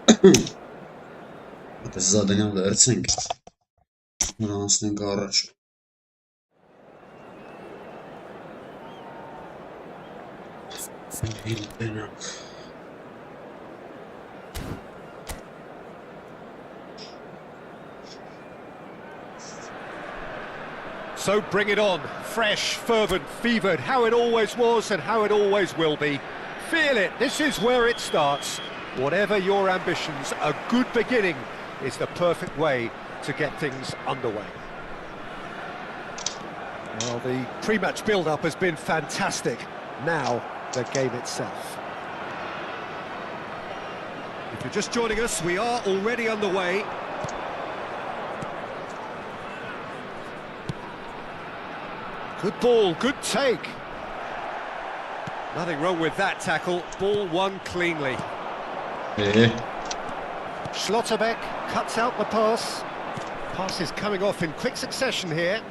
To jest zadania dla Ercynka. Następny garage. So bring it on, fresh, fervent, fevered, how it always was and how it always will be. Feel it, this is where it starts. Whatever your ambitions, a good beginning is the perfect way to get things underway. Well, the pre-match build-up has been fantastic. Now, the game itself. If you're just joining us, we are already underway. Good ball, good take. Nothing wrong with that tackle. Ball won cleanly. Schlotterbeck cuts out the pass. Pass is coming off in quick succession here.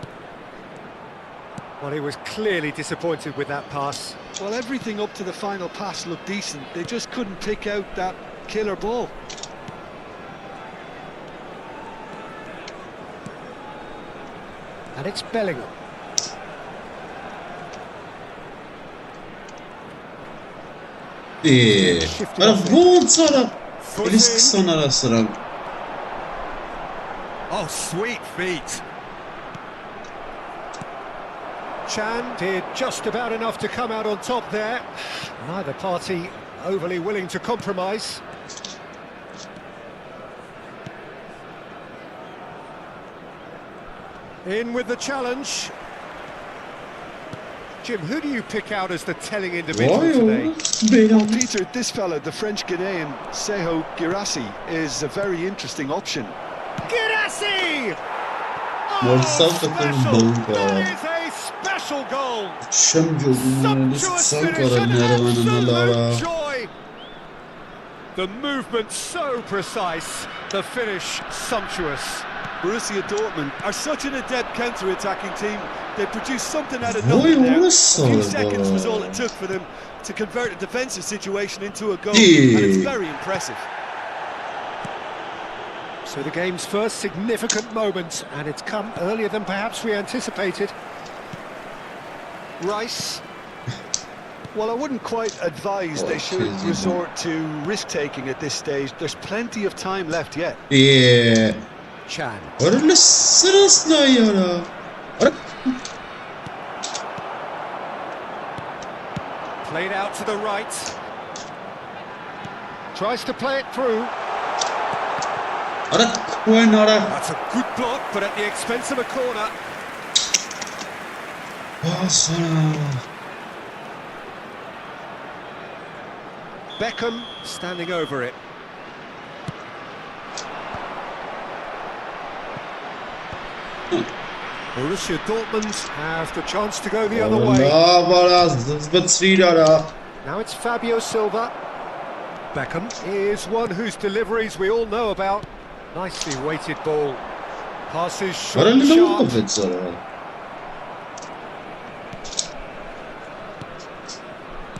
Well, he was clearly disappointed with that pass. Well, everything up to the final pass looked decent. They just couldn't pick out that killer ball. And it's Bellingham. Ara våld Sara! Risk sådana restaurang. Oh, sweet feet. Chan did just about enough to come out on top there. Neither party overly willing to compromise. In with the challenge. Jim, who do you pick out as the telling individual today? Well, Peter, this fella, the French Ghanaian Seho Girassi, is a very interesting option. Girassi! Special! That is a special goal! Sumptuous finish and absolute joy! The movement so precise, the finish sumptuous. Borussia Dortmund are such an adept counter-attacking team. They produced something out of nothing there. A few seconds was all it took for them to convert a defensive situation into a goal, and it's very impressive. So the game's first significant moment, and it's come earlier than perhaps we anticipated. Rice. Well, I wouldn't quite advise they should resort to risk-taking at this stage. There's plenty of time left yet. Yeah. Chan. What a sırasına yana. Played out to the right. Tries to play it through. That's a good block, but at the expense of a corner. Beckham standing over it. Borussia Dortmund have the chance to go the other way. Now it's Fabio Silva. Beckham is one whose deliveries we all know about. Nicely weighted ball. Passes short and sharp.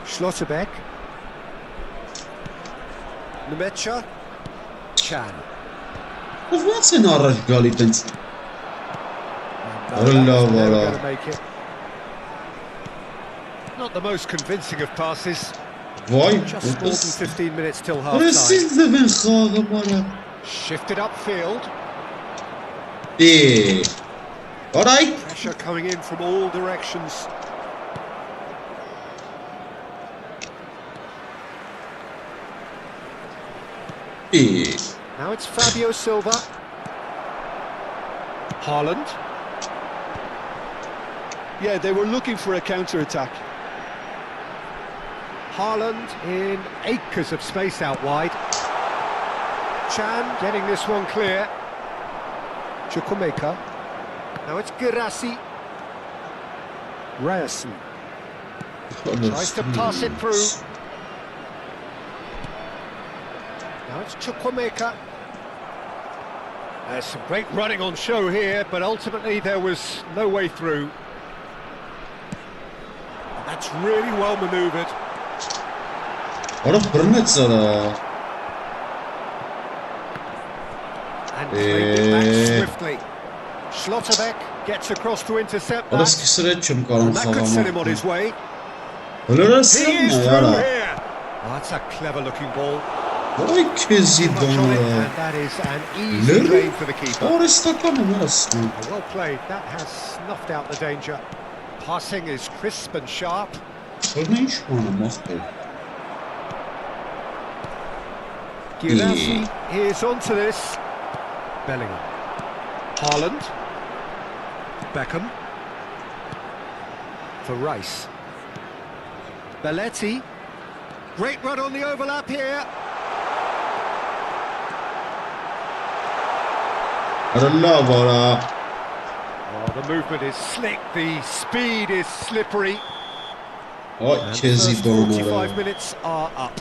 Schlotterbeck. Nemecha. Chan. Wat zijn nou Galipens? Never make it. Not the most convincing of passes. Why? Just more than 15 minutes till half time. Shifted upfield. Alright. Pressure coming in from all directions. Now it's Fabio Silva. Haaland. Yeah, they were looking for a counter-attack. Haaland in acres of space out wide. Chan getting this one clear. Chukwuemeka. Now it's Girassi. Ryerson. Tries to pass it through. Now it's Chukwuemeka. There's some great running on show here, but ultimately there was no way through. And that's really well manoeuvred. And claimed it back swiftly. Schlotterbeck gets across to intercept that. Orası srećom kalan And that could send him on salama. his way. Öyle He resmen is mi through ya? here. Oh, that's a clever looking ball. Vay kezi Much on it, donu. and that is an easy drain for the keeper. Orası takanım resmen. Well played. That has snuffed out the danger. Passing is crisp and sharp. Örneğin şu ana mahvet. Gulassi is onto this. Bellingham. Haaland. Beckham. For Rice. Belletti. Great run on the overlap here. Allah var. Oh, the movement is slick, the speed is slippery. Ay And the kezi first donu. 45 minutes are up.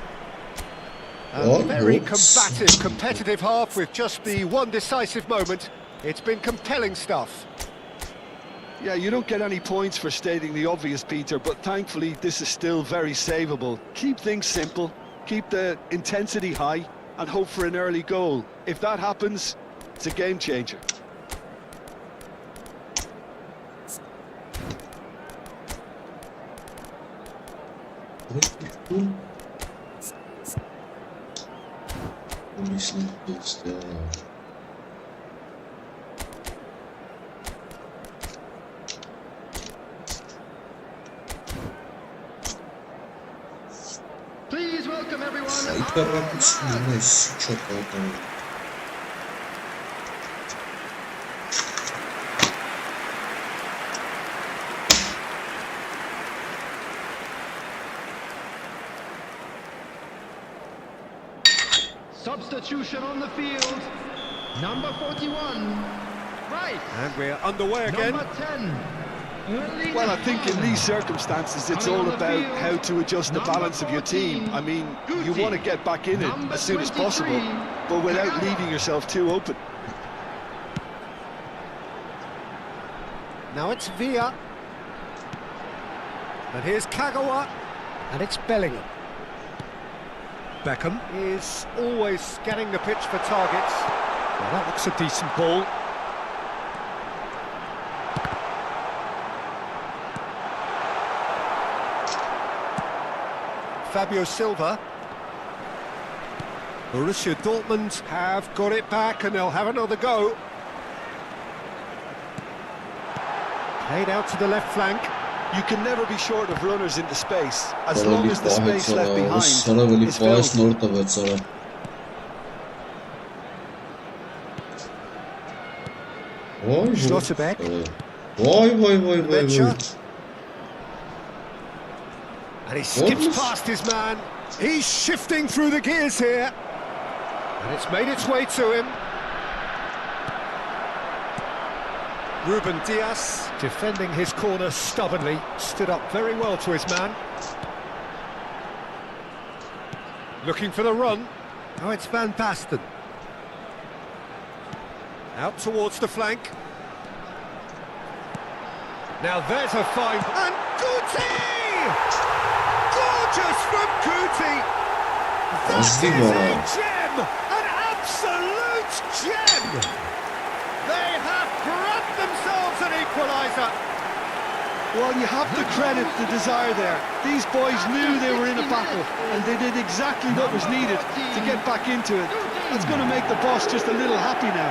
A Oh, very yes. combative, competitive half with just the one decisive moment. It's been compelling stuff. Yeah, you don't get any points for stating the obvious, Peter, but thankfully this is still very savable. Keep things simple, keep the intensity high, and hope for an early goal. If that happens, it's a game changer. Polisler geçti ya. Please welcome everyone. Sait bırakmışsın ama çok adam. Substitution on the field. Number 41. Right. And we're underway again. Number 10. Well, I think in these circumstances it's all about how to adjust the balance of your team. I mean, you want to get back in it as soon as possible, but without leaving yourself too open. Now it's Villa. And here's Kagawa. And it's Bellingham. Beckham is always scanning the pitch for targets. Well, that looks a decent ball. Fabio Silva. Borussia Dortmund have got it back and they'll have another go. Played out to the left flank. You can never be short of runners into space, as long as the space left behind Sonra böyle is filled. bağışın orta ve sonra. Vay Schlotterbeck. vay. Lecce. And he skips What? past his man. He's shifting through the gears here. And it's made its way to him. Ruben Dias, defending his corner stubbornly, stood up very well to his man. Looking for the run. Oh, it's Van Basten. Out towards the flank. Now there's a fine... And Guti! Gorgeous from Guti! That is a gem! An absolute gem! They have grabbed themselves an equaliser! Well, you have to credit the desire there. These boys knew they were in a battle, and they did exactly what was needed to get back into it. That's going to make the boss just a little happy now.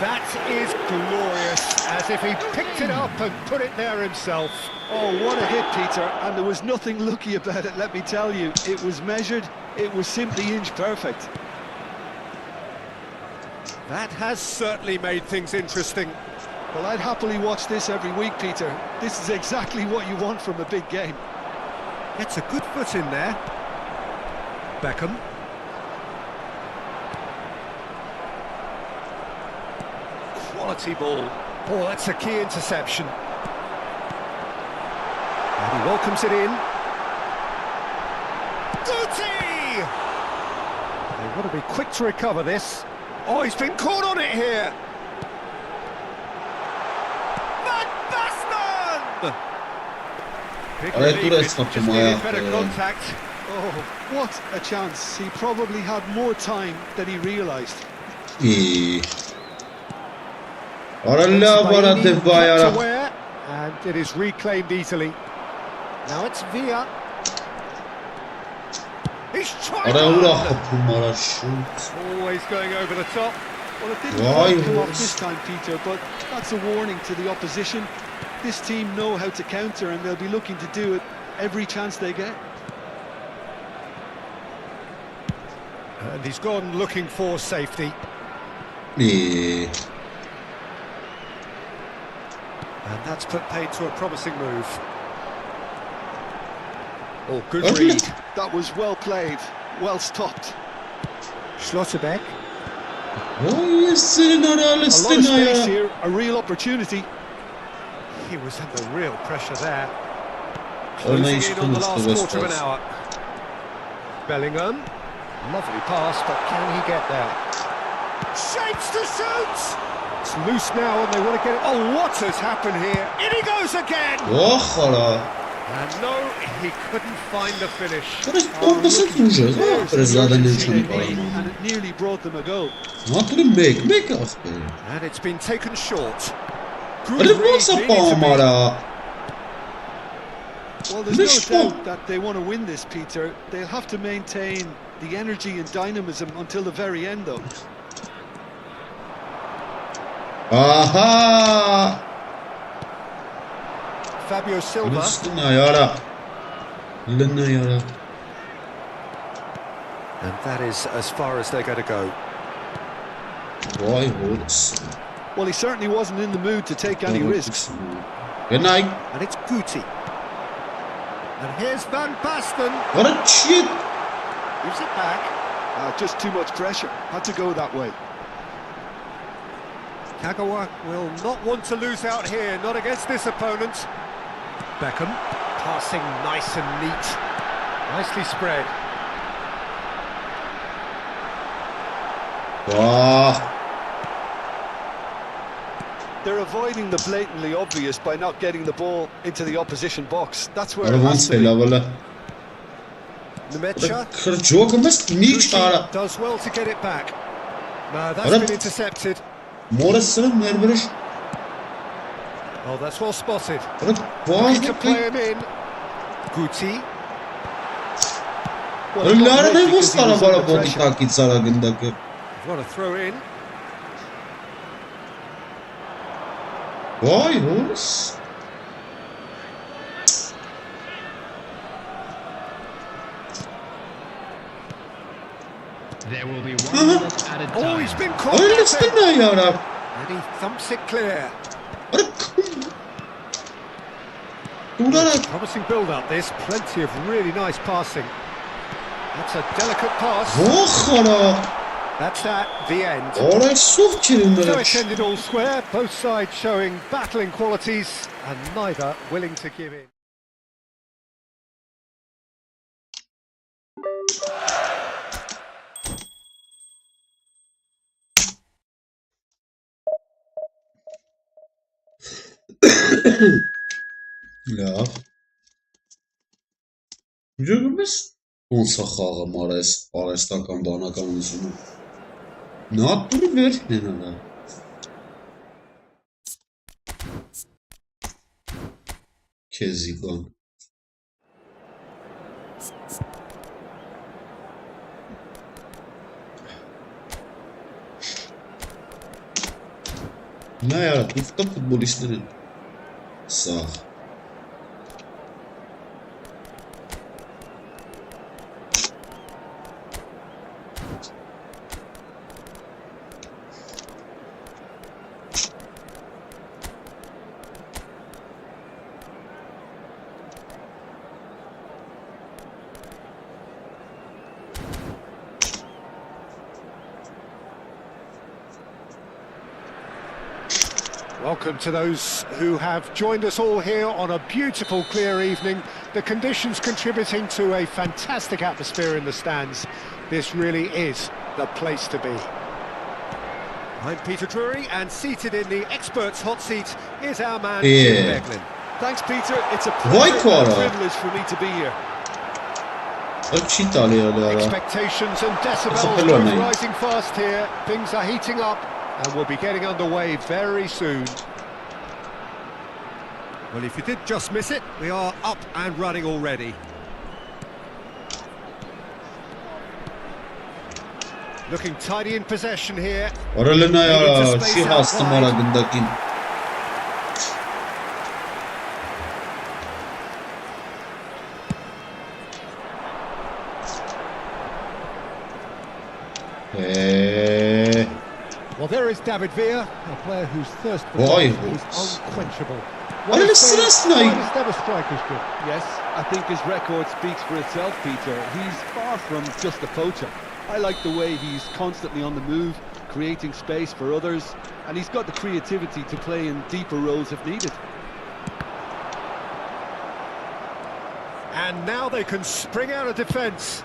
That is glorious, as if he picked it up and put it there himself. Oh, what a hit, Peter, and there was nothing lucky about it, let me tell you. It was measured, it was simply inch perfect. That has certainly made things interesting. Well, I'd happily watch this every week, Peter. This is exactly what you want from a big game. Gets a good foot in there. Beckham. Quality ball. Oh, that's a key interception. And he welcomes it in. Guti! They want to be quick to recover this. Oh, he's been caught on it here. Van Basten! Big Ale relief, tu it's jest na just moja. needed better contact. Oh, what a chance. He probably had more time than he realised. And it is reclaimed easily. Now it's Villa. He's trying. Always going over the top. Well, it didn't quite come off this time, Peter, but that's a warning to the opposition. This team know how to counter, and they'll be looking to do it every chance they get. And he's gone looking for safety. And that's put paid to a promising move. Oh, good read. That was well played, well stopped. Schlotterbeck. A lot of space here, a real opportunity. He was under real pressure there. Closing in on the last quarter of an hour. Bellingham. Lovely pass, but can he get there? Shapes to shoot! It's loose now and they want to get it. Oh, what has happened here? In he goes again! And no, he couldn't find the finish. And it nearly brought them a goal. And it's been taken short. Well, there's no doubt that they want to win this, Peter. They'll have to maintain the energy and dynamism until the very end, though. Aha! Fabio Silva. And that is as far as they're going to go. Well, he certainly wasn't in the mood to take any risks. Good night. And it's Guti. And here's Van Basten. What a shit! Gives it back. Just too much pressure. Had to go that way. Kagawa will not want to lose out here, not against this opponent. Beckham, passing nice and neat. Nicely spread. They're avoiding the blatantly obvious by not getting the ball into the opposition box. That's where it has to be. Nemecha does well to get it back. No, that's been intercepted. Oh, that's well spotted. Looking to play him in. Guti. They've got to throw in. Vay horse. There will be 1 minute at a time. Oh, he's been caught. And he thumps it clear. Promising build-up this. Plenty of really nice passing. That's a delicate pass. That's that, the end. So it's ended all square, both sides showing battling qualities and neither willing to give in. Ja. Ջոգումես ոնց է խաղը մարես արեստական բանականությունը։ Նա դուրի վերքն են հələ։ Քեզիկան։ Նա яра, туфта футболистներ են։ Սա Welcome to those who have joined us all here on a beautiful, clear evening. The conditions contributing to a fantastic atmosphere in the stands. This really is the place to be. I'm Peter Drury, and seated in the experts' hot seat is our man, Tim Beglin. Thanks, Peter. It's a pleasure and a privilege for me to be here. Expectations and decibels both rising fast here. Things are heating up and we'll be getting underway very soon. Well, if you did just miss it, we are up and running already. Looking tidy in possession here. Well, there is David Villa, a player whose thirst for goal is unquenchable. What is this like? Never strikers good. Yes, I think his record speaks for itself, Peter. He's far from just a poacher. I like the way he's constantly on the move, creating space for others, and he's got the creativity to play in deeper roles if needed. And now they can spring out of defence.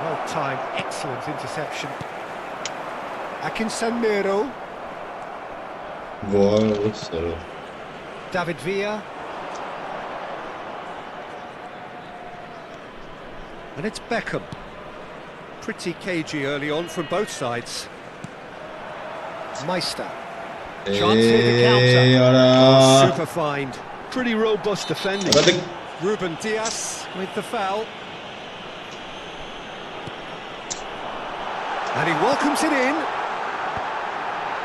Well timed, excellent interception. Akinsanmiro. David Villa. And it's Beckham. Pretty cagey early on from both sides. Meister. Chance here to counter. Oh, super find. Pretty robust defending. Ruben Dias with the foul. And he welcomes it in.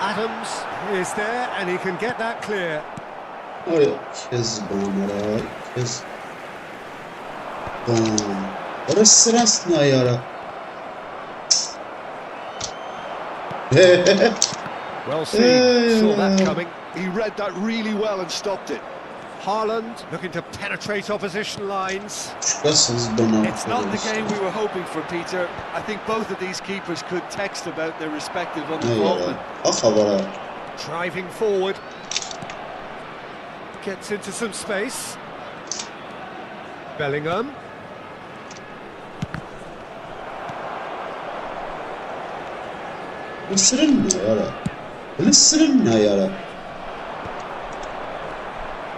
Adams is there and he can get that clear. Well seen, saw that coming. He read that really well and stopped it. Haaland looking to penetrate opposition lines. It's not the game we were hoping for, Peter. I think both of these keepers could text about their respective underperformance. Driving forward. Gets into some space. Bellingham.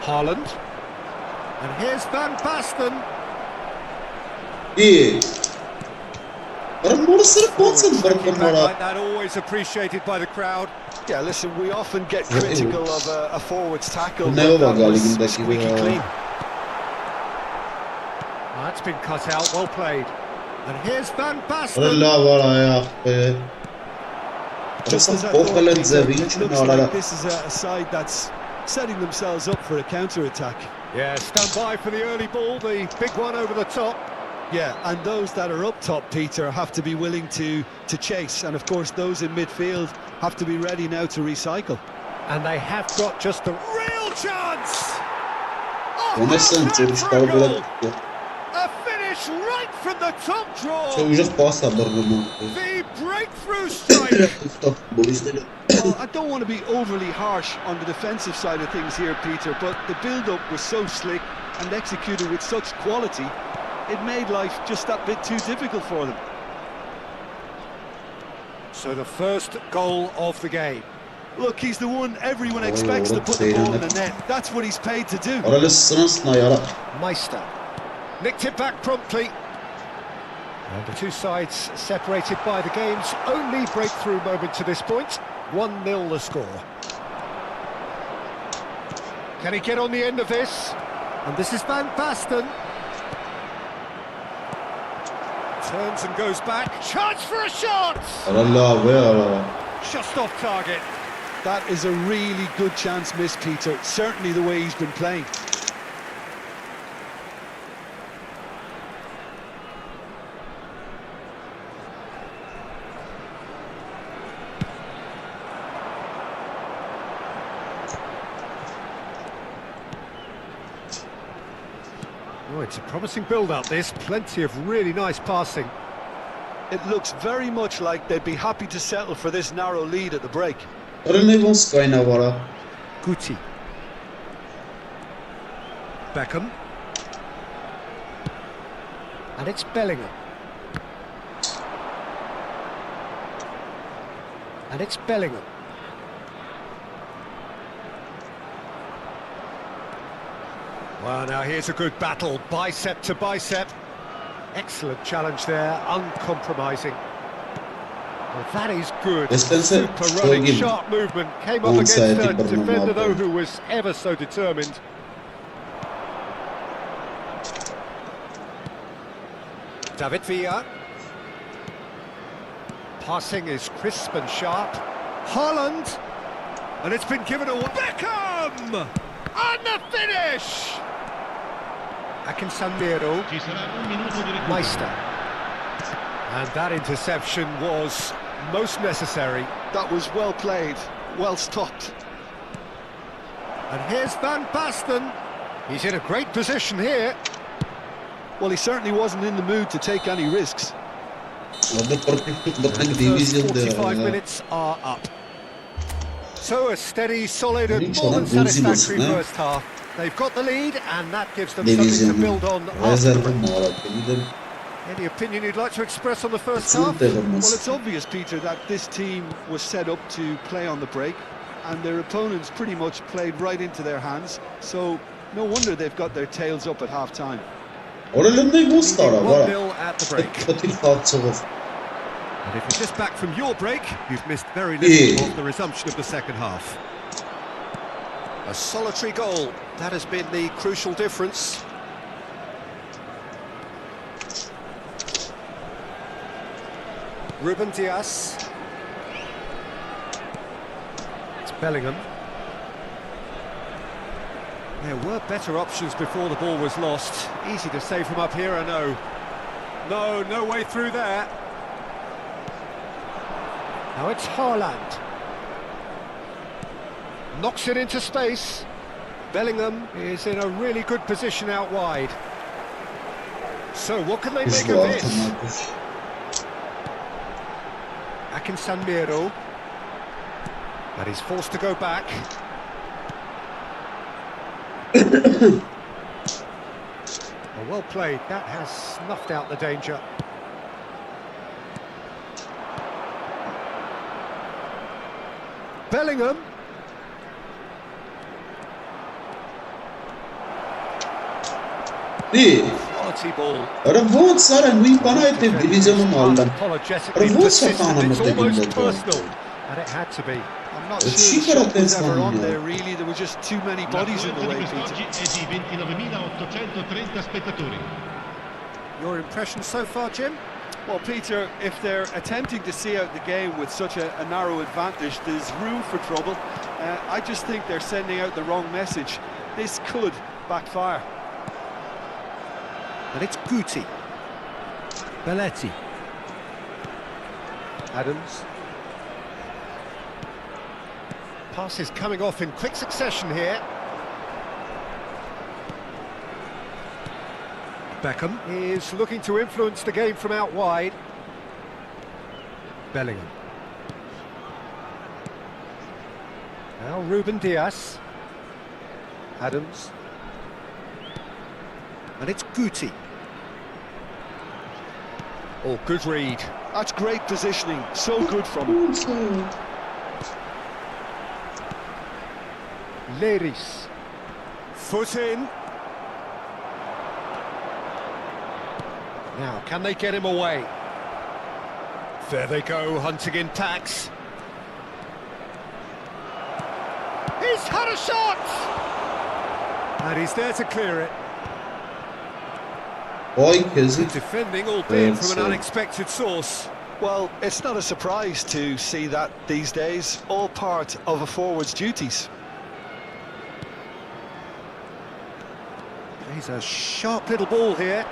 Haaland. And here's Van Basten. Like that, always appreciated by the crowd. Yeah, listen, we often get critical of a forward's tackle, but that was squeaky clean. That's been cut out, well played. And here's Van Basten. Just as I thought, it looks like this is a side that's setting themselves up for a counter-attack. Yeah, stand by for the early ball, the big one over the top. Yeah, and those that are up top, Peter, have to be willing to chase. And of course, those in midfield have to be ready now to recycle. And they have got just a real chance! A finish right from the top draw! The breakthrough strike! Well, I don't want to be overly harsh on the defensive side of things here, Peter, but the build-up was so slick and executed with such quality, it made life just that bit too difficult for them. So the first goal of the game. Look, he's the one everyone expects to put the ball in the net. That's what he's paid to do. Meister. Nicked it back promptly. And the two sides separated by the game's only breakthrough moment to this point. 1-0 the score. Can he get on the end of this? And this is Van Basten. Turns and goes back. Chance for a shot! Just off target. That is a really good chance miss, Peter. Certainly the way he's been playing. Oh, it's a promising build-up, this. Plenty of really nice passing. It looks very much like they'd be happy to settle for this narrow lead at the break. Guti. Beckham. And it's Bellingham. And it's Bellingham. Well, now here's a good battle, bicep to bicep. Excellent challenge there, uncompromising. Well, that is good. Super running, sharp movement. Came up against a defender, though, who was ever so determined. David Villa. Passing is crisp and sharp. Haaland. And it's been given away. Beckham! And the finish! Akinsanmiro. Meister. And that interception was most necessary. That was well played, well stopped. And here's Van Basten. He's in a great position here. Well, he certainly wasn't in the mood to take any risks. The first 45 minutes are up. So a steady, solid and more than satisfactory first half. They've got the lead and that gives them something to build on after the break. Any opinion you'd like to express on the first half? Well, it's obvious, Peter, that this team was set up to play on the break and their opponents pretty much played right into their hands, so no wonder they've got their tails up at half-time. 1-0 at the break. And if you're just back from your break, you've missed very little of the resumption of the second half. A solitary goal, that has been the crucial difference. Ruben Dias. It's Bellingham. There were better options before the ball was lost. Easy to say from up here, I know. No way through there. Now it's Haaland. Knocks it into space. Bellingham is in a really good position out wide. So what can they make of this? Akinsanmiro. But he's forced to go back. Well played, that has snuffed out the danger. Bellingham. Quality ball. बहुत सारा नहीं बना है तो division में मालूम Apologetically persistent, it's almost personal. And it had to be. I'm not sure the shot was ever on there, really. There were just too many bodies in the way, Peter. Your impression so far, Jim? Well, Peter, if they're attempting to see out the game with such a narrow advantage, there's room for trouble. I just think they're sending out the wrong message. This could backfire. And it's Guti. Belletti. Adams. Passes coming off in quick succession here. Beckham is looking to influence the game from out wide. Bellingham. Now Ruben Dias. Adams. And it's Guti. Oh, good read. That's great positioning. So good from him. Leris. Foot in. Now, can they get him away? There they go, hunting in packs. He's had a shot! And he's there to clear it. Defending, albeit from an unexpected source. Well, it's not a surprise to see that these days. All part of a forward's duties. He's a sharp little ball here.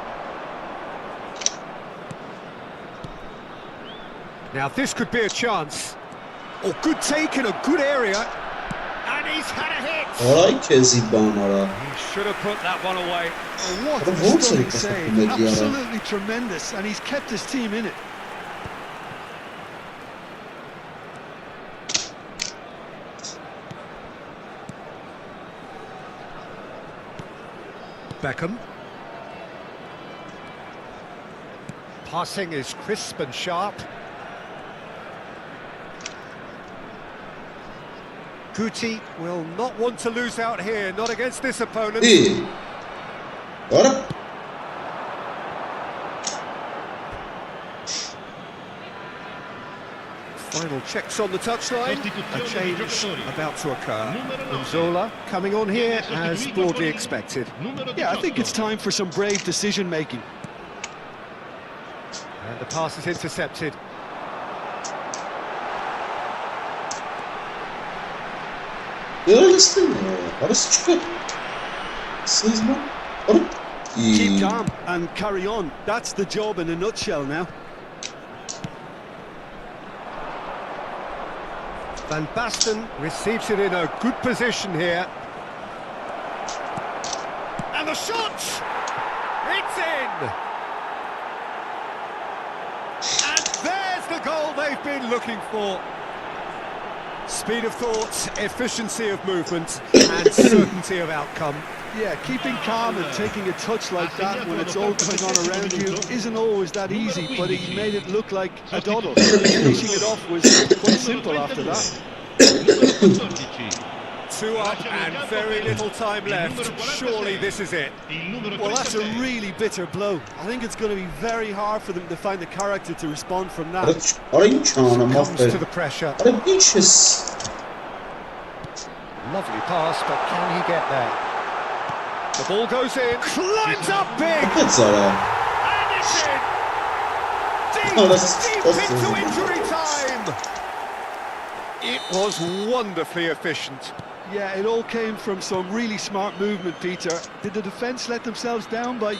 Now this could be a chance. Oh, good take in a good area. And he's had a hit. He should have put that one away. Oh, what a stunning save. Absolutely tremendous. And he's kept his team in it. Beckham. Passing is crisp and sharp. Guti will not want to lose out here, not against this opponent. Ora. Final checks on the touchline. A change about to occur. And Zola coming on here as broadly expected. Yeah, I think it's time for some brave decision-making. And the pass is intercepted. Realistic. Arası çıkıyor. Sızma. Ora. Keep calm and carry on. That's the job in a nutshell now. Van Basten receives it in a good position here. And the shot! It's in! And there's the goal they've been looking for. Speed of thought, efficiency of movement, and certainty of outcome. Yeah, keeping calm and taking a touch like that when it's all going on around you isn't always that easy, but he made it look like a doddle. Finishing it off was quite simple after that. 2 up and very little time left. Surely this is it. Well, that's a really bitter blow. I think it's going to be very hard for them to find the character to respond from that. Comes to the pressure. Arabicious. Lovely pass, but can he get there? The ball goes in, climbs up big, That's all right. and it's in! Deep, Oh, that's into injury time! It was wonderfully efficient. Yeah, it all came from some really smart movement, Peter. Did the defence let themselves down by...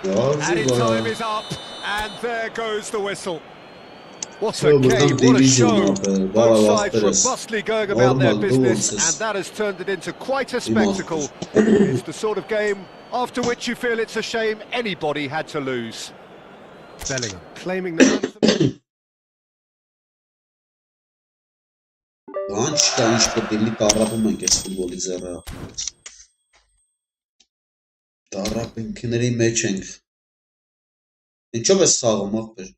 Added time is up, and there goes the whistle. What a game, what a show. Both sides robustly going about their business, and that has turned it into quite a spectacle. It's the sort of game after which you feel it's a shame anybody had to lose. Bellingham claiming the man of the... Lunch դիլի տարապում ենք այս ֆուտբոլի ձեռը։ Տարապինքների մեջ ենք։ Ինչով է սաղում ախպեր։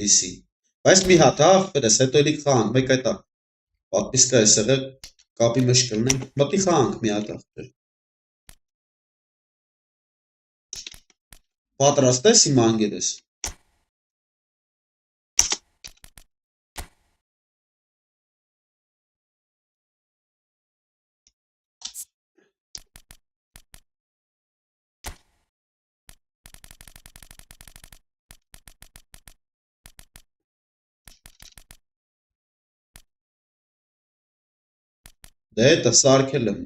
Էսի։ Բայց մի հատ ախպերս, հետո էլի խանք, մեկ այտա պատպիսկա ես եղել, կապի մեջ կլնենք, մտի խանք մի հատ ախպեր։ Պատրաստ ես իմ անգերես։ Դե հետը սարքել եմ։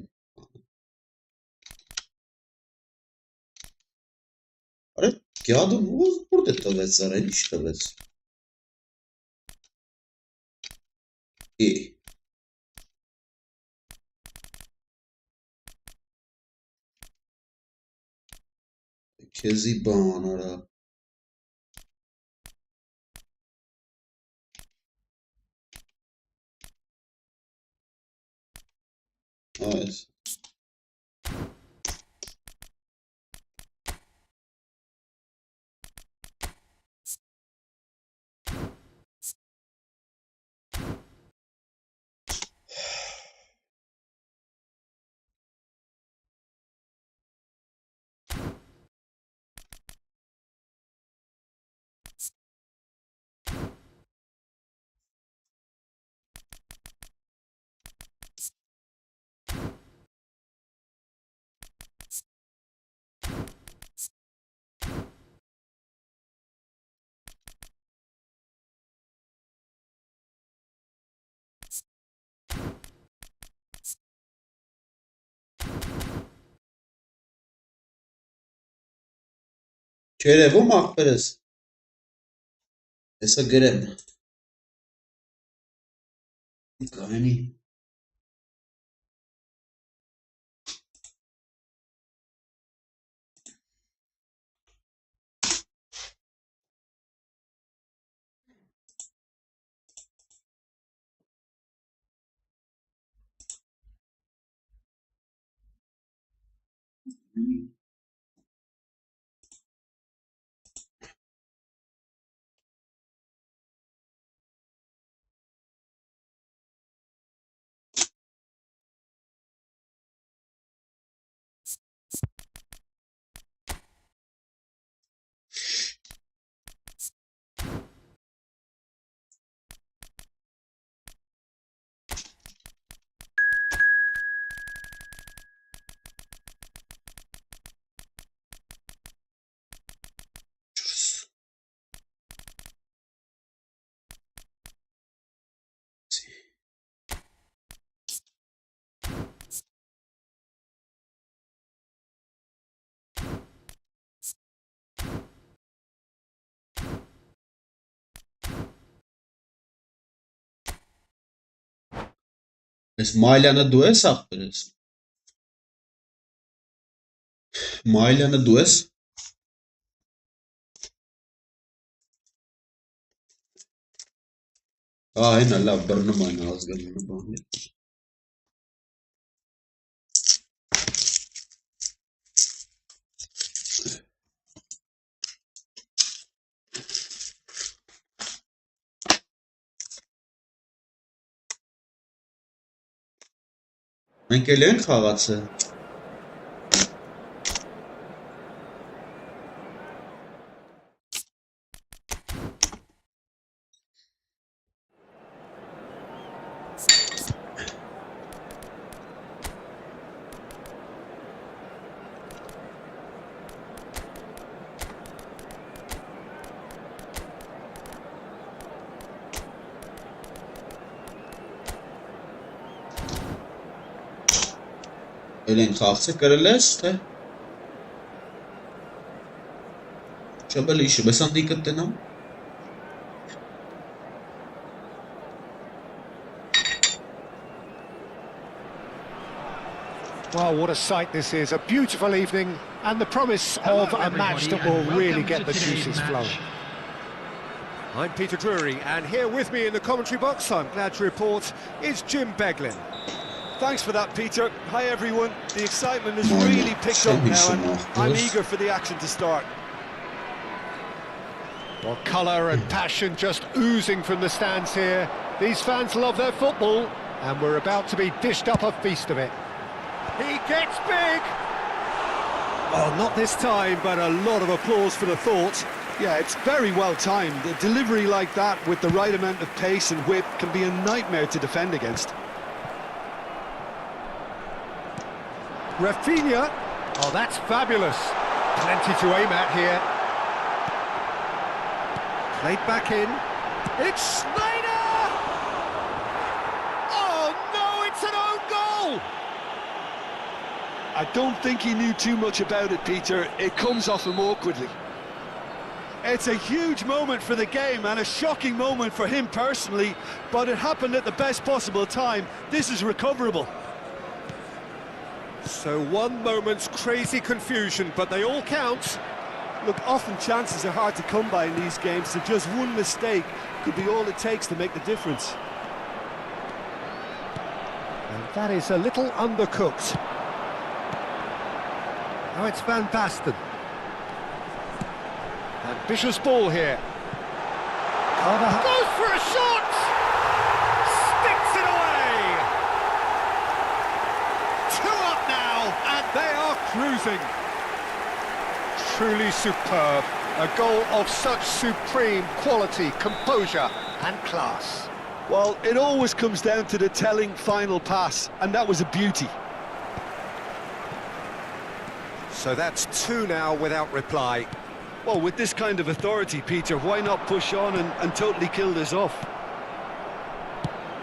Արե գյադում ուր է տվեց արել, ինչ տվեց։ Է։ Քեզի բան արա։ Այս։ Չերևում ախպերս։ Հեսա գրեմ։ Գայնի։ Այս Մայլյանը դու ես ախպերս։ Մայլյանը դու ես։ Հենա լավ բռնում այն ազգանունը բանի։ Մենք էլ ենք խաղացել։ Elin kalksa karıles te. Şabali işi besan dikkatten am. Well, what a sight this is. A beautiful evening and the promise of a match that will really get the juices flowing. I'm Peter Drury, and here with me in the commentary box, I'm glad to report, is Jim Beglin. Thanks for that, Peter. Hi, everyone. The excitement has really picked up now, and I'm eager for the action to start. Well, colour and passion just oozing from the stands here. These fans love their football, and we're about to be dished up a feast of it. He gets big! Oh, not this time, but a lot of applause for the thought. Yeah, it's very well timed. A delivery like that with the right amount of pace and whip can be a nightmare to defend against. Rafinha, oh that's fabulous, plenty to aim at here. Played back in, it's Snyder! Oh no, it's an own goal! I don't think he knew too much about it, Peter. It comes off him awkwardly. It's a huge moment for the game and a shocking moment for him personally, but it happened at the best possible time. This is recoverable. So one moment's crazy confusion, but they all count. Look, often chances are hard to come by in these games, so just one mistake could be all it takes to make the difference. And that is a little undercooked. Now it's Van Basten. Ambitious ball here. Carver goes for a shot! Sticks it away! 2 up now, and they are cruising. Truly superb. A goal of such supreme quality, composure and class. Well, it always comes down to the telling final pass, and that was a beauty. So that's 2 now without reply. Well, with this kind of authority, Peter, why not push on and totally kill this off?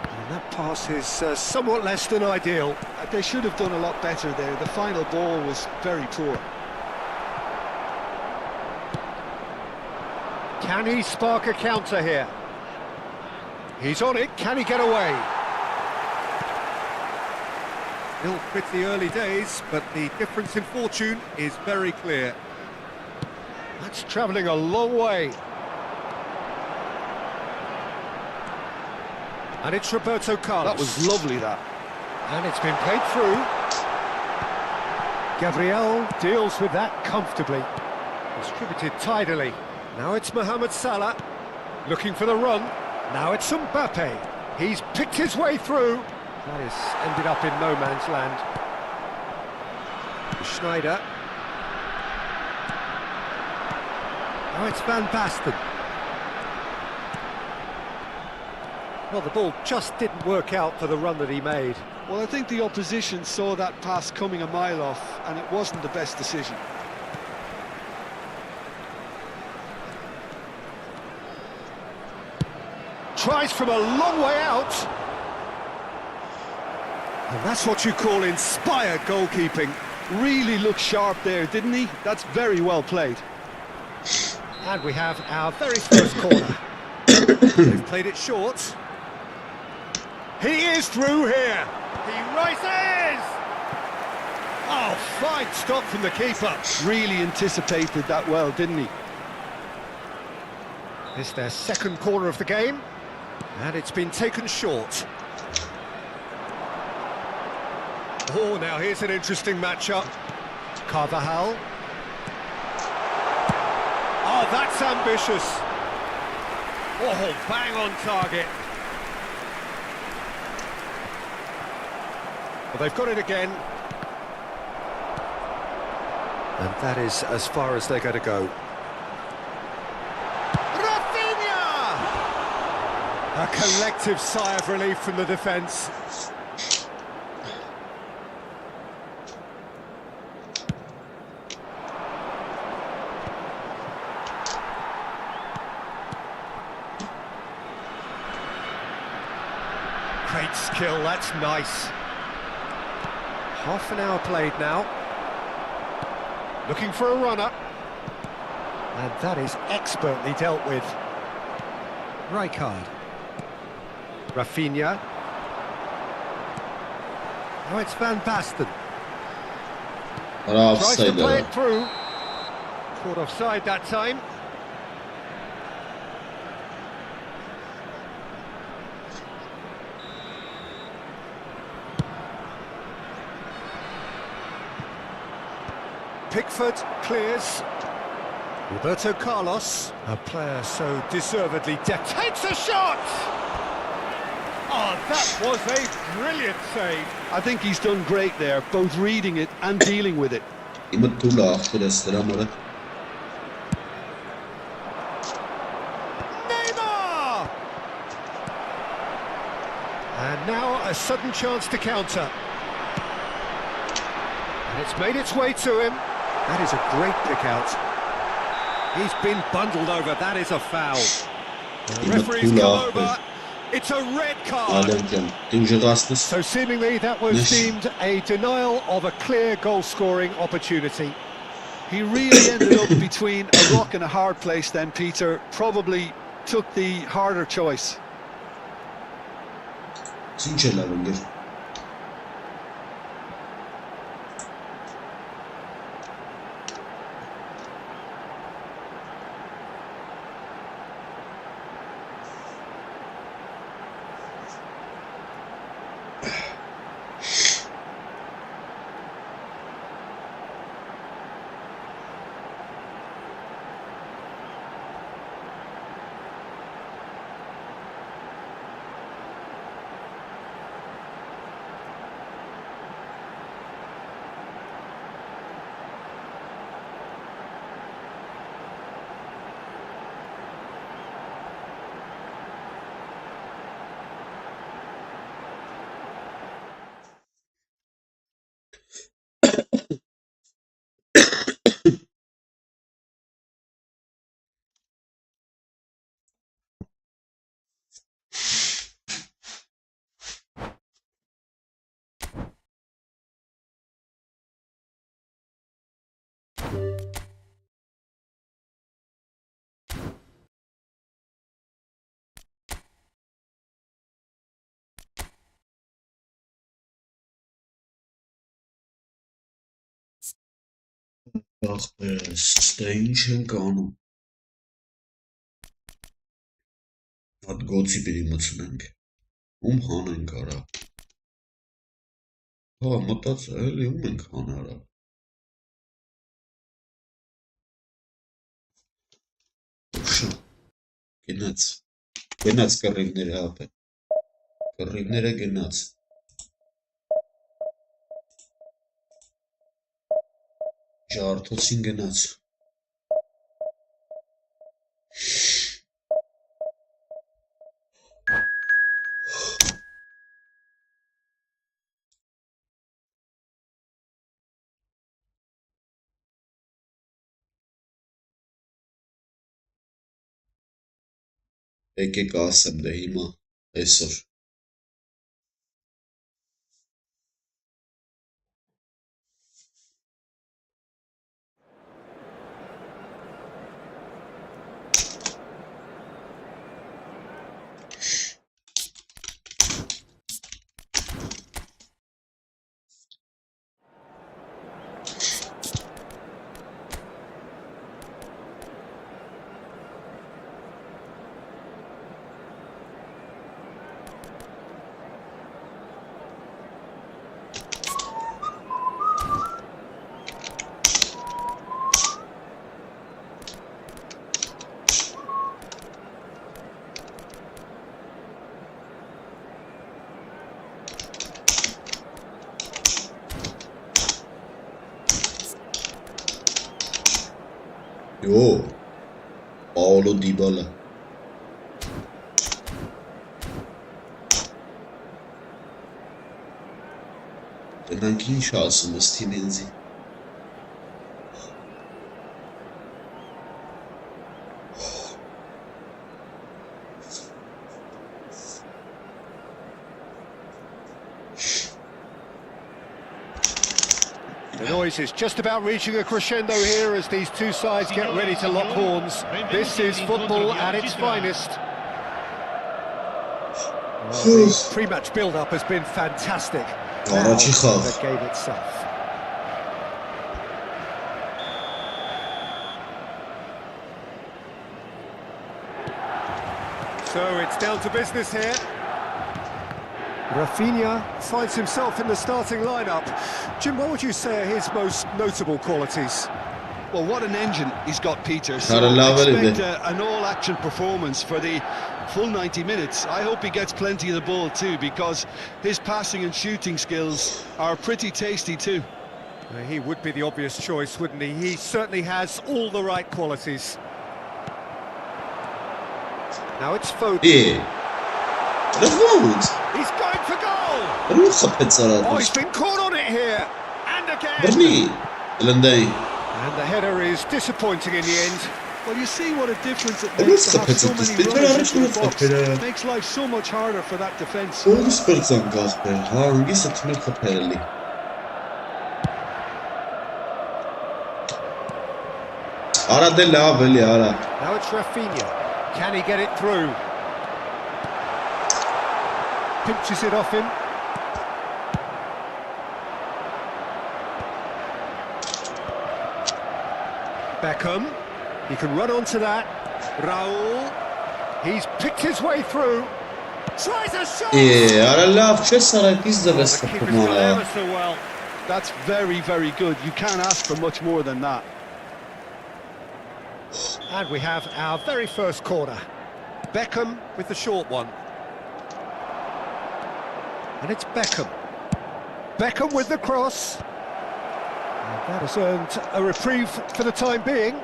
And that pass is somewhat less than ideal. They should have done a lot better there. The final ball was very poor. Can he spark a counter here? He's on it, can he get away? Still with the early days, but the difference in fortune is very clear. That's travelling a long way. And it's Roberto Carlos. That was lovely, that. And it's been played through. Gabriel deals with that comfortably. Distributed tidily. Now it's Mohamed Salah, looking for the run. Now it's Mbappe. He's picked his way through. That has ended up in no man's land. Schneider. Now it's Van Basten. Well, the ball just didn't work out for the run that he made. Well, I think the opposition saw that pass coming a mile off, and it wasn't the best decision. Tries from a long way out. And that's what you call inspired goalkeeping. Really looked sharp there, didn't he? That's very well played. And we have our very first corner. They've played it short. He is through here. He rises! Oh, fine stop from the keeper. Really anticipated that well, didn't he? It's their second corner of the game, and it's been taken short. Oh, now here's an interesting matchup. Carvajal. Oh, that's ambitious. Oh, bang on target. Well, they've got it again. And that is as far as they're going to go. Rafinha! A collective sigh of relief from the defence. Great skill, that's nice. Half an hour played now. Looking for a runner. And that is expertly dealt with. Rijkaard. Rafinha. Now it's Van Basten. Tries to play it through. Caught offside that time. Pickford clears. Roberto Carlos, a player so deservedly takes a shot! Oh, that was a brilliant save. I think he's done great there, both reading it and dealing with it. Neymar! And now a sudden chance to counter. And it's made its way to him. That is a great pick out. He's been bundled over. That is a foul. The referee's come over. It's a red card. So seemingly that was deemed a denial of a clear goal-scoring opportunity. He really ended up between a rock and a hard place then, Peter. Probably took the harder choice. Ach be steintje gone. At գոցի պիտի մտցնենք։ Ում հանենք արա։ Հա մտածա էլի ում ենք հանարա։ Գնաց։ Գնաց կռիվները ապե։ Կռիվները գնաց։ Ջարդոցին գնաց։ Եկեք ասեմ դե հիմա, այսօր։ Yo, Paulo Dybala. Դրանք ինչ ասում Ստիվենզի։ The noise is just about reaching a crescendo here as these two sides get ready to lock horns. This is football at its finest. Well, the pre-match build-up has been fantastic. Now, the game itself. So it's down to business here. Rafinha finds himself in the starting lineup. Jim, what would you say are his most notable qualities? Well, what an engine he's got, Peter. So expect an all-action performance for the full 90 minutes. I hope he gets plenty of the ball too, because his passing and shooting skills are pretty tasty too. He would be the obvious choice, wouldn't he? He certainly has all the right qualities. Now it's Foden. Yeah. He's going for goal! Oh, he's been caught on it here! And again! And the header is disappointing in the end. Well, you see what a difference it makes to have so many runners into the box. It makes life so much harder for that defence. Now it's Rafinha. Can he get it through? Pinches it off him. Beckham. He can run onto that. Raul. He's picked his way through. Tries a shot. Well. That's very, very good. You can't ask for much more than that. And we have our very first corner. Beckham with the short one. And it's Beckham. Beckham with the cross. And that has earned a reprieve for the time being.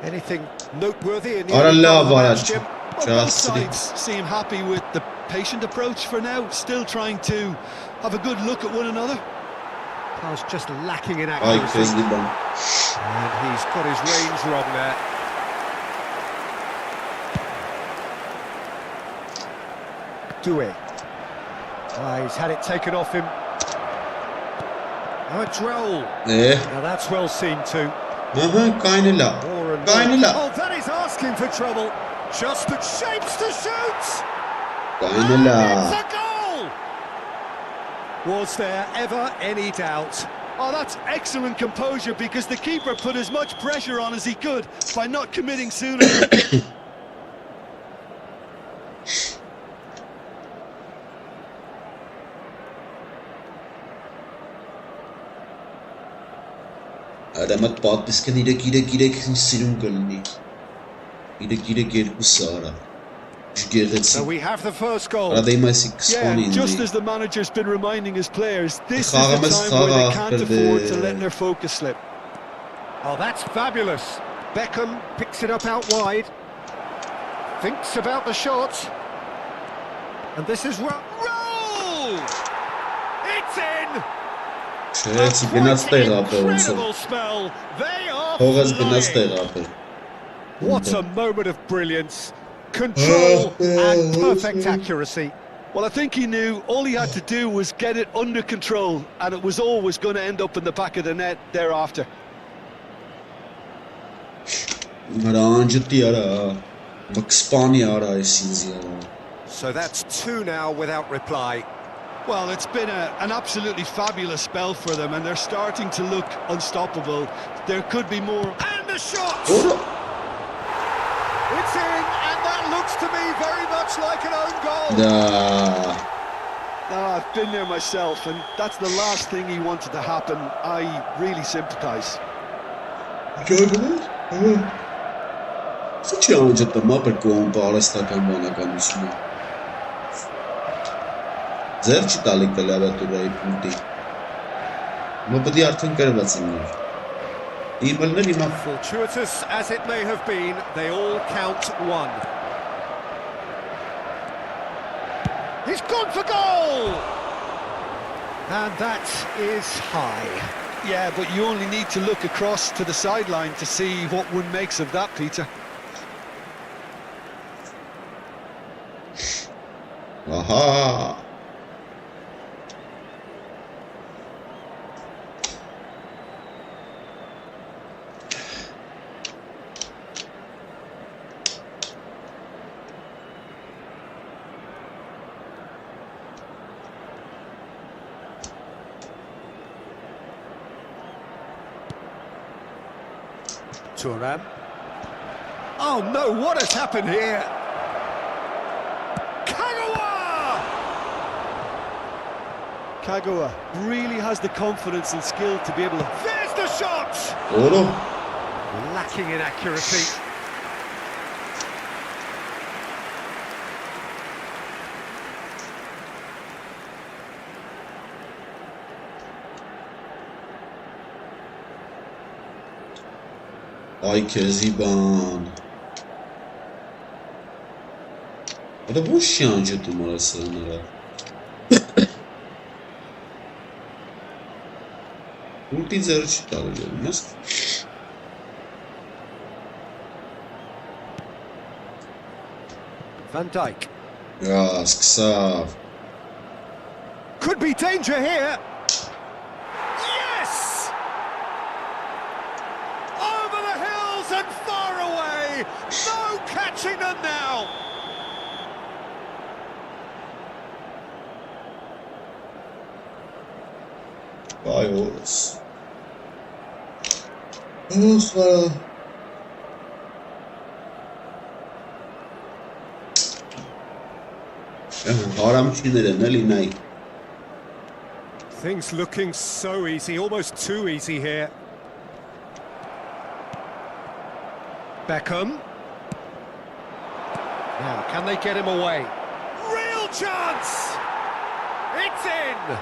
Anything noteworthy in the match, Jim? Well, both sides seem happy with the patient approach for now, still trying to have a good look at one another. Pass just lacking in accuracy. And he's got his range wrong there. Doué. He's had it taken off him. Now it's Raul. Now that's well seen too. Oh, that is asking for trouble. Just at shapes to shoot. And it's a goal. Was there ever any doubt? Oh, that's excellent composure, because the keeper put as much pressure on as he could by not committing sooner. Adamat պատմիսկը իրեք սիրուն կլինի։ Իրեք երկուսը արա։ So we have the first goal. Yeah, just as the manager's been reminding his players, this is the time where they can't afford to let their focus slip. Oh, that's fabulous. Beckham picks it up out wide. Thinks about the shot. And this is roll! It's in! Incredible spell. They are flying. What a moment of brilliance. Control and perfect accuracy. Well, I think he knew all he had to do was get it under control, and it was always going to end up in the back of the net thereafter. So that's 2 now without reply. Well, it's been an absolutely fabulous spell for them, and they're starting to look unstoppable. There could be more. And the shot! It's in, and that looks to me very much like an own goal. I've been there myself, and that's the last thing he wanted to happen. I really sympathise. Fortuitous as it may have been, they all count 1. He's gone for goal! And that is high. Yeah, but you only need to look across to the sideline to see what one makes of that, Peter. Aha! Turan. Oh no, what has happened here? Kagawa really has the confidence and skill to be able to... There's the shot! Lacking in accuracy. Ay Keziban. Ada boş yancıdım orası onlara. Ulti zero çıkarıyorum. Nasıl? Van Dijk. Ya sıksa. Could be danger here. Yes! Over the hills and far away. No catching them now. Vay oğuz. Oğuz var. Haram çiğnere ne linay. Things looking so easy, almost too easy here. Beckham. Now, can they get him away? Real chance! It's in!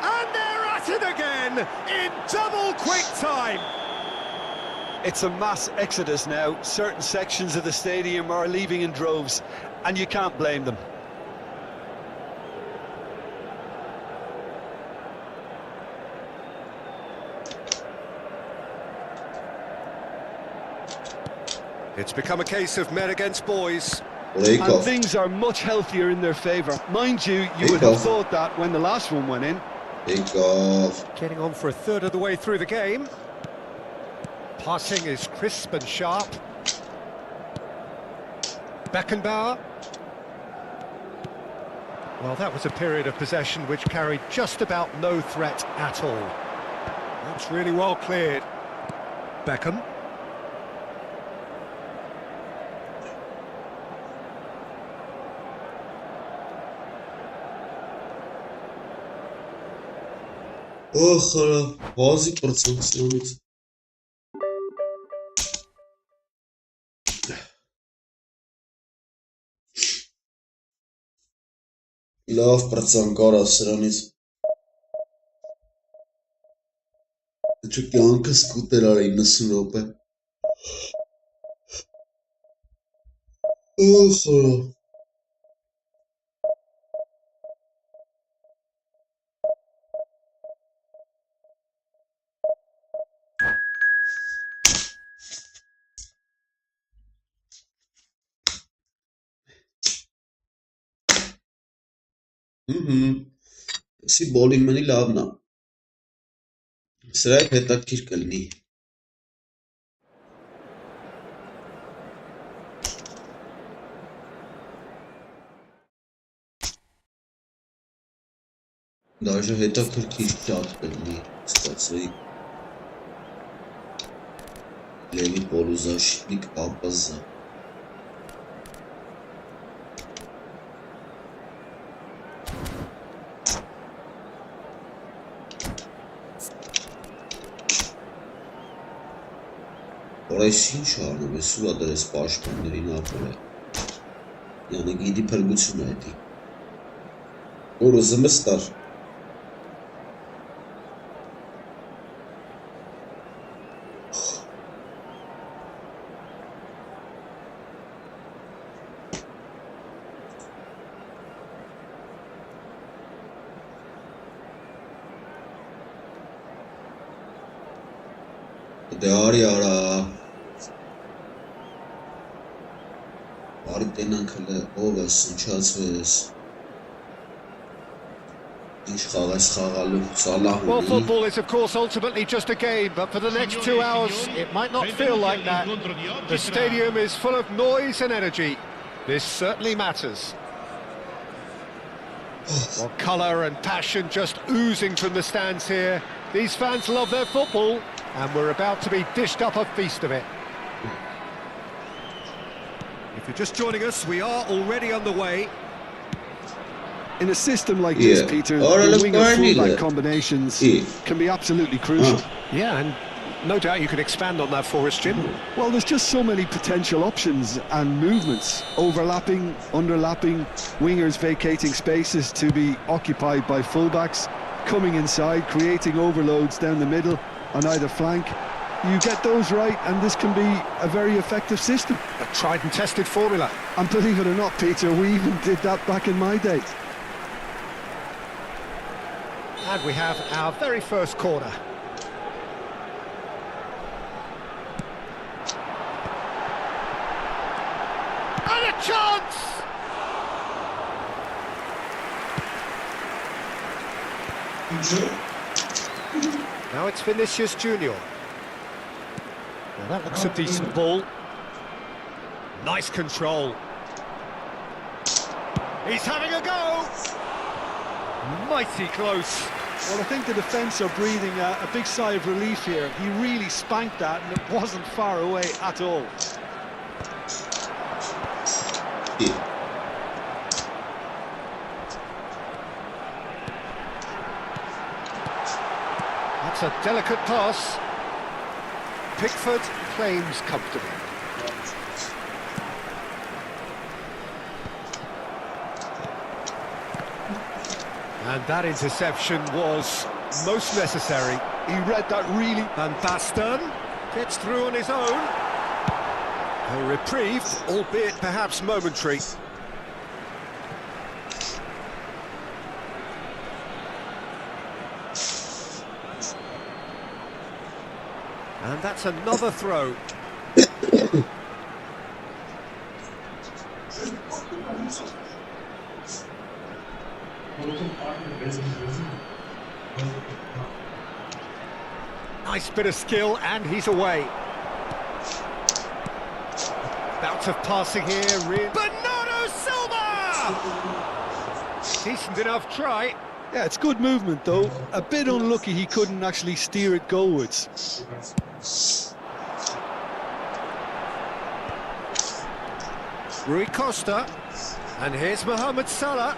And they're at it again in double quick time. It's a mass exodus now. Certain sections of the stadium are leaving in droves, and you can't blame them. It's become a case of men against boys. And things are much healthier in their favour. Mind you, you would have thought that when the last one went in. Getting on for a third of the way through the game. Passing is crisp and sharp. Beckenbauer. Well, that was a period of possession which carried just about no threat at all. That's really well cleared. Beckham. Ախը, վազի պրծանքսյանից։ Լավ պրծանք արա սրանից։ Չէ կյանքս կուտեր արա 90 րոպե։ Ախը։ Սի բոլին մենի լավն է։ Սրա հետ հետաքրքիր կլինի։ Դաժե հետաքրքիր շատ կլինի, ստացվի։ Լևի պոլուզաշիտնիկ ապազա։ Որայս ինչ արնում ես ուրա դրես պաշտպաններին ապոր է։ Յանը գիդի պրգություն է հետի։ Որը զմստար։ Դե արի արա։ Արի տենանք հլը ով ես, ընչացվես։ Ինչ խաղես խաղալու, սալահում։ Well, football is of course ultimately just a game, but for the next 2 hours it might not feel like that. The stadium is full of noise and energy. This certainly matters. Well, colour and passion just oozing from the stands here. These fans love their football, and we're about to be dished up a feast of it. If you're just joining us, we are already on the way. In a system like this, Peter, the wing and full-back combinations can be absolutely crucial. Yeah, and no doubt you can expand on that for us, Jim. Well, there's just so many potential options and movements, overlapping, underlapping, wingers vacating spaces to be occupied by full-backs, coming inside, creating overloads down the middle on either flank. You get those right and this can be a very effective system. A tried and tested formula. And believe it or not, Peter, we even did that back in my day. And we have our very first corner. And a chance! Now it's Vinicius Junior. Now that looks a decent ball. Nice control. He's having a go! Mighty close. Well, I think the defence are breathing a big sigh of relief here. He really spanked that and it wasn't far away at all. That's a delicate pass. Pickford claims comfortably. And that interception was most necessary. He read that really. Van Basten gets through on his own. A reprieve, albeit perhaps momentary. And that's another throw. Nice bit of skill, and he's away. Bout of passing here, Bernardo Silva! Decent enough try. Yeah, it's good movement though. A bit unlucky he couldn't actually steer it goalwards. Rui Costa, and here's Mohamed Salah.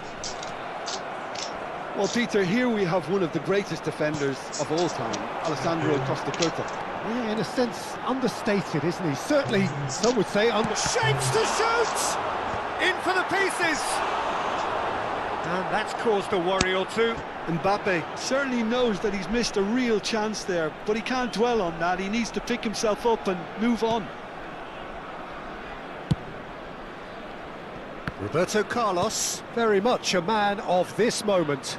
Well, Peter, here we have one of the greatest defenders of all time, Alessandro Costa Curta. Yeah, in a sense, understated, isn't he? Certainly, some would say shapes to shoot! In for the pieces! And that's caused a worry or two. Mbappe certainly knows that he's missed a real chance there, but he can't dwell on that. He needs to pick himself up and move on. Roberto Carlos, very much a man of this moment.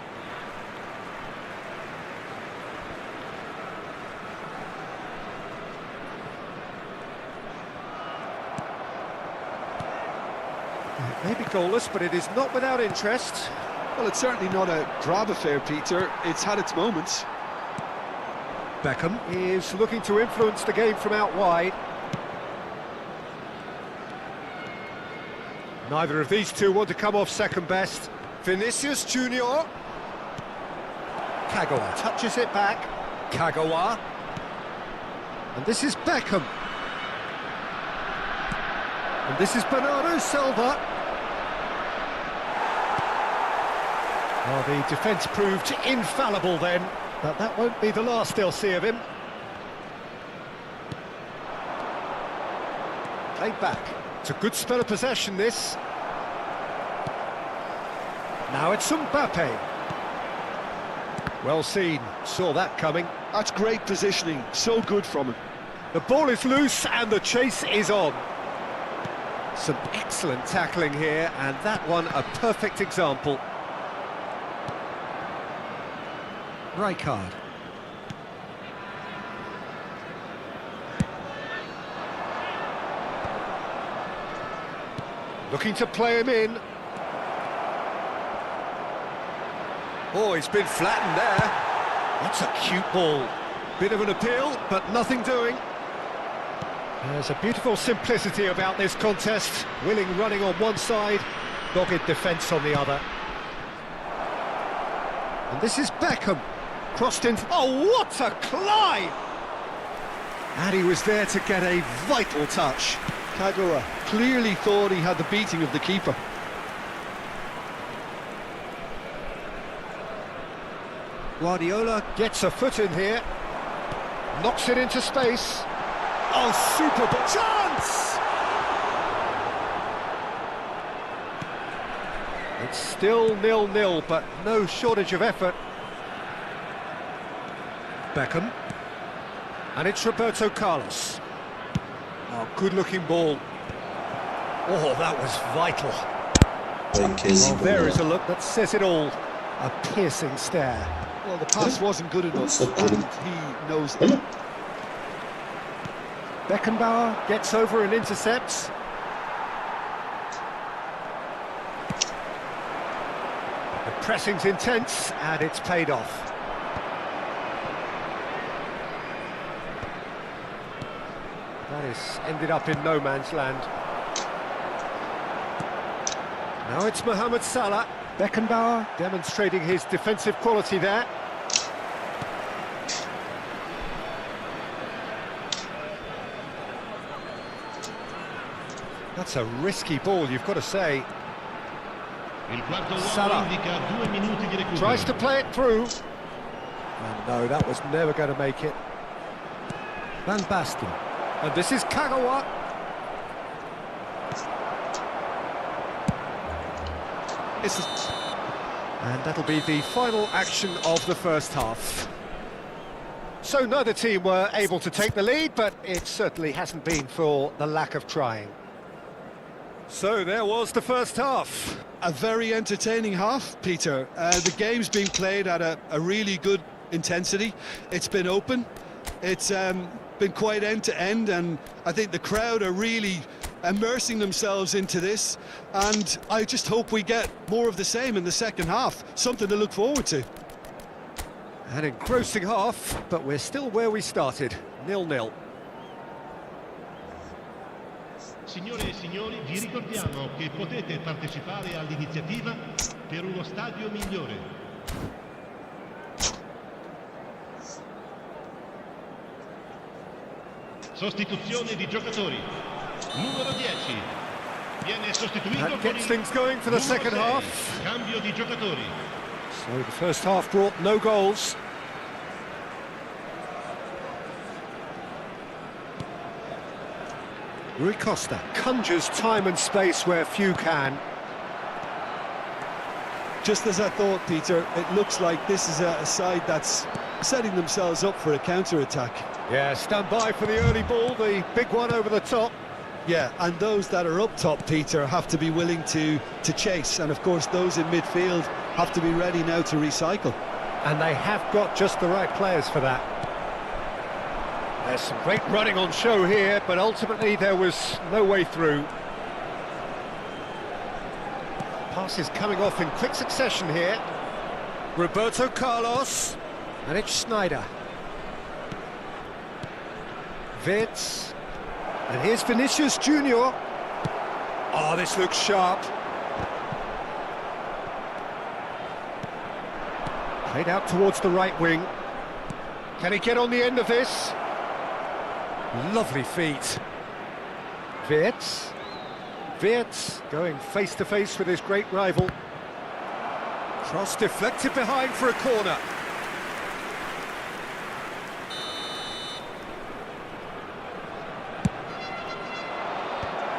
It may be goalless, but it is not without interest. Well, it's certainly not a drab affair, Peter. It's had its moments. Beckham is looking to influence the game from out wide. Neither of these two want to come off second best. Vinicius Junior. Kagawa touches it back. Kagawa. And this is Beckham. And this is Bernardo Silva. Well, the defence proved infallible then, but that won't be the last they'll see of him. Played back. It's a good spell of possession, this. Now it's Mbappe. Well seen, saw that coming. That's great positioning, so good from him. The ball is loose and the chase is on. Some excellent tackling here, and that one a perfect example. Rijkaard. Looking to play him in. Oh, he's been flattened there. That's a cute ball. Bit of an appeal, but nothing doing. There's a beautiful simplicity about this contest. Willing running on one side, dogged defence on the other. And this is Beckham. Crossed in. Oh, what a climb! And he was there to get a vital touch. Kagawa clearly thought he had the beating of the keeper. Guardiola gets a foot in here. Knocks it into space. Oh, super chance! It's still 0-0, but no shortage of effort. Beckham. And it's Roberto Carlos. Oh, good-looking ball. Oh, that was vital. Well, there is a look that says it all. A piercing stare. Well, the pass wasn't good enough, and he knows it. Beckenbauer gets over and intercepts. The pressing's intense, and it's paid off. That is ended up in no man's land. Now it's Mohamed Salah. Beckenbauer demonstrating his defensive quality there. That's a risky ball, you've got to say. Salah tries to play it through. And no, that was never going to make it. Van Basten. And this is Kagawa. And that'll be the final action of the first half. So neither team were able to take the lead, but it certainly hasn't been for the lack of trying. So there was the first half. A very entertaining half, Peter. The game's been played at a really good intensity. It's been open. It's been quite end-to-end, and I think the crowd are really immersing themselves into this, and I just hope we get more of the same in the second half. Something to look forward to. An engrossing half, but we're still where we started, 0-0. Signore e signori, vi ricordiamo che potete partecipare all'iniziativa per uno stadio migliore. Sostituzione di giocatori. Numero 10 viene sostituito That gets things going for the second half. Cambio di giocatori. So the first half brought no goals. Rui Costa conjures time and space where few can. Just as I thought, Peter, it looks like this is a side that's setting themselves up for a counter-attack. Yeah, stand by for the early ball, the big one over the top. Yeah, and those that are up top, Peter, have to be willing to chase. And, of course, those in midfield have to be ready now to recycle. And they have got just the right players for that. There's some great running on show here, but ultimately there was no way through. Passes coming off in quick succession here. Roberto Carlos. And it's Schneider. Wirtz. And here's Vinicius Junior. Oh, this looks sharp. Played out towards the right wing. Can he get on the end of this? Lovely feet. Wirtz. Wirtz going face-to-face with his great rival. Cross deflected behind for a corner.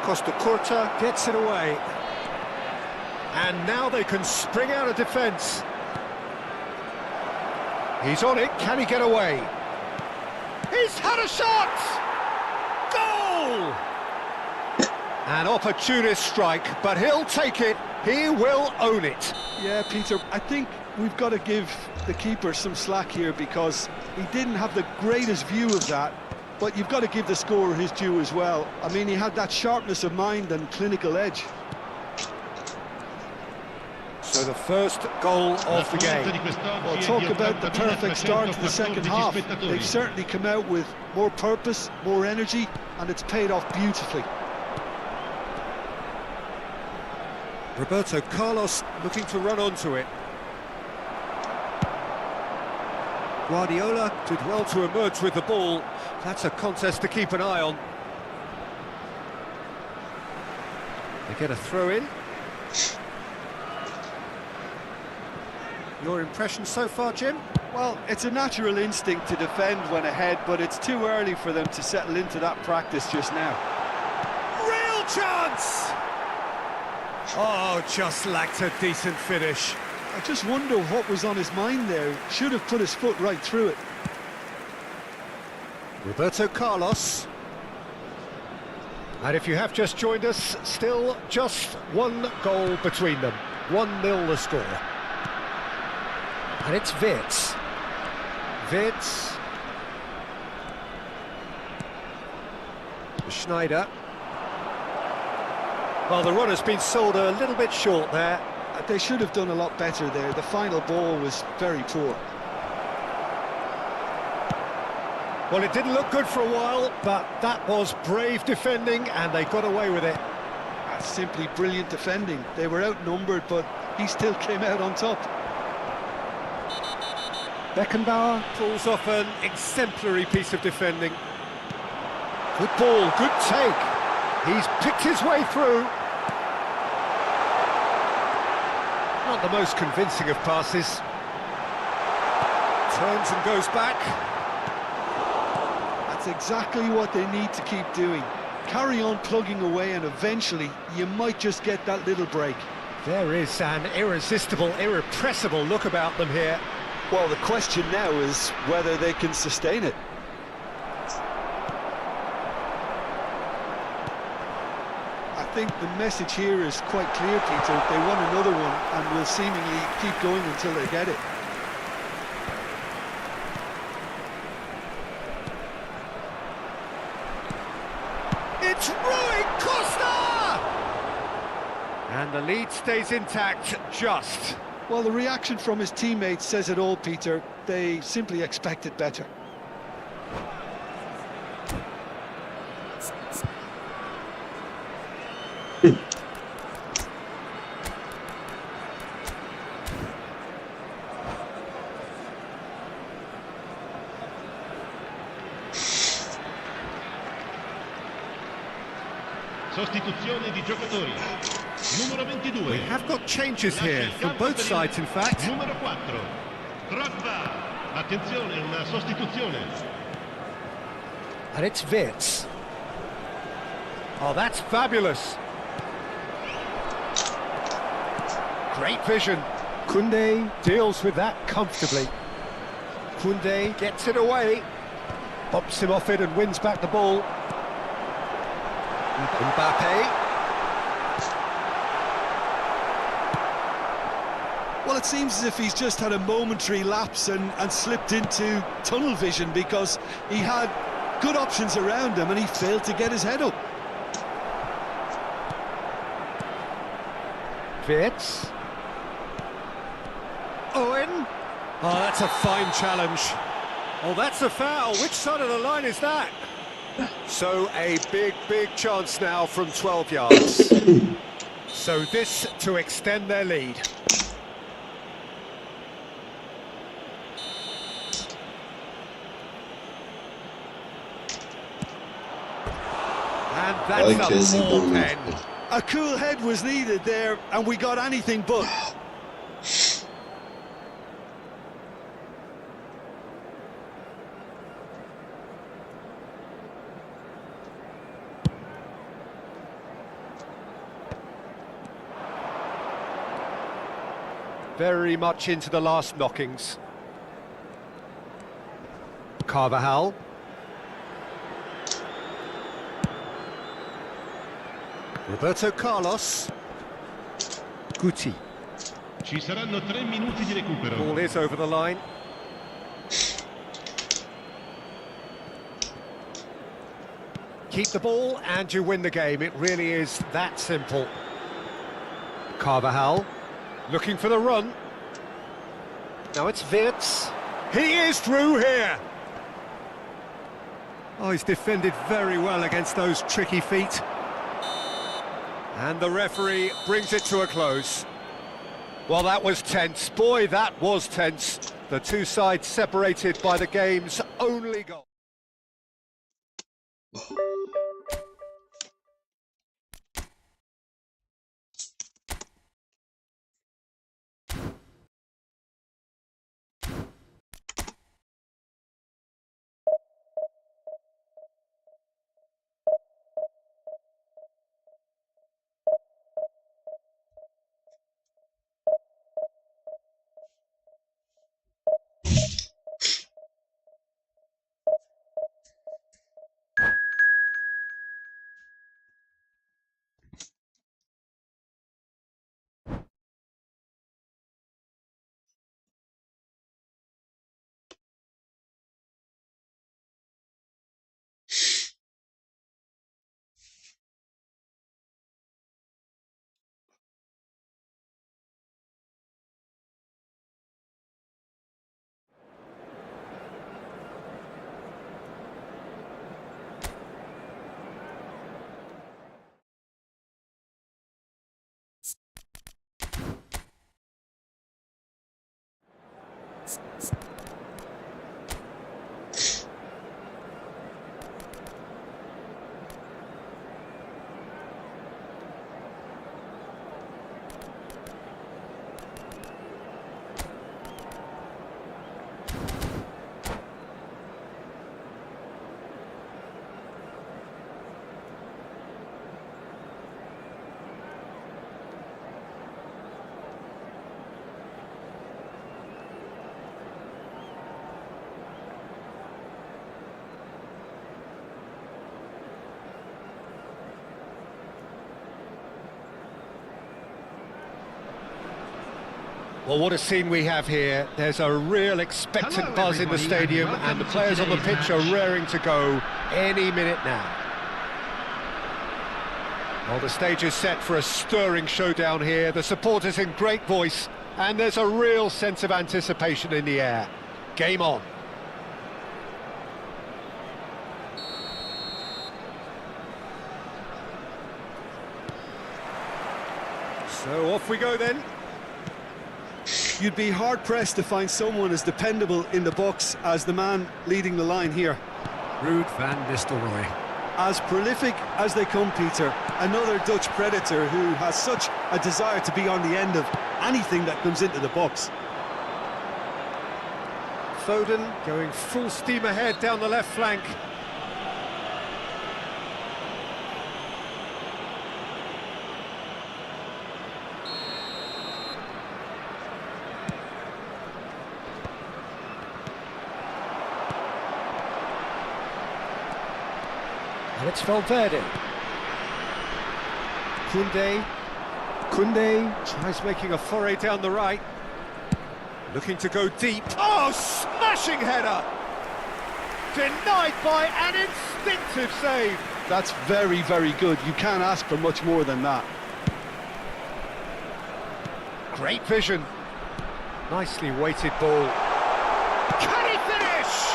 Costa Curta gets it away. And now they can spring out of defence. He's on it, can he get away? He's had a shot! Goal! An opportunist strike, but he'll take it, he will own it. Yeah, Peter, I think we've got to give the keeper some slack here because he didn't have the greatest view of that, but you've got to give the scorer his due as well. I mean, he had that sharpness of mind and clinical edge. So the first goal of the game. Well, talk about the perfect start to the second half. They've certainly come out with more purpose, more energy, and it's paid off beautifully. Roberto Carlos looking to run onto it. Guardiola did well to emerge with the ball. That's a contest to keep an eye on. They get a throw in. Your impression so far, Jim? Well, it's a natural instinct to defend when ahead, but it's too early for them to settle into that practice just now. Real chance! Oh, just lacked a decent finish. I just wonder what was on his mind there. Should have put his foot right through it. Roberto Carlos. And if you have just joined us, still just one goal between them. 1-0 the score. And it's Wirtz. Wirtz. Schneider. Well, the run has been sold a little bit short there. They should have done a lot better there. The final ball was very poor. Well, it didn't look good for a while, but that was brave defending, and they got away with it. That's simply brilliant defending. They were outnumbered, but he still came out on top. Beckenbauer pulls off an exemplary piece of defending. Good ball, good take. He's picked his way through. Not the most convincing of passes. Turns and goes back. That's exactly what they need to keep doing. Carry on plugging away and eventually you might just get that little break. There is an irresistible, irrepressible look about them here. Well, the question now is whether they can sustain it. I think the message here is quite clear, Peter. They want another one and will seemingly keep going until they get it. It's Rui Costa! And the lead stays intact, just. Well, the reaction from his teammates says it all, Peter. They simply expected better. Sostituzione di giocatori. Numero 22. We have got changes here from both sides, in fact. Numero 4. Drogba. Attenzione, una sostituzione. And it's Wirtz. Oh, that's fabulous. Great vision. Koundé deals with that comfortably. Koundé gets it away. Bumps him off it and wins back the ball. Mbappe. Well, it seems as if he's just had a momentary lapse and slipped into tunnel vision, because he had good options around him and he failed to get his head up. Wirtz. Owen. Oh, that's a fine challenge. Oh, that's a foul. Which side of the line is that? So a big chance now from 12 yards. So this to extend their lead. And that's a ball pen. A cool head was needed there, and we got anything but. Very much into the last knockings. Carvajal. Roberto Carlos. Guti. Ci saranno 3 minuti di recupero. Ball is over the line. Keep the ball and you win the game. It really is that simple. Carvajal. Looking for the run. Now it's Wirtz. He is through here. Oh, he's defended very well against those tricky feet. And the referee brings it to a close. Well, that was tense. Boy, that was tense. The two sides separated by the game's only goal. Well, what a scene we have here. There's a real expectant buzz in the stadium, and the players on the pitch are raring to go any minute now. Well, the stage is set for a stirring showdown here. The supporters in great voice, and there's a real sense of anticipation in the air. Game on. So off we go then. You'd be hard-pressed to find someone as dependable in the box as the man leading the line here. Ruud van Nistelrooy. As prolific as they come, Peter, another Dutch predator who has such a desire to be on the end of anything that comes into the box. Foden going full steam ahead down the left flank. And it's Valverde. Koundé tries making a foray down the right. Looking to go deep. Oh, smashing header! Denied by an instinctive save. That's very, very good. You can't ask for much more than that. Great vision. Nicely weighted ball. Can he finish?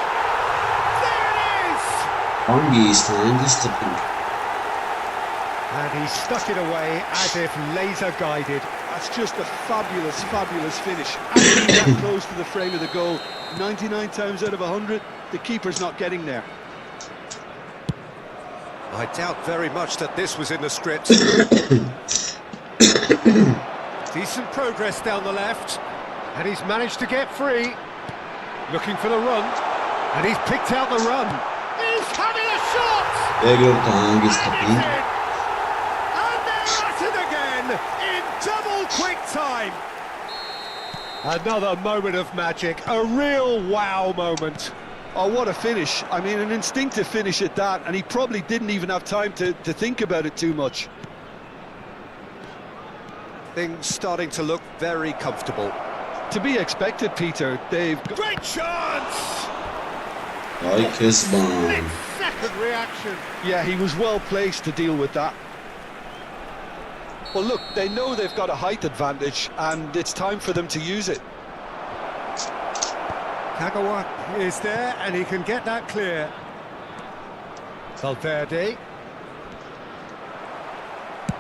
There it is! Hangi stripping. And he stuck it away as if laser guided. That's just a fabulous, fabulous finish. Actually that close to the frame of the goal. 99 times out of 100, the keeper's not getting there. I doubt very much that this was in the script. Decent progress down the left. And he's managed to get free. Looking for the run. And he's picked out the run. He's having a shot! There you go, Hangi stripping. In double quick time. Another moment of magic, a real wow moment. Oh, what a finish. I mean, an instinctive finish at that, and he probably didn't even have time to think about it too much. Things starting to look very comfortable. To be expected, Peter. They've got... Great chance! Like his man. Second reaction. Yeah, he was well placed to deal with that. Well, look, they know they've got a height advantage, and it's time for them to use it. Kagawa is there, and he can get that clear. Valverde.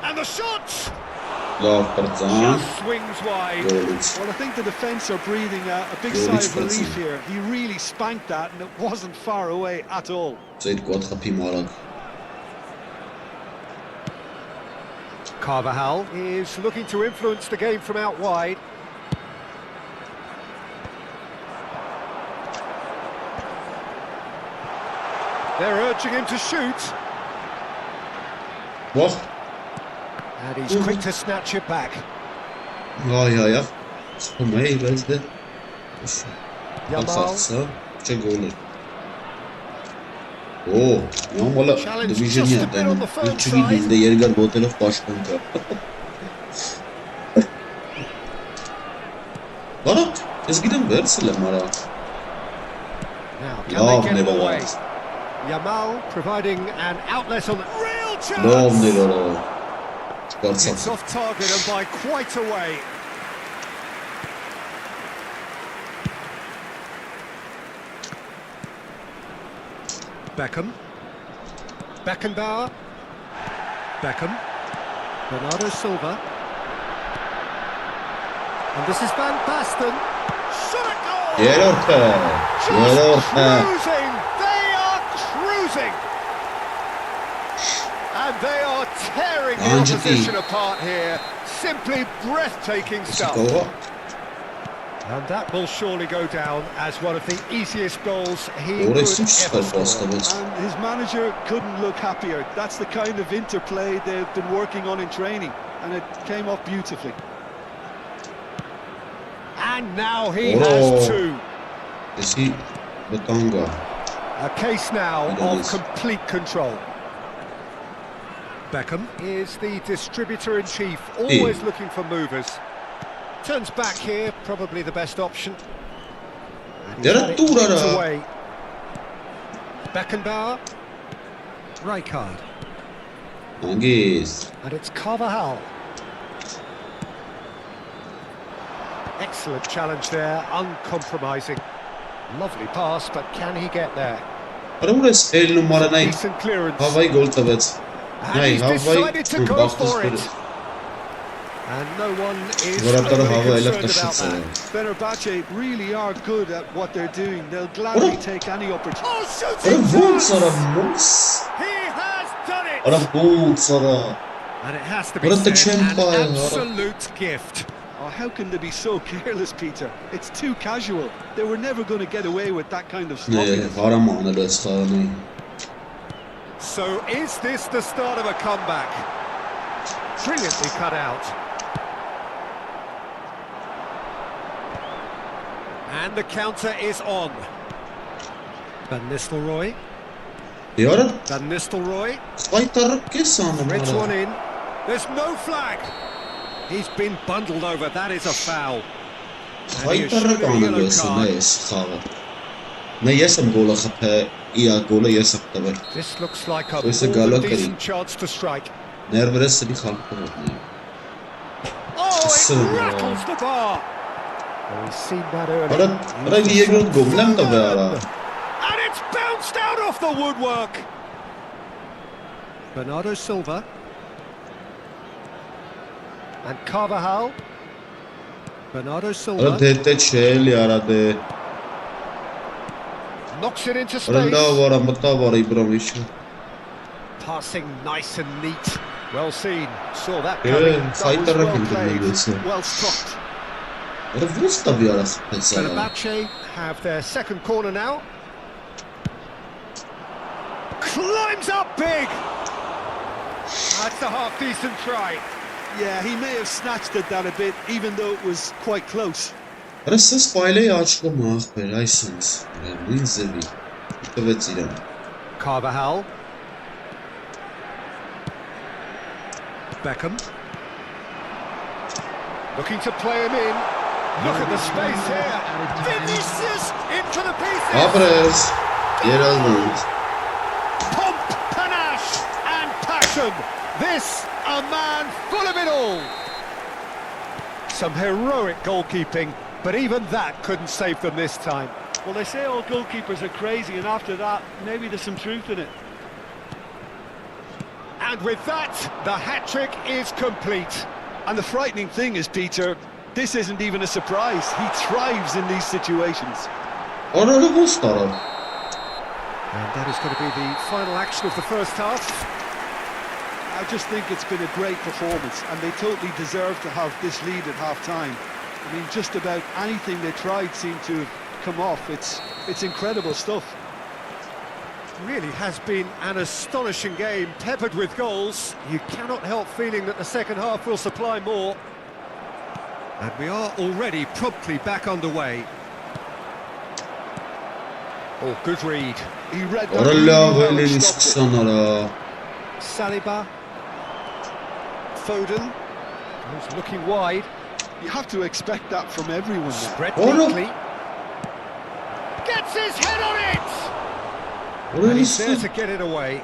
And the shot! Love Partizan. Just swings wide. Well, I think the defence are breathing a big sigh of relief here. He really spanked that, and it wasn't far away at all. Carvajal is looking to influence the game from out wide. They're urging him to shoot. What? And he's quick to snatch it back. Ja. Voor mij was dit. Yamal. Check goal. Oh, no mola. Division ya. Literally in the year got both of başkanı. What? Is gidan versile mara. Now, can they get him away? Yamal providing an outlet on the real chance. It's off target and by quite a way. Beckenbauer. Bernardo Silva. And this is Van Basten. Shot at goal! Cruising! They are cruising! And they are tearing the opposition apart here. Simply breathtaking stuff. And that will surely go down as one of the easiest goals he could ever score. And his manager couldn't look happier. That's the kind of interplay they've been working on in training, and it came off beautifully. And now he has two. Is he Batanga? A case now of complete control. Beckham is the distributor-in-chief, always looking for movers. Turns back here, probably the best option. Away. Beckenbauer. Rijkaard. And it's Carvajal. Excellent challenge there, uncompromising. Lovely pass, but can he get there? Decent clearance. And he's decided to go for it. And no one is concerned about that. Fenerbahce really are good at what they're doing. They'll gladly take any opportunity. Oh, shooting chance! He has done it! And it has to be What a said, an champ, absolute gift. Oh, how can they be so careless, Peter? It's too casual. They were never going to get away with that kind of sloppiness. So is this the start of a comeback? Brilliantly cut out. And the counter is on. Van Nistelrooy. Van Nistelrooy. Threads one in. There's no flag. He's been bundled over. That is a foul. And he is shown a yellow card. This looks like a more than decent chance to strike. Oh, it rattles the bar. Oh, we've seen that earlier. And it's bounced out off the woodwork. Bernardo Silva. And Carvajal. Bernardo Silva. Knocks it into space. Passing nice and neat. Well seen. Saw that coming. That was well played. Well stopped. Fenerbahce have their second corner now. Climbs up big. That's a half-decent try. Yeah, he may have snatched at that a bit, even though it was quite close. Carvajal. Beckham. Looking to play him in. Look at the space here. Vinicius into the pieces. Pomp, panache and passion. This, a man full of it all. Some heroic goalkeeping, but even that couldn't save them this time. Well, they say all goalkeepers are crazy, and after that, maybe there's some truth in it. And with that, the hat-trick is complete. And the frightening thing is, Peter, this isn't even a surprise. He thrives in these situations. And that is going to be the final action of the first half. I just think it's been a great performance, and they totally deserve to have this lead at half-time. I mean, just about anything they tried seemed to have come off. It's incredible stuff. Really has been an astonishing game, peppered with goals. You cannot help feeling that the second half will supply more. And we are already promptly back underway. Oh, good read. He read that really well and stopped it. Saliba. Foden. Who's looking wide. You have to expect that from everyone now. Spread neatly. Gets his head on it! And he's there to get it away.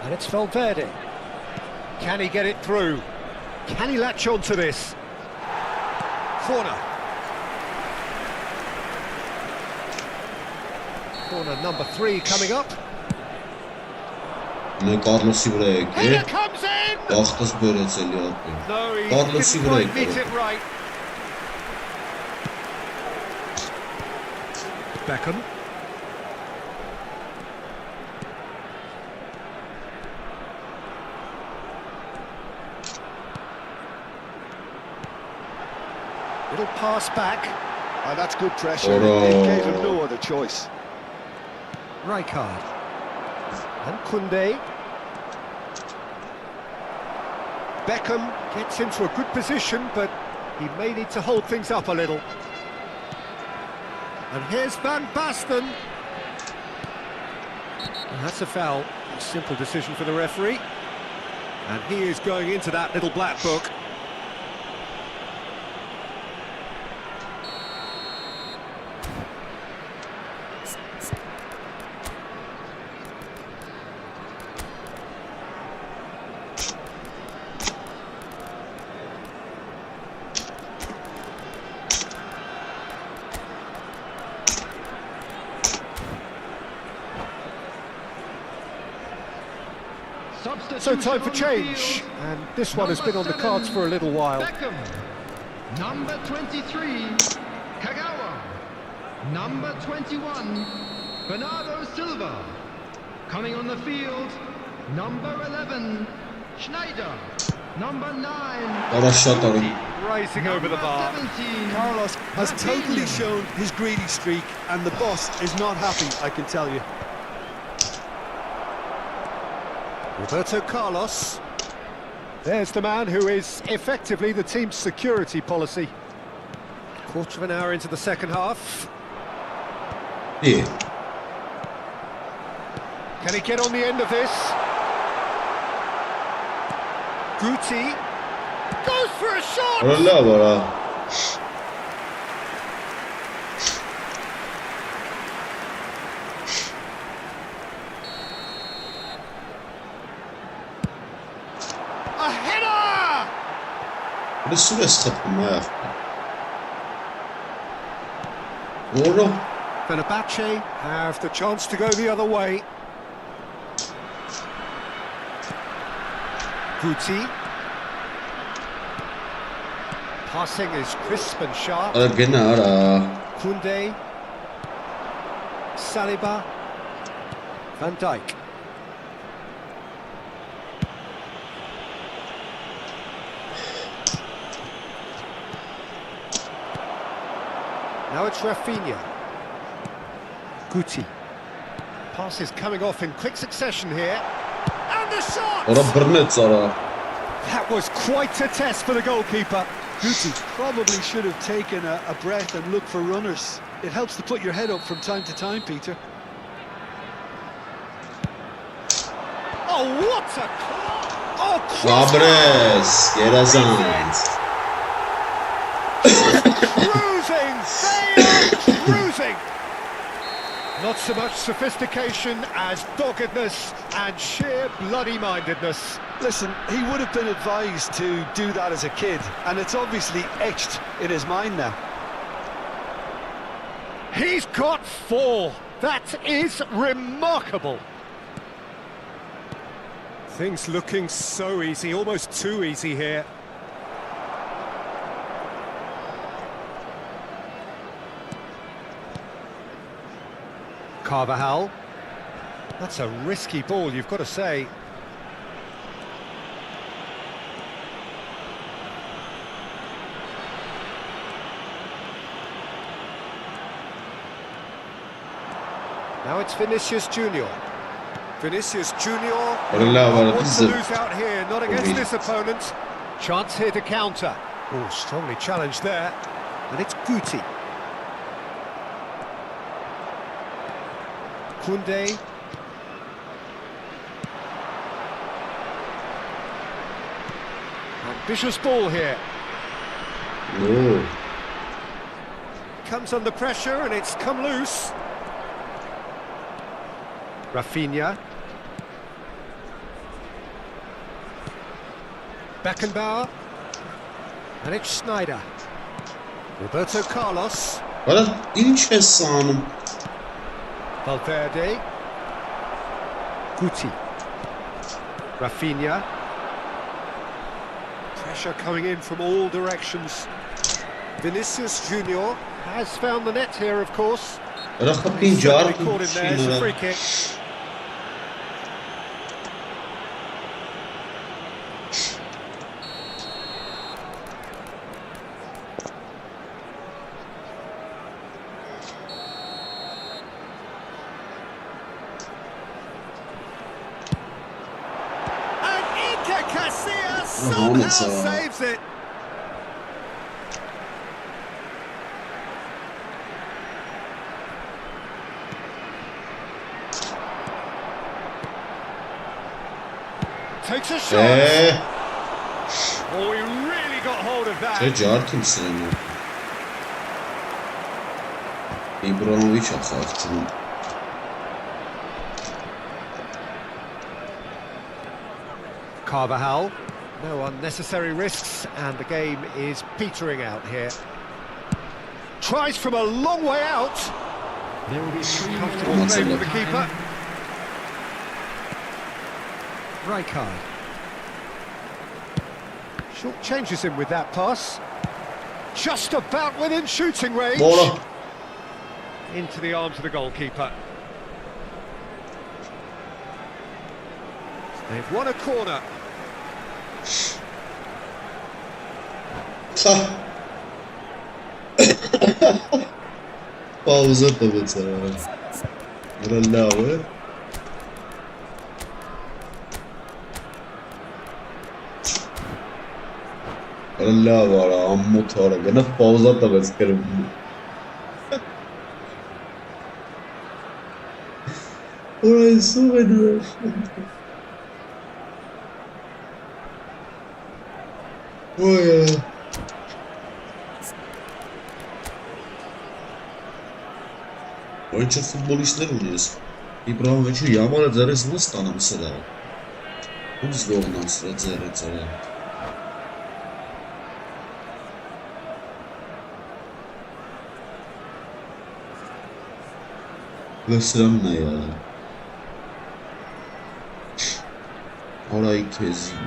And it's Valverde. Can he get it through? Can he latch on to this? Corner. Corner number 3 coming up. Here comes in! No, he didn't quite meet it right. Beckham. Little pass back. Oh, that's good pressure. It gave him no other choice. Rijkaard. And Koundé. Beckham gets into a good position, but he may need to hold things up a little. And here's Van Basten. And that's a foul. A simple decision for the referee. And he is going into that little black book. So time for change, and this one has been on the cards for a little while. Beckham. Number 23, Kagawa. Number 21, Bernardo Silva. Coming on the field, Number 11, Schneider. Number 9, Racing over the bar. 17, Carlos has totally shown his greedy streak, and the boss is not happy, I can tell you. Roberto Carlos. There's the man who is effectively the team's security policy. Quarter of an hour into the second half. Yeah. Can he get on the end of this? Guti goes for a shot! Voilà. A header! Nessuno è stato mai a Oro. Fenerbahce have the chance to go the other way. Guti. Passing is crisp and sharp. Koundé. Saliba. Van Dijk. Now it's Rafinha. Guti. Pass is coming off in quick succession here. And the shot! That was quite a test for the goalkeeper. Guti probably should have taken a breath and looked for runners. It helps to put your head up from time to time, Peter. Oh, what a claw! Oh, Fabres, cruising! They are cruising! Not so much sophistication as doggedness and sheer bloody-mindedness. Listen, he would have been advised to do that as a kid, and it's obviously etched in his mind now. He's got 4. That is remarkable. Things looking so easy, almost too easy here. Carvajal. That's a risky ball, you've got to say. Now it's Vinicius Junior. Vinicius Junior wants to lose out here, not against this opponent. Chance here to counter. Oh, strongly challenged there. And it's Guti. Koundé. Ambitious ball here. No. Comes under pressure and it's come loose. Rafinha. Beckenbauer. And it's Schneider. Roberto Carlos. Guarda, incessano. Valverde. Guti. Rafinha. Pressure coming in from all directions. Vinicius Junior has found the net here, of course. Era He's capingiar certainly caught in there. It's a free kick. Somehow saves it. Takes a shot. Oh, he really got hold of that. C'è kimsin. İbrahimovic atsaydı. Carvajal. No unnecessary risks, and the game is petering out here. Tries from a long way out. There will be 3 Comfortable save with the keeper. Rijkaard. Short changes him with that pass. Just about within shooting range. Bola. Into the arms of the goalkeeper. They've won a corner. Pauzetta mesela. Bravo. Bravo, ammo tora. Gana pauzetta bezkerim. Orayı su veriyor. Vay ya. Oyuncu futbolistler oynuyoruz. İbrahimovic'i Yamala zarez nasıl tanımsa da. On zgoł nas redzere. Gösterem ne ya? Orayı kezim.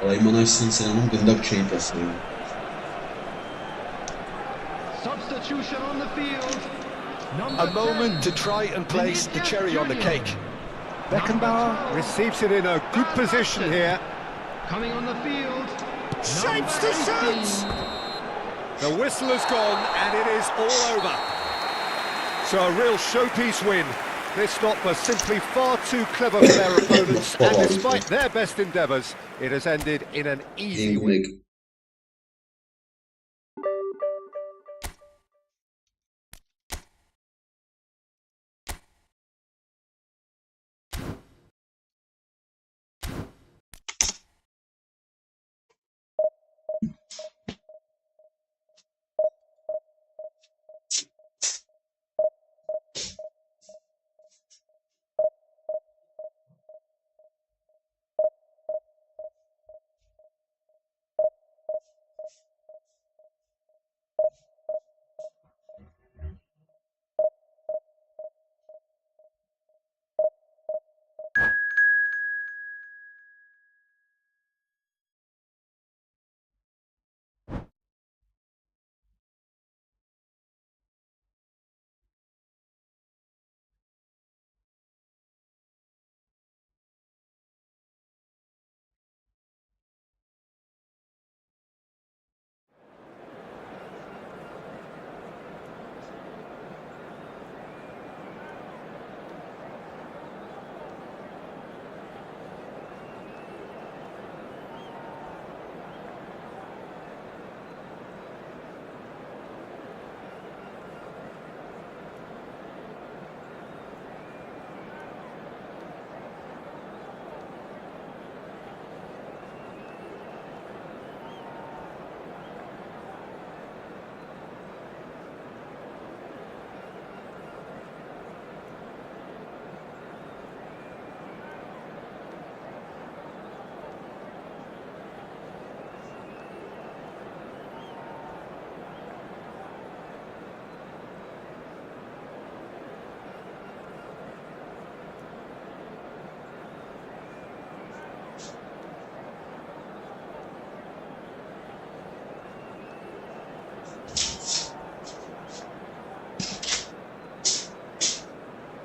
Rayman Sinan'ın gırdak şeyi tasarıyor. Substitution on the field. A moment to try and place the cherry on the cake. Beckenbauer receives it in a good position here. Coming on the field. Shapes to shoot! The whistle has gone and it is all over. So a real showpiece win. This stop was simply far too clever for their opponents, and despite their best endeavours, it has ended in an easy win.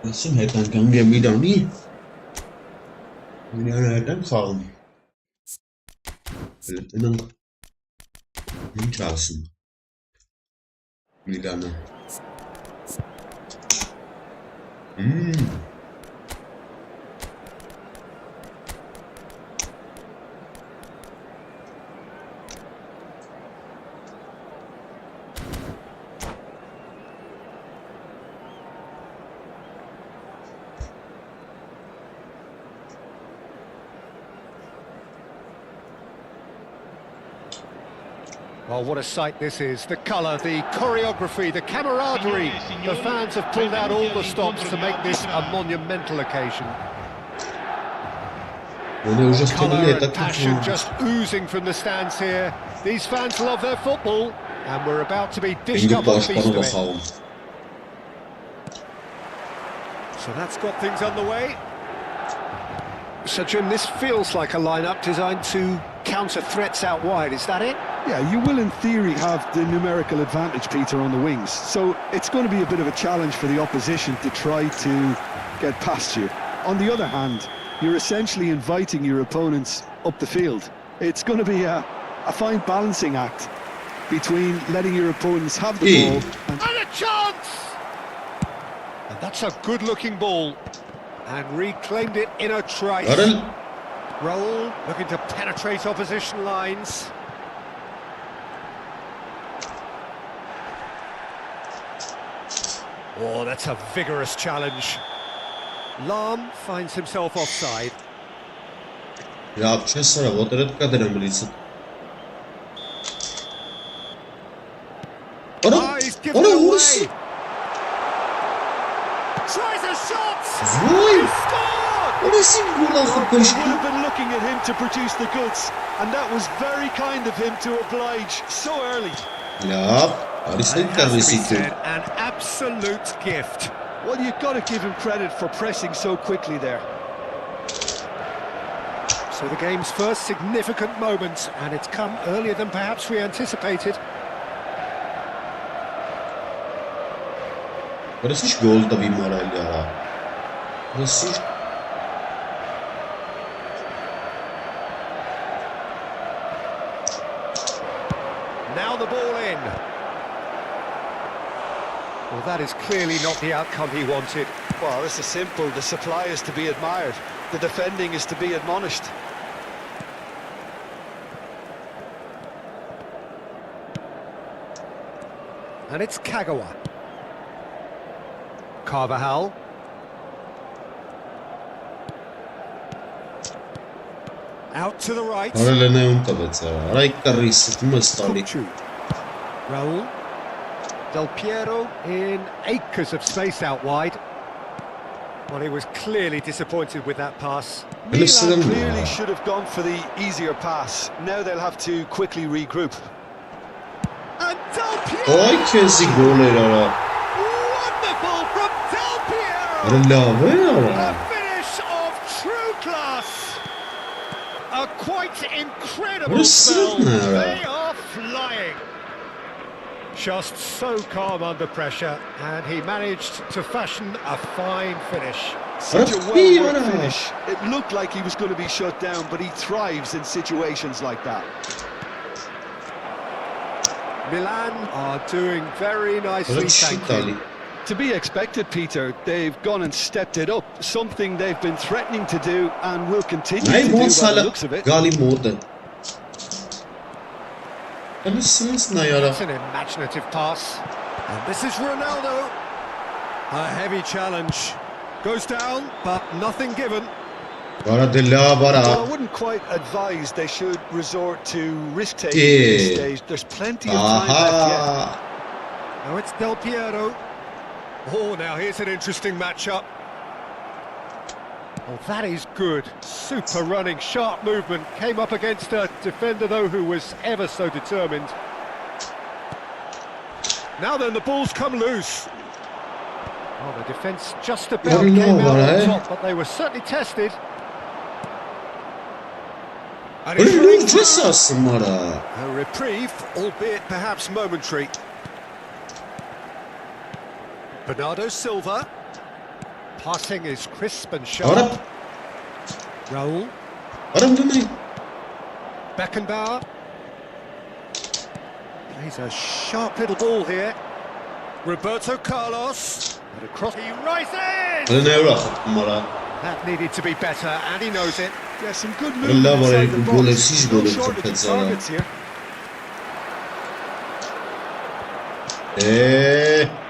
Langsung hãy game video đi. Video này rất khó. Nâng çalsın. Milan'a. Well, what a sight this is. The colour, the choreography, the camaraderie. The fans have pulled out all the stops to make this a monumental occasion. Colour and passion just oozing from the stands here. These fans love their football, and we're about to be dished up a feast of it. So that's got things underway. So Jim, this feels like a lineup designed to counter threats out wide, is that it? Yeah, you will in theory have the numerical advantage, Peter, on the wings. So it's going to be a bit of a challenge for the opposition to try to get past you. On the other hand, you're essentially inviting your opponents up the field. It's going to be a fine balancing act between letting your opponents have the ball and a chance! And that's a good-looking ball. And reclaimed it in a trice. Raul looking to penetrate opposition lines. Oh, that's a vigorous challenge. Lam finds himself offside. Ja, честно, вот этот кадр лица. He's given it away. Tries a shot. He would have been looking at him to produce the goods, and that was very kind of him to oblige so early. An absolute gift. Well, you've got to give him credit for pressing so quickly there. So the game's first significant moment, and it's come earlier than perhaps we anticipated. Brasiš gol da bi morali, ja. Brasiš. Now the ball in. Well, that is clearly not the outcome he wanted. Well, this is simple. The supply is to be admired. The defending is to be admonished. And it's Kagawa. Carvajal. Out to the right. Raul. Del Piero in acres of space out wide. Well, he was clearly disappointed with that pass. Milan clearly should have gone for the easier pass. Now they'll have to quickly regroup. And Del Piero! Wonderful from Del Piero! A finish of true class! A quite incredible spell. They are flying. Just so calm under pressure, and he managed to fashion a fine finish. Such a well-worked finish. It looked like he was going to be shut down, but he thrives in situations like that. Milan are doing very nicely, thank you. To be expected, Peter. They've gone and stepped it up. Something they've been threatening to do and will continue to do by the looks of it. It's an imaginative pass. And this is Ronaldo. A heavy challenge. Goes down, but nothing given. Well, I wouldn't quite advise they should resort to risk-taking at this stage. There's plenty of time left yet. Now it's Del Piero. Oh, now here's an interesting matchup. Oh, that is good. Super running, sharp movement. Came up against a defender, though, who was ever so determined. Now then, the ball's come loose. Oh, the defence just about came out on top, but they were certainly tested. And a reprieve, albeit perhaps momentary. Bernardo Silva. Passing is crisp and sharp. Raul. Beckenbauer. Plays a sharp little ball here. Roberto Carlos. And across he rises! That needed to be better, and he knows it. Yeah, some good movement inside the box. No shortage of targets here.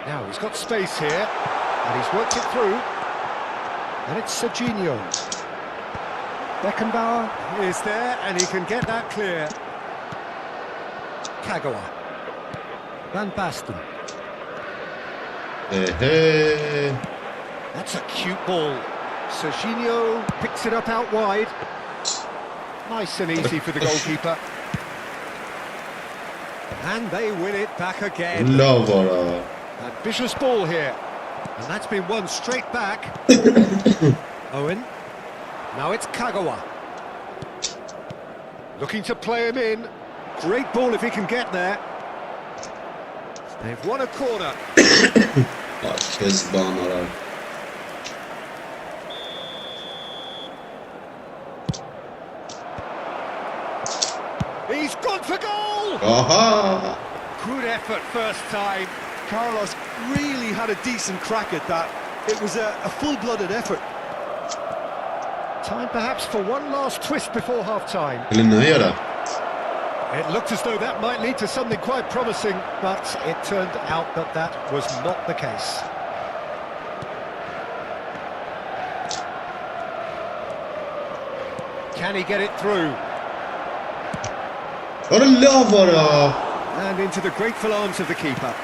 Now he's got space here, and he's worked it through. And it's Serginho. Beckenbauer is there, and he can get that clear. Kagawa. Van Basten. That's a cute ball. Serginho picks it up out wide. Nice and easy for the goalkeeper. And they win it back again. Ambitious ball here. And that's been won straight back. Owen. Now it's Kagawa. Looking to play him in. Great ball if he can get there. They've won a corner. He's gone for goal! Aha! Good effort first time. Carlos really had a decent crack at that. It was a full-blooded effort. Time perhaps for one last twist before half-time. It looked as though that might lead to something quite promising, but it turned out that that was not the case. Can he get it through? And into the grateful arms of the keeper.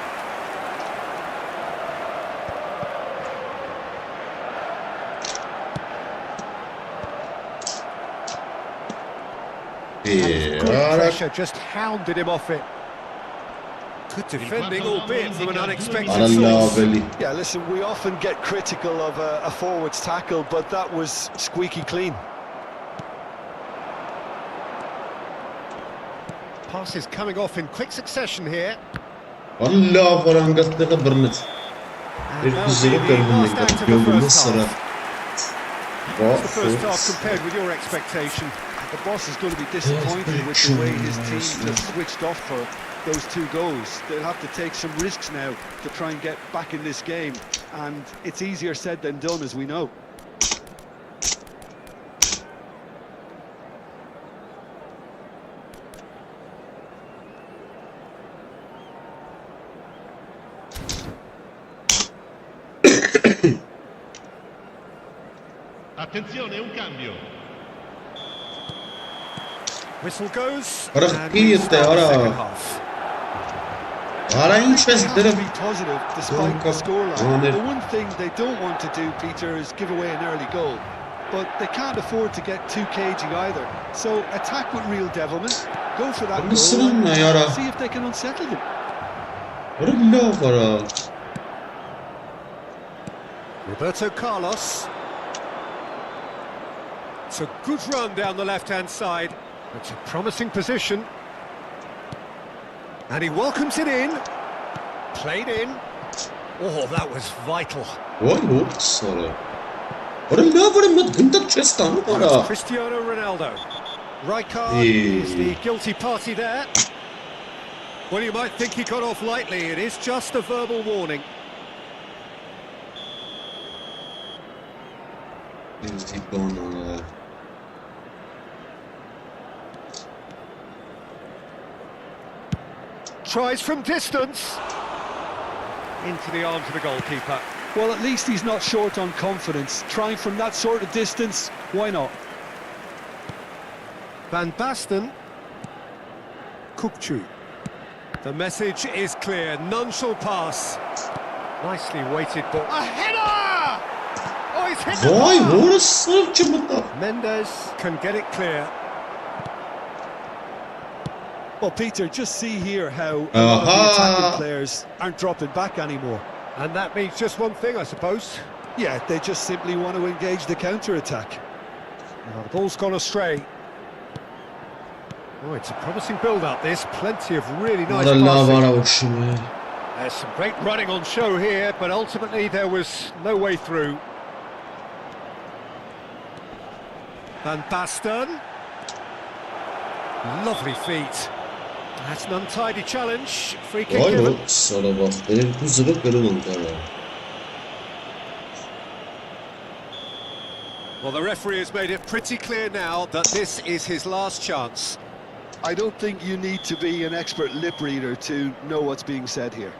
Good pressure just hounded him off it. Good defending, albeit from an unexpected source. Yeah, listen, we often get critical of a forward's tackle, but that was squeaky clean. Passes coming off in quick succession here. And now the last act of the first half. What's the first half compared with your expectation? The boss is going to be disappointed with the way his team just switched off for those 2 goals. They'll have to take some risks now to try and get back in this game, and it's easier said than done, as we know. Attenzione, un cambio. Whistle goes. Ora And we start the second half. They have to be positive despite the scoreline. The one thing they don't want to do, Peter, is give away an early goal. But they can't afford to get too cagey either. So attack with real devilment, go for that goal, and see if they can unsettle them. Roberto Carlos. It's a good run down the left-hand side. It's a promising position. And he welcomes it in. Played in. Oh, that was vital. Cristiano Ronaldo. Rijkaard is the guilty party there. Well, you might think he got off lightly. It is just a verbal warning. Tries from distance. Into the arms of the goalkeeper. Well, at least he's not short on confidence. Trying from that sort of distance, why not? Van Basten. Kukçu. The message is clear. None shall pass. Nicely weighted ball. A header! Oh, he's hit the bar! Mendes can get it clear. Well, Peter, just see here how a lot of the attacking players aren't dropping back anymore. And that means just one thing, I suppose. Yeah, they just simply want to engage the counter-attack. Well, the ball's gone astray. Oh, it's a promising build-up, this. Plenty of really nice passing. There's some great running on show here, but ultimately there was no way through. Van Basten. Lovely feet. That's an untidy challenge. Free kick given. Well, the referee has made it pretty clear now that this is his last chance. I don't think you need to be an expert lip reader to know what's being said here.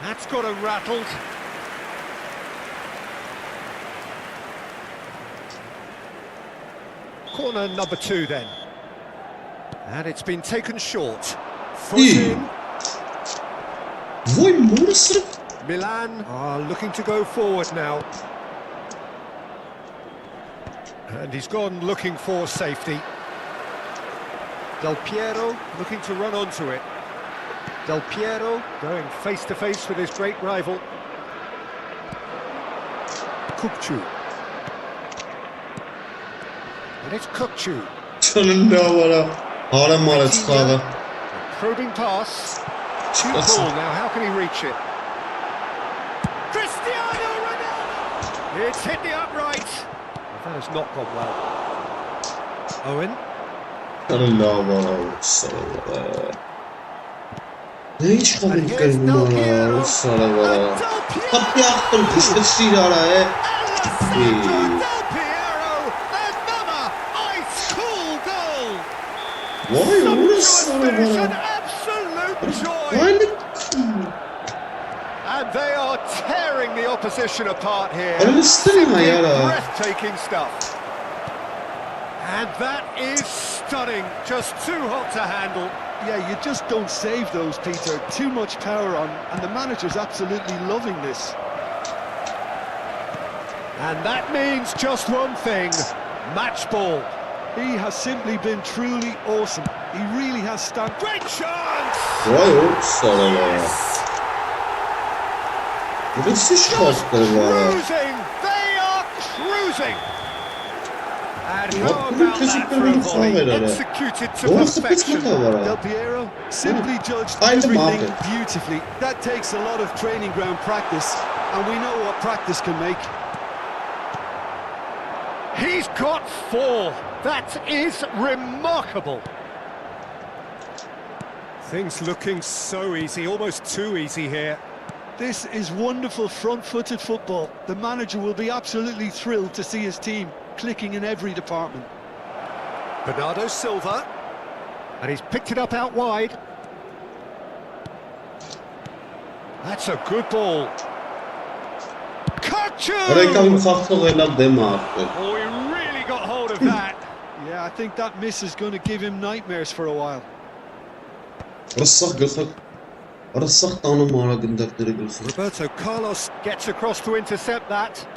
That's got him rattled. Corner number 2 then. And it's been taken short. Foot in. Vay morası. Milan are looking to go forward now. And he's gone looking for safety. Del Piero looking to run onto it. Del Piero going face to face with his great rival. Kukçu. And it's Kukçu. Sonunda valla. Hala mara çıkardı. Probing pass. Shoot ball now, how can he reach it? Cristiano Ronaldo! It's hit the upright. That has not gone well. Owen. Sonunda valla. Sonunda. Ne hiç komikler bunlar. Sonunda valla. Kapı yaktım. Kışkırtıyla araya. Vay orası valla. And they are tearing the opposition apart here. Simply breathtaking stuff. And that is stunning. Just too hot to handle. Yeah, you just don't save those, Peter. Too much power on, and the manager's absolutely loving this. And that means just one thing, match ball. He has simply been truly awesome. He really has stand. Great chance! Vay orası valla. Burası şartları valla. Cruising! They are cruising! And how Bak about bunu that kesiklerin for a volley? sağlayla. Executed to Orası perfection. kısmı da var Del ha. Piero simply judged Aynı everything muhabbet. beautifully. That takes a lot of training ground practice, and we know what practice can make. He's got 4. That is remarkable. Things looking so easy, almost too easy here. This is wonderful front-footed football. The manager will be absolutely thrilled to see his team clicking in every department. Bernardo Silva, and he's picked it up out wide. That's a good ball. Oraya kalın kalktığıyla deme artık. Oh, he really got hold of that. Yeah, I think that miss is going to give him nightmares for a while. Orası götür. Orası tanım ara gündekleri götür. Roberto Carlos gets across to intercept that.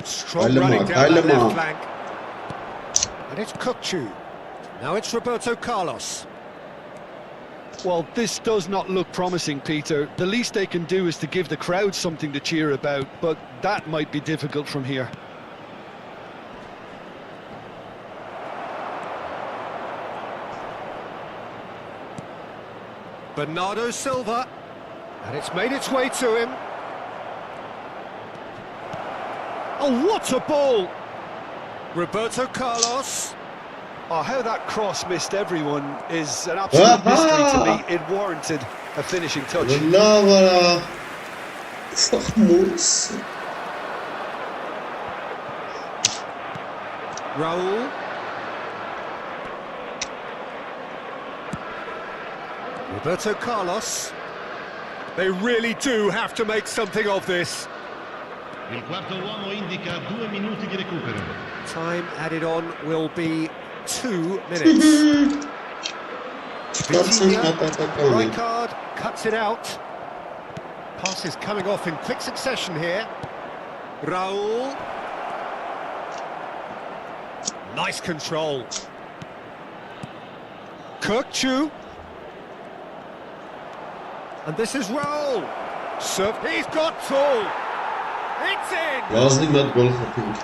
Strong Kaylama, running down that kaylama. left flank. And it's Kukçu. Now it's Roberto Carlos. Well, this does not look promising, Peter. The least they can do is to give the crowd something to cheer about, but that might be difficult from here. Bernardo Silva, and it's made its way to him. Oh, what a ball! Roberto Carlos. Oh, how that cross missed everyone is an absolute mystery to me. It warranted a finishing touch. Valla valla. Ufak morası. Raul. Roberto Carlos. They really do have to make something of this. Il quarto uomo indica 2 minuti di recupero. Time added on will be 2 minutes. Right card, cuts it out. Passes coming off in quick succession here. Raul. Nice control. Kukçu. And this is Raul. He's got two. It's in. Lazım ben gol kapayım.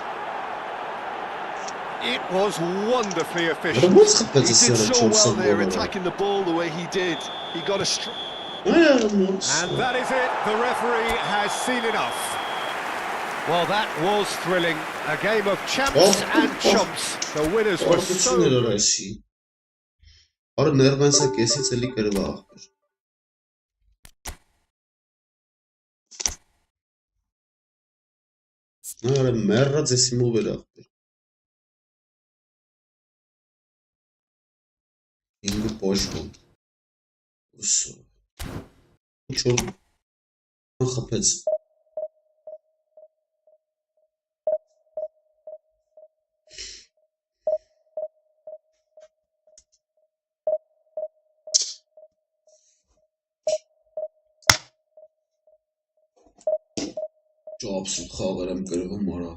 It was wonderfully efficient. Robot He kapatırsa did so çok well sabır there, var. attacking the ball the way he did. He got a And that is it. The referee has seen enough. Well, that was thrilling. A game of champs and chumps. The winners were so... Orada orası. Ara nervensa kesi celi करवा. Ara merra zesimu bela. Ingo poşko. Uso. Çok. Kapец. Ջոբսը խաղեր եմ գրվում արա։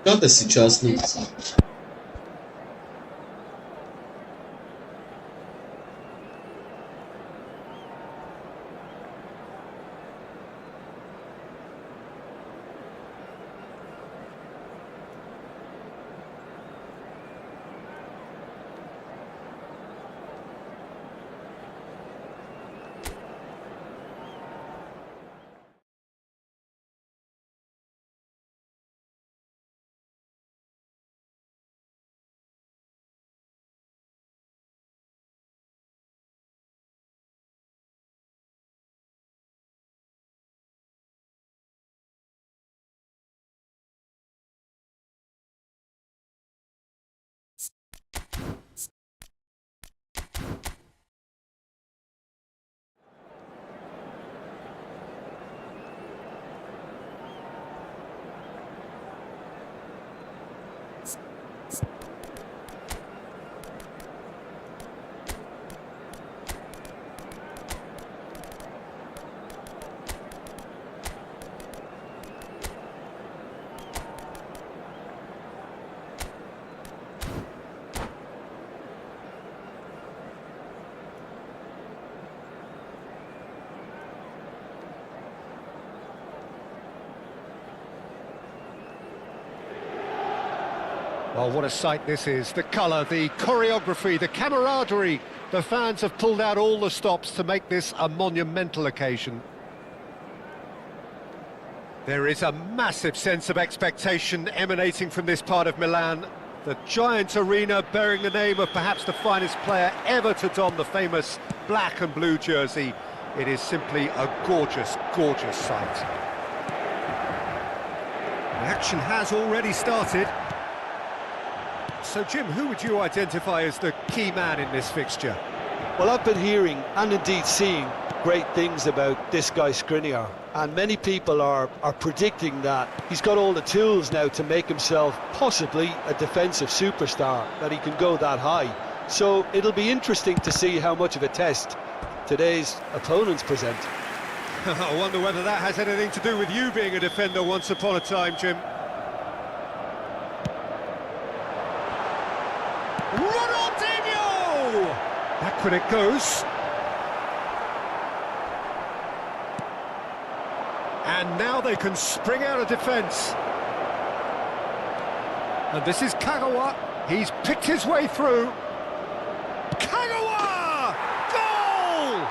Как это сейчас, ну? Well, what a sight this is. The colour, the choreography, the camaraderie. The fans have pulled out all the stops to make this a monumental occasion. There is a massive sense of expectation emanating from this part of Milan. The giant arena bearing the name of perhaps the finest player ever to don the famous black and blue jersey. It is simply a gorgeous, gorgeous sight. The action has already started. So, Jim, who would you identify as the key man in this fixture? Well, I've been hearing and indeed seeing great things about this guy Skriniar, and many people are predicting that he's got all the tools now to make himself possibly a defensive superstar, that he can go that high. So it'll be interesting to see how much of a test today's opponents present. I wonder whether that has anything to do with you being a defender once upon a time, Jim. Ronaldinho! Back when it goes. And now they can spring out of defence. And this is Kagawa. He's picked his way through. Kagawa! Goal!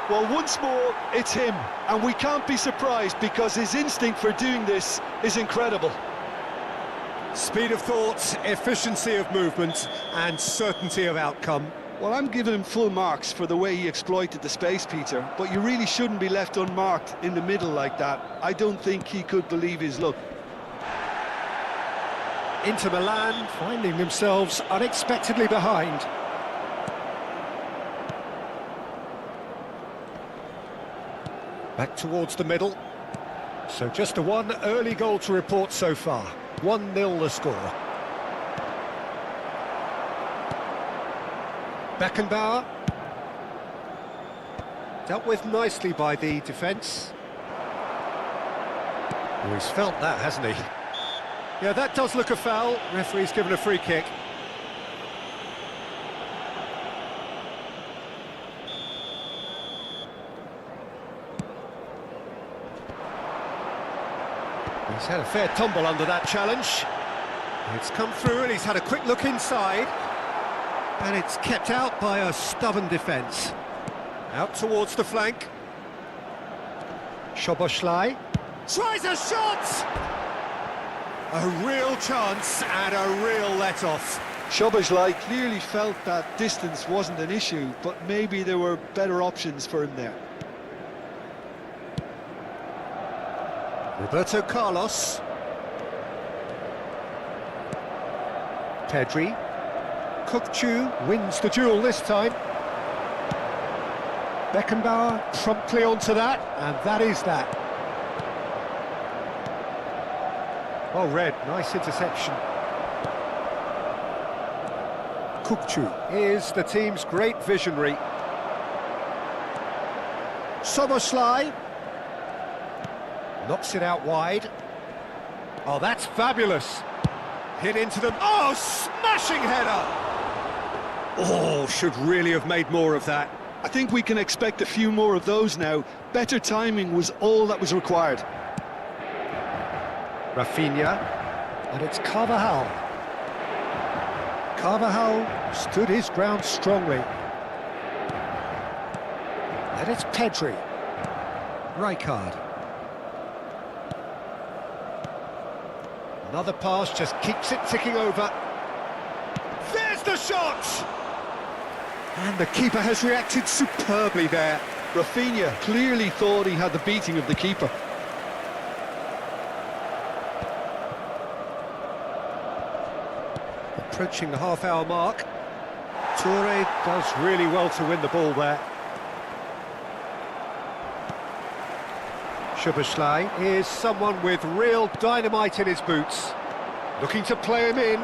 Well, once more, it's him. And we can't be surprised because his instinct for doing this is incredible. Speed of thought, efficiency of movement, and certainty of outcome. Well, I'm giving him full marks for the way he exploited the space, Peter, but you really shouldn't be left unmarked in the middle like that. I don't think he could believe his luck. Inter Milan finding themselves unexpectedly behind. Back towards the middle. So just a one early goal to report so far. 1-0 the score. Beckenbauer. Dealt with nicely by the defence. Oh, he's felt that, hasn't he? Yeah, that does look a foul. Referee's given a free kick. He's had a fair tumble under that challenge. It's come through and he's had a quick look inside. And it's kept out by a stubborn defence. Out towards the flank. Szoboszlai tries a shot! A real chance and a real let-off. Szoboszlai clearly felt that distance wasn't an issue, but maybe there were better options for him there. Roberto Carlos. Pedri. Kukçu wins the duel this time. Beckenbauer promptly onto that, and that is that. Well read, nice interception. Kukçu is the team's great visionary. Szoboszlai knocks it out wide. Oh, that's fabulous. Hit into them. Oh, smashing header! Oh, should really have made more of that. I think we can expect a few more of those now. Better timing was all that was required. Rafinha, and it's Carvajal. Carvajal stood his ground strongly. And it's Pedri. Rijkaard. Another pass just keeps it ticking over. There's the shot! And the keeper has reacted superbly there. Rafinha clearly thought he had the beating of the keeper. Approaching the half-hour mark. Toure does really well to win the ball there. Szoboszlai is someone with real dynamite in his boots. Looking to play him in.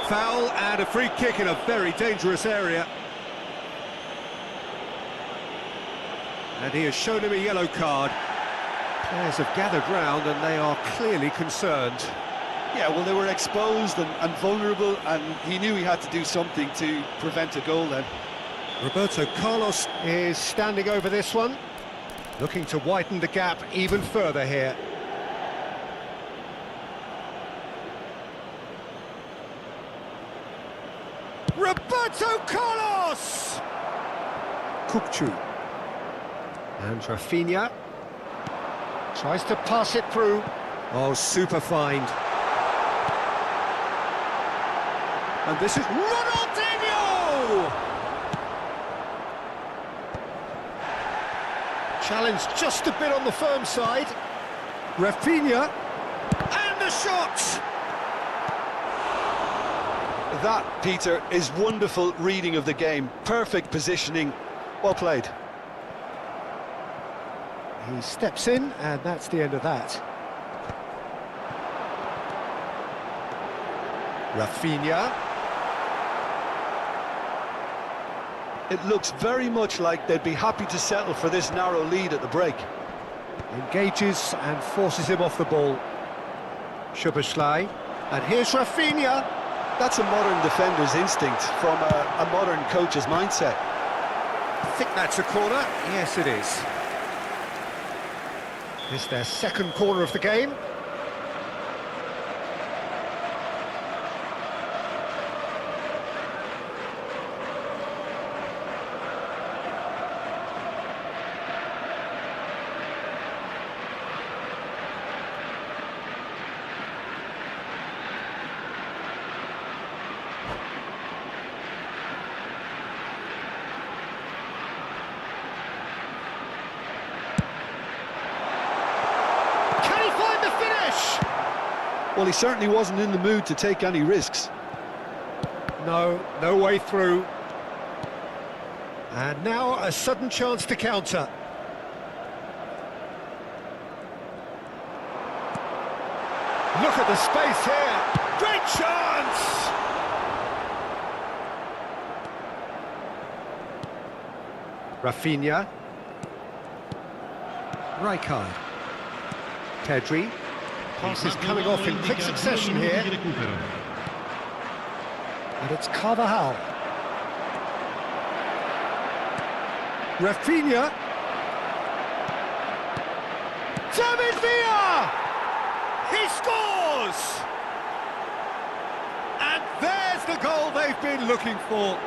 Foul and a free kick in a very dangerous area. And he has shown him a yellow card. Players have gathered round and they are clearly concerned. Yeah, well, they were exposed and vulnerable, and he knew he had to do something to prevent a goal then. Roberto Carlos is standing over this one, looking to widen the gap even further here. Roberto Carlos! Kukçu. And Rafinha tries to pass it through. Oh, super find. And this is Ronaldinho! Challenge just a bit on the firm side. Rafinha. And the shot! That, Peter, is wonderful reading of the game. Perfect positioning. Well played. He steps in, and that's the end of that. Rafinha. It looks very much like they'd be happy to settle for this narrow lead at the break. Engages and forces him off the ball. Szoboszlai. And here's Rafinha. That's a modern defender's instinct from a modern coach's mindset. I think that's a corner. Yes, it is. It's their second corner of the game. Well, he certainly wasn't in the mood to take any risks. No way through. And now a sudden chance to counter. Look at the space here. Great chance! Rafinha. Rijkaard. Pedri. Passes coming off in quick succession here. And it's Carvajal. Rafinha. David Villa! He scores! And there's the goal they've been looking for.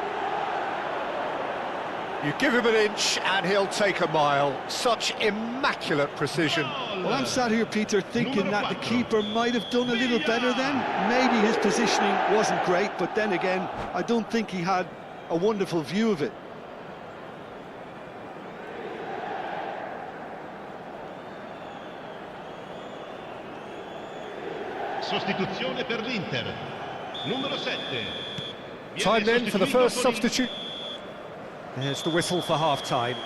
You give him an inch and he'll take a mile. Such immaculate precision. Well, I'm sat here, Peter, thinking that the keeper might have done a little better then. Maybe his positioning wasn't great, but then again, I don't think he had a wonderful view of it. Sostituzione per l'Inter. Numero 7. Time then for the first substitute. There's the whistle for half-time.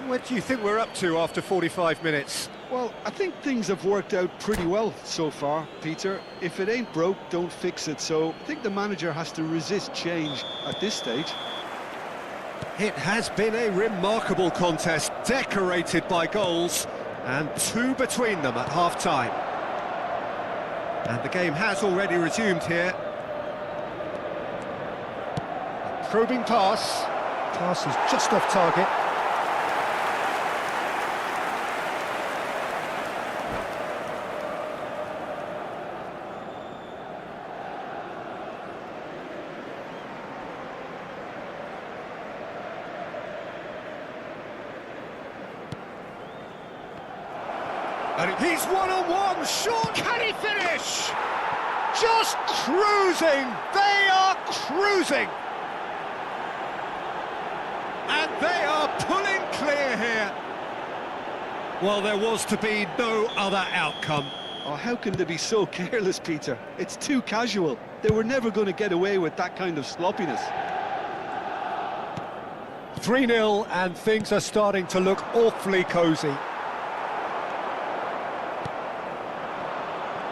What do you think we're up to after 45 minutes? Well, I think things have worked out pretty well so far, Peter. If it ain't broke, don't fix it. So I think the manager has to resist change at this stage. It has been a remarkable contest, decorated by goals, and 2 between them at half-time. And the game has already resumed here. A probing pass. Pass is just off target. And he's one-on-one, short, can he finish? Just cruising, they are cruising. And they are pulling clear here. Well, there was to be no other outcome. Oh, how can they be so careless, Peter? It's too casual. They were never going to get away with that kind of sloppiness. 3-0 and things are starting to look awfully cosy.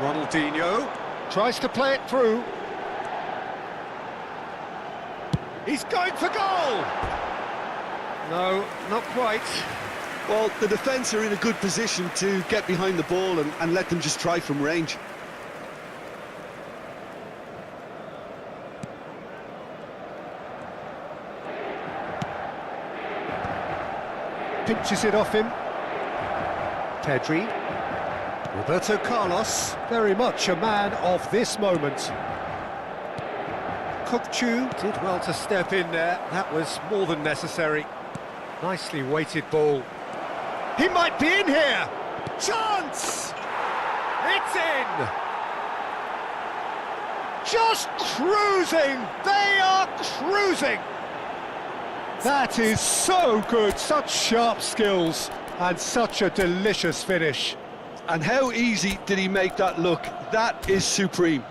Ronaldinho tries to play it through. He's going for goal! No, not quite. Well, the defence are in a good position to get behind the ball and let them just try from range. Pinches it off him. Pedri. Roberto Carlos, very much a man of this moment. Kokchu did well to step in there. That was more than necessary. Nicely weighted ball. He might be in here! Chance! It's in! Just cruising! They are cruising! That is so good, such sharp skills, and such a delicious finish. And how easy did he make that look? That is supreme.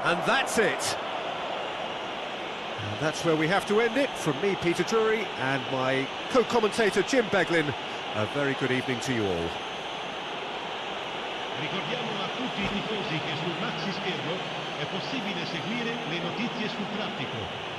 And that's it. And that's where we have to end it. From me, Peter Drury, and my co-commentator, Jim Beglin, a very good evening to you all. Ricordiamo a tutti i tifosi che sul maxi schermo è possibile seguire le notizie sul traffico.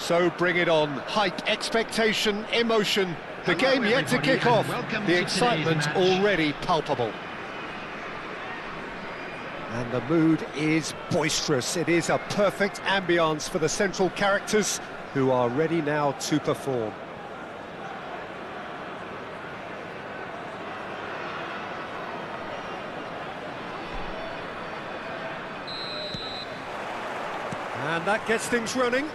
So bring it on. Hype, expectation, emotion. The game yet to kick off. The excitement already palpable. And the mood is boisterous. It is a perfect ambience for the central characters who are ready now to perform. And that gets things running.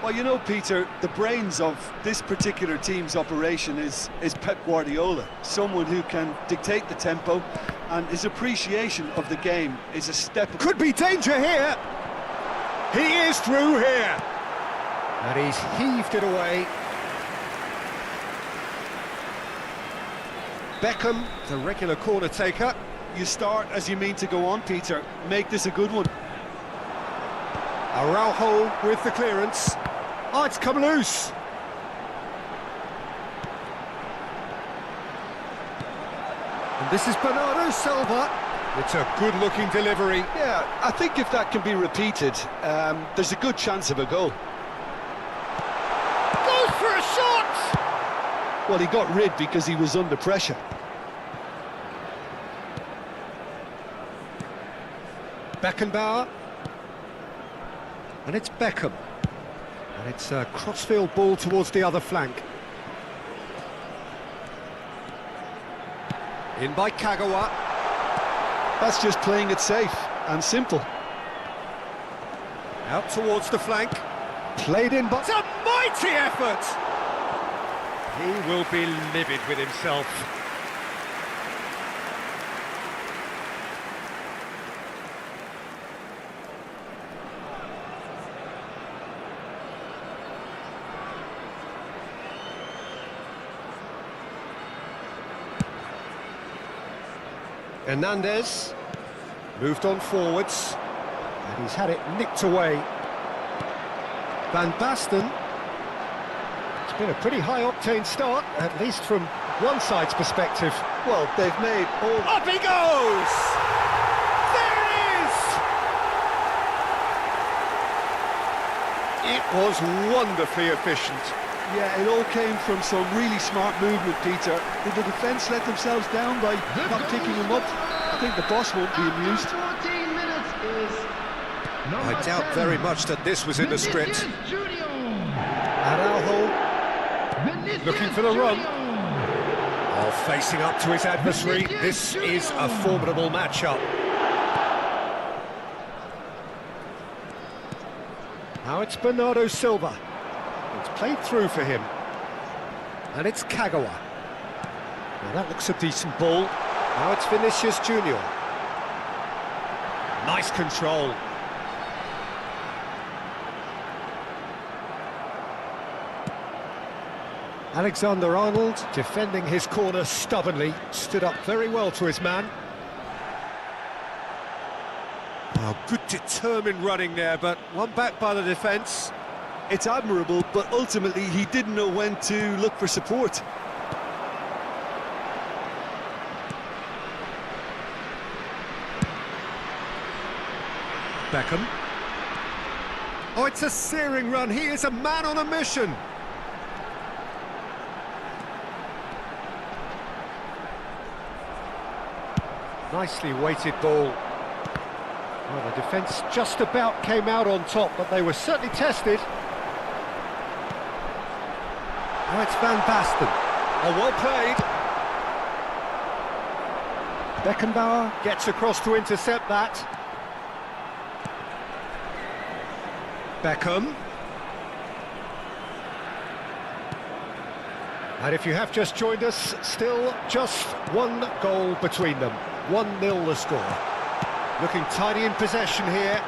Well, you know, Peter, the brains of this particular team's operation is Pep Guardiola, someone who can dictate the tempo, and his appreciation of the game is a step... Could be danger here. He is through here. And he's heaved it away. Beckham, the regular corner taker. You start as you mean to go on, Peter. Make this a good one. Araujo with the clearance. Oh, it's come loose. And this is Bernardo Silva. It's a good-looking delivery. Yeah, I think if that can be repeated, there's a good chance of a goal. Goes for a shot! Well, he got rid because he was under pressure. Beckenbauer. And it's Beckham. And it's a crossfield ball towards the other flank. In by Kagawa. That's just playing it safe and simple. Out towards the flank. Played in by... It's a mighty effort! He will be livid with himself. Hernandez moved on forwards, and he's had it nicked away. Van Basten. It's been a pretty high-octane start, at least from one side's perspective. Well, they've made all... Up he goes! There it is! It was wonderfully efficient. Yeah, it all came from some really smart movement, Peter. Did the defence let themselves down by not picking him up? I think the boss won't be amused. 14 minutes is I doubt very much that this was in the script. Araujo looking for the run. Oh, facing up to his adversary. This is a formidable matchup. Now it's Bernardo Silva. It's played through for him. And it's Kagawa. Now that looks a decent ball. Now it's Vinicius Junior. Nice control. Alexander-Arnold defending his corner stubbornly. Stood up very well to his man. Oh, good determined running there, but one back by the defence. It's admirable, but ultimately he didn't know when to look for support. Beckham. Oh, it's a searing run. He is a man on a mission. Nicely weighted ball. Well, the defence just about came out on top, but they were certainly tested. Oh, it's Van Basten. Oh, well played. Beckenbauer gets across to intercept that. Beckham. And if you have just joined us, still just one goal between them. 1-0 the score. Looking tidy in possession here.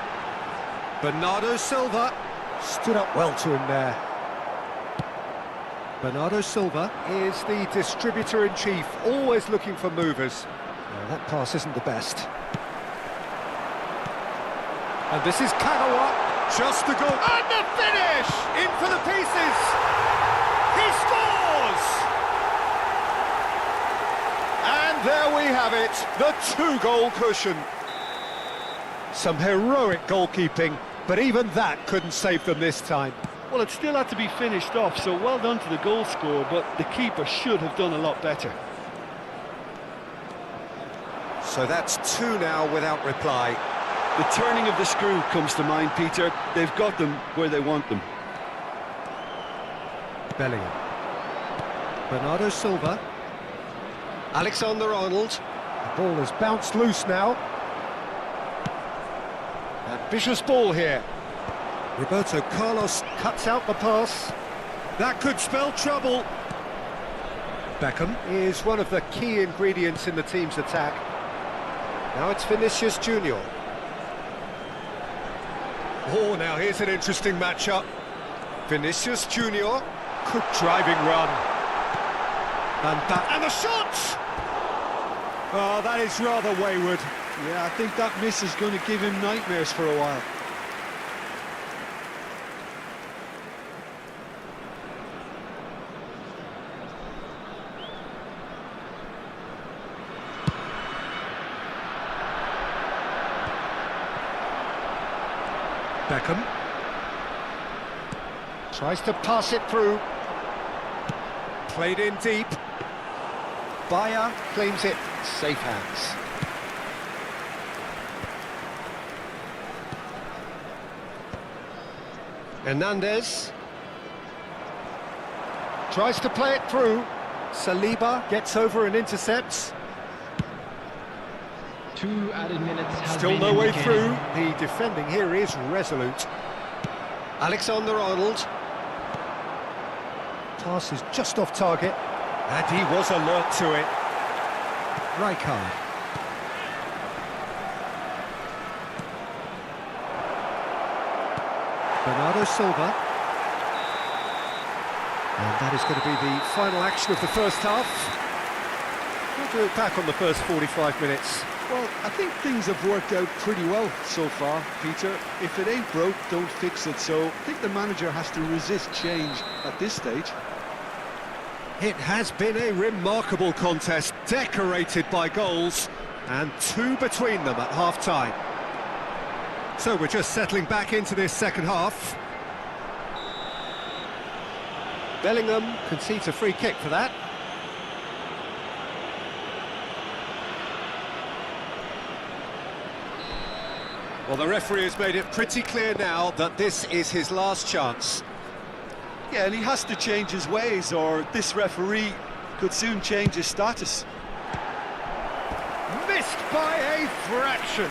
Bernardo Silva stood up well to him there. Bernardo Silva is the distributor-in-chief, always looking for movers. Well, that pass isn't the best. And this is Kagawa, just the goal. And the finish! In for the pieces! He scores! And there we have it, the 2-goal cushion. Some heroic goalkeeping, But even that couldn't save them this time. Well, it still had to be finished off, so well done to the goal scorer, but the keeper should have done a lot better. So that's 2 now without reply. The turning of the screw comes to mind, Peter. They've got them where they want them. Bellingham. Bernardo Silva. Alexander-Arnold. The ball has bounced loose now. Ambitious ball here. Roberto Carlos cuts out the pass. That could spell trouble. Beckham is one of the key ingredients in the team's attack. Now it's Vinicius Junior. Oh, now here's an interesting matchup. Vinicius Junior. Good driving run. And the shot! Oh, that is rather wayward. Yeah, I think that miss is going to give him nightmares for a while. Beckham tries to pass it through. Played in deep. Bayer claims it. Safe hands. Hernandez tries to play it through. Saliba gets over and intercepts. 2 added minutes have Still been no way indicated. through. The defending here is resolute. Alexander-Arnold. Pass is just off target. And he was alert to it. Rijkaard. Bernardo Silva. And that is going to be the final action of the first half. We'll do it back on the first 45 minutes. Well, I think things have worked out pretty well so far, Peter. If it ain't broke, don't fix it. So I think the manager has to resist change at this stage. It has been a remarkable contest, decorated by goals, and 2 between them at half-time. So we're just settling back into this second half. Bellingham concedes a free kick for that. Well, the referee has made it pretty clear now that this is his last chance. Yeah, and he has to change his ways, or this referee could soon change his status. Missed by a fraction.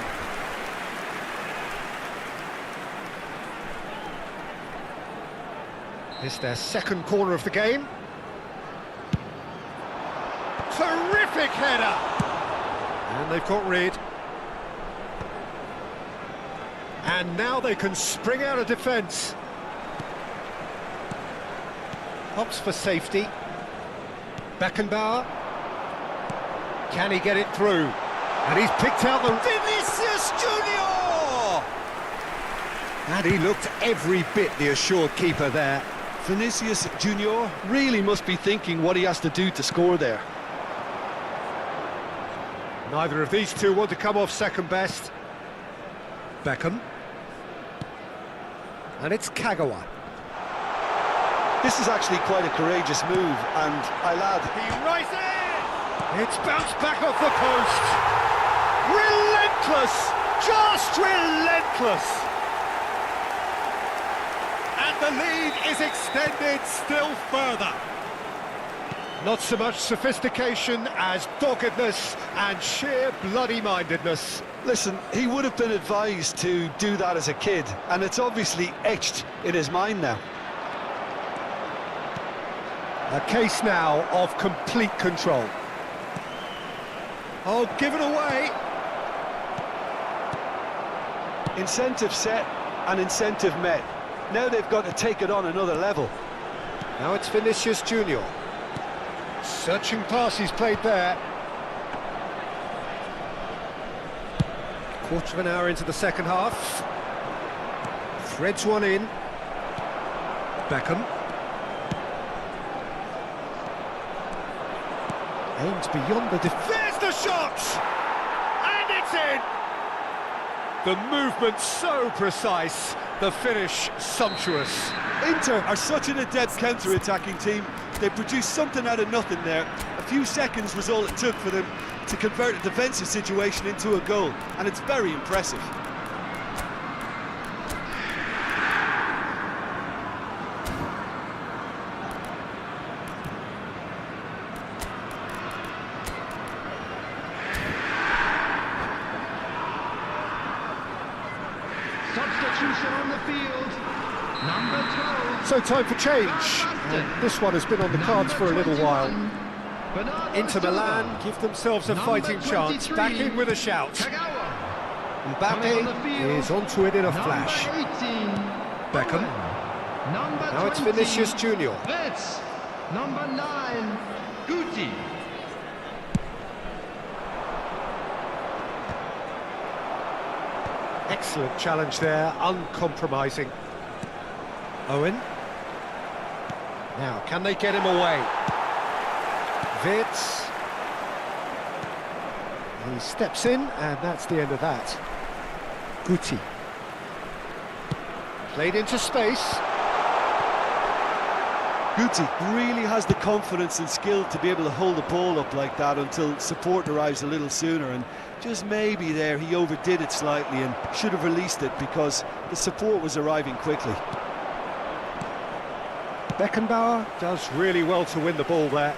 It's their second corner of the game. Terrific header! And they've got rid. And now they can spring out of defence. Opts for safety. Beckenbauer. Can he get it through? And he's picked out the Vinicius Junior! And he looked every bit the assured keeper there. Vinicius Junior really must be thinking what he has to do to score there. Neither of these two want to come off second best. Beckham. And it's Kagawa. This is actually quite a courageous move, and I lad. He rises! It's bounced back off the post. Relentless! Just relentless! And the lead is extended still further. Not so much sophistication as doggedness and sheer bloody-mindedness. Listen, he would have been advised to do that as a kid, and it's obviously etched in his mind now. A case now of complete control. Oh, give it away! Incentive set and incentive met. Now they've got to take it on another level. Now it's Vinicius Junior. Searching pass he's played there. Quarter of an hour into the second half. Threads one in. Beckham. Aims beyond the defence. There's the shot! And it's in! The movement so precise, the finish sumptuous. Inter are such an adept counter-attacking team. They produced something out of nothing there. A few seconds was all it took for them to convert a defensive situation into a goal, and it's very impressive. Substitution on the field. Number 12. So time for change. And this one has been on the cards for a little while. Inter Milan give themselves a fighting chance. Back in with a shout. Mbappe is onto it in a flash. Beckham. Now it's Vinicius Junior. Number 9, Guti. Excellent challenge there, uncompromising. Owen. Now, can they get him away? Wirtz. He steps in, and that's the end of that. Guti. Played into space. Guti really has the confidence and skill to be able to hold the ball up like that until support arrives a little sooner, and just maybe there he overdid it slightly and should have released it because the support was arriving quickly. Beckenbauer does really well to win the ball there.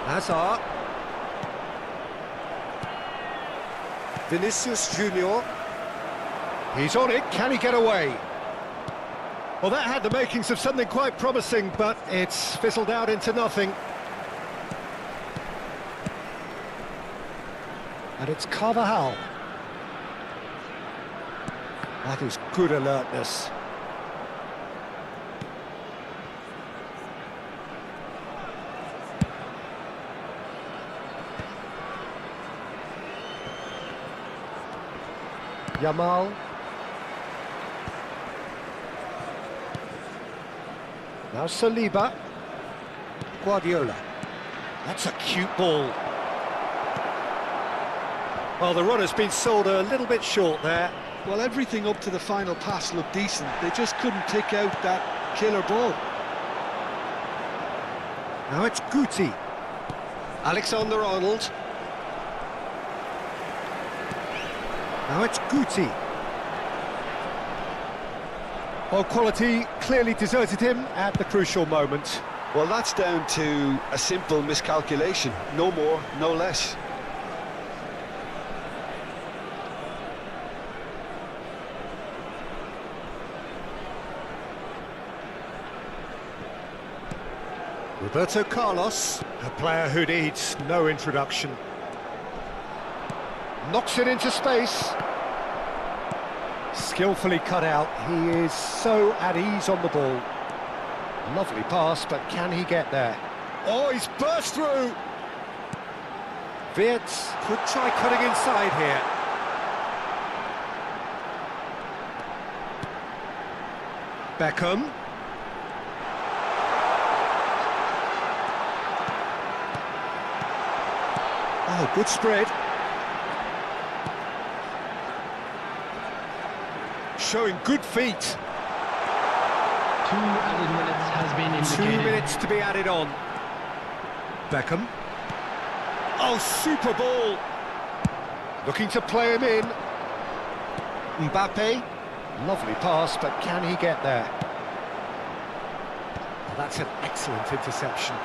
Hazard. Vinicius Junior. He's on it, can he get away? Well, that had the makings of something quite promising, but it's fizzled out into nothing. And it's Carvajal. That is good alertness. Yamal. Now Saliba. Guardiola. That's a cute ball. Well, the run has been sold a little bit short there. Well, everything up to the final pass looked decent. They just couldn't pick out that killer ball. Now it's Guti. Alexander-Arnold. Now it's Guti. Well, quality clearly deserted him at the crucial moment. Well, that's down to a simple miscalculation. No more, no less. Roberto Carlos, a player who needs no introduction. Knocks it into space. Skillfully cut out. He is so at ease on the ball. Lovely pass, but can he get there? Oh, he's burst through! Wirtz could try cutting inside here. Beckham. Oh, good spread. Showing good feet. 2 added minutes has been indicated. 2 minutes to be added on. Beckham. Oh, super ball. Looking to play him in. Mbappe. Lovely pass, but can he get there? Well, that's an excellent interception.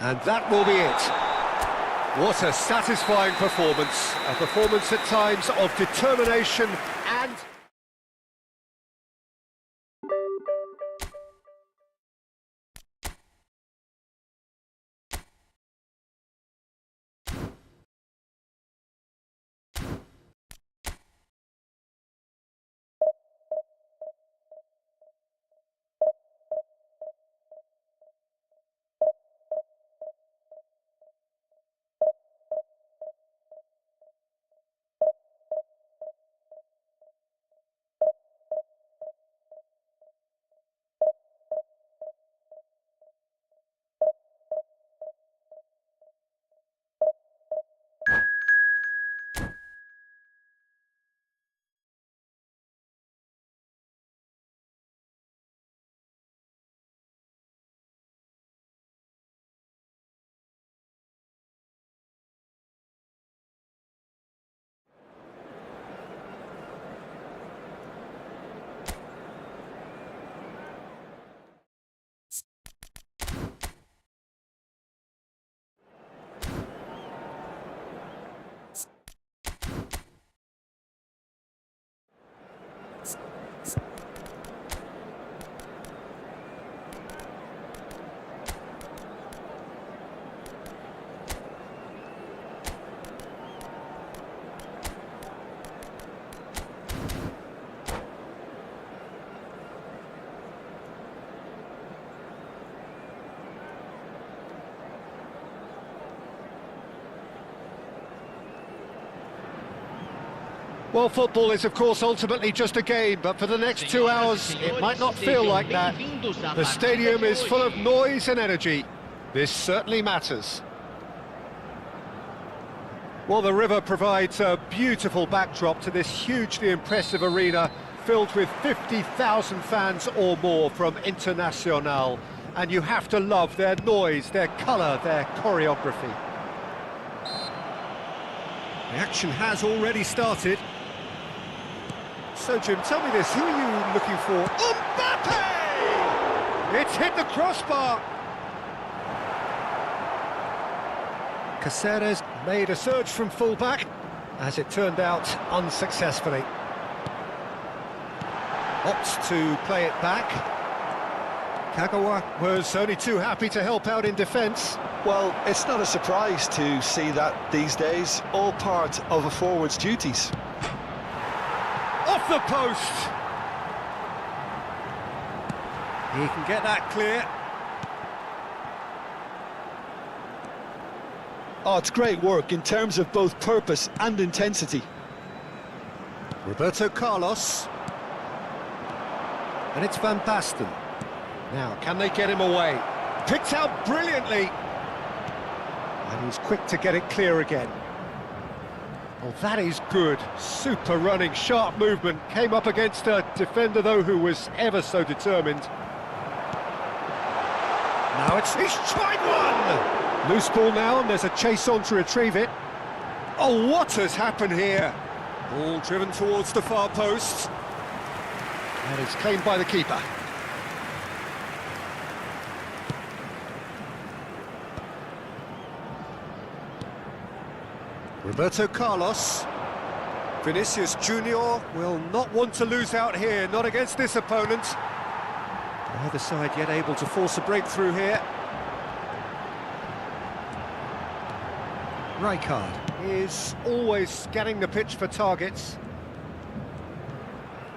And that will be it. What a satisfying performance. A performance at times of determination and Well, football is, of course, ultimately just a game, but for the next 2 hours, it might not feel like that. The stadium is full of noise and energy. This certainly matters. Well, the river provides a beautiful backdrop to this hugely impressive arena, filled with 50,000 fans or more from Internacional. And you have to love their noise, their colour, their choreography. The action has already started. So, Jim, tell me this, who are you looking for? Mbappe! It's hit the crossbar! Caceres made a surge from full-back, as it turned out, unsuccessfully. Opts to play it back. Kagawa was only too happy to help out in defence. Well, it's not a surprise to see that these days, all part of a forward's duties. Off the post! He can get that clear. Oh, it's great work in terms of both purpose and intensity. Roberto Carlos. And it's Van Basten. Now, can they get him away? Picked out brilliantly. And he's quick to get it clear again. Oh, that is good. Super running, sharp movement. Came up against a defender, though, who was ever so determined. Now he's tried one! Loose ball now, and there's a chase on to retrieve it. Oh, what has happened here? Ball driven towards the far post. And it's claimed by the keeper. Roberto Carlos. Vinicius Junior will not want to lose out here, not against this opponent. Neither side yet able to force a breakthrough here. Rijkaard is always scanning the pitch for targets.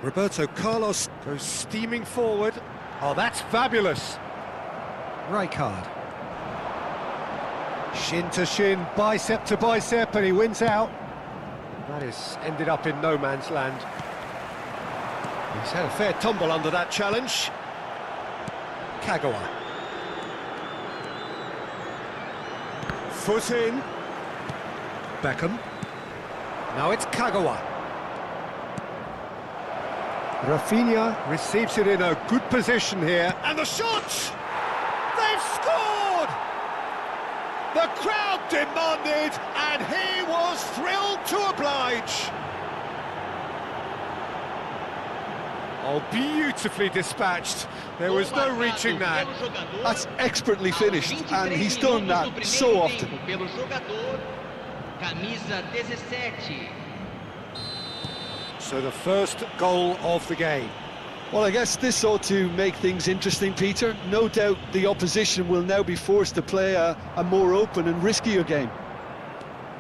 Roberto Carlos goes steaming forward. Oh, that's fabulous. Rijkaard. Shin to shin, bicep to bicep, and he wins out. That has ended up in no man's land. He's had a fair tumble under that challenge. Kagawa. Foot in. Beckham. Now it's Kagawa. Rafinha receives it in a good position here. And the shot! They've scored! The crowd demanded, and he was thrilled to oblige. Oh, beautifully dispatched. There was no reaching that. That's expertly finished, and he's done that so often. So the first goal of the game. Well, I guess this ought to make things interesting, Peter. No doubt the opposition will now be forced to play a more open and riskier game.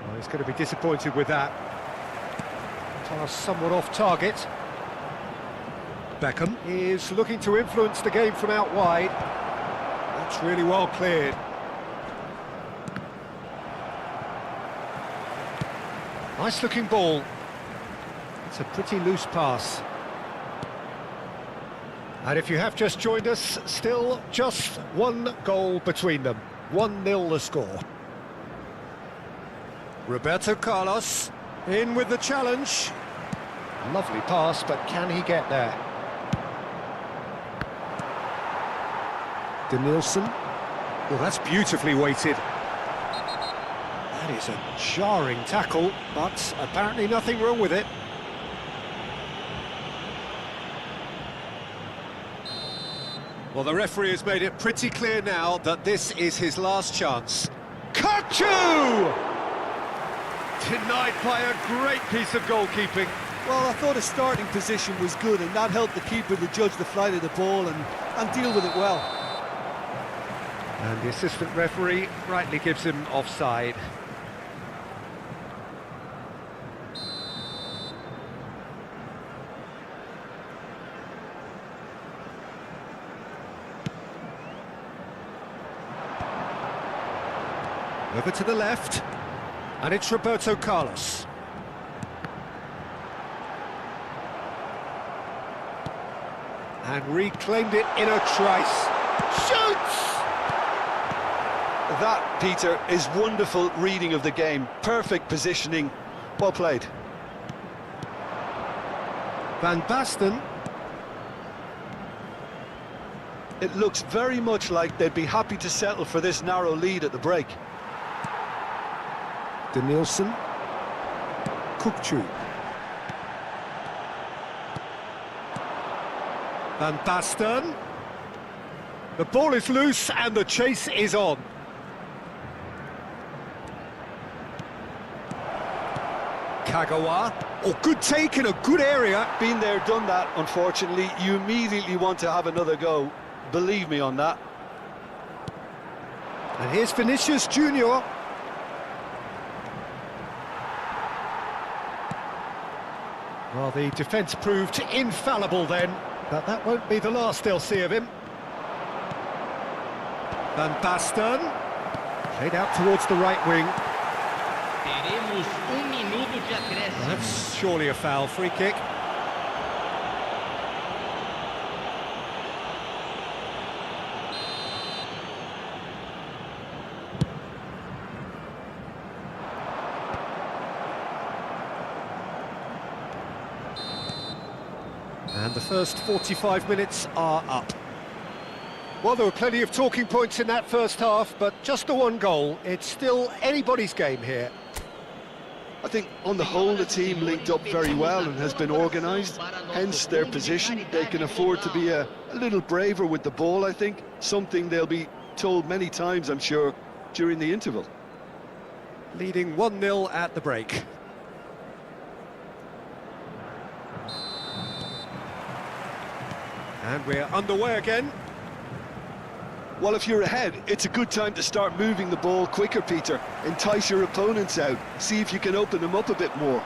Well, he's going to be disappointed with that. Pass somewhat off target. Beckham is looking to influence the game from out wide. That's really well cleared. Nice looking ball. It's a pretty loose pass. And if you have just joined us, still just one goal between them. 1-0 the score. Roberto Carlos in with the challenge. Lovely pass, but can he get there? Denilson. Well, that's beautifully weighted. That is a jarring tackle, but apparently nothing wrong with it. Well, the referee has made it pretty clear now that this is his last chance. Kaku! Denied by a great piece of goalkeeping. Well, I thought his starting position was good, and that helped the keeper to judge the flight of the ball and deal with it well. And the assistant referee rightly gives him offside. Over to the left, and it's Roberto Carlos. And reclaimed it in a trice. Shoots! That, Peter, is wonderful reading of the game. Perfect positioning. Well played. Van Basten. It looks very much like they'd be happy to settle for this narrow lead at the break. Danielson. Kukçu. Van Basten. The ball is loose and the chase is on. Kagawa. Oh, good take in a good area. Been there, done that, unfortunately. You immediately want to have another go. Believe me on that. And here's Vinicius Junior. Well, the defence proved infallible then, but that won't be the last they'll see of him. Van Basten, played out towards the right wing. Well, that's surely a foul, free kick. And the first 45 minutes are up. Well, there were plenty of talking points in that first half, but just the one goal. It's still anybody's game here. I think, on the whole, the team linked up very well and has been organised. Hence their position. They can afford to be a little braver with the ball, I think. Something they'll be told many times, I'm sure, during the interval. Leading 1-0 at the break. And we're underway again. Well, if you're ahead, it's a good time to start moving the ball quicker, Peter. Entice your opponents out. See if you can open them up a bit more.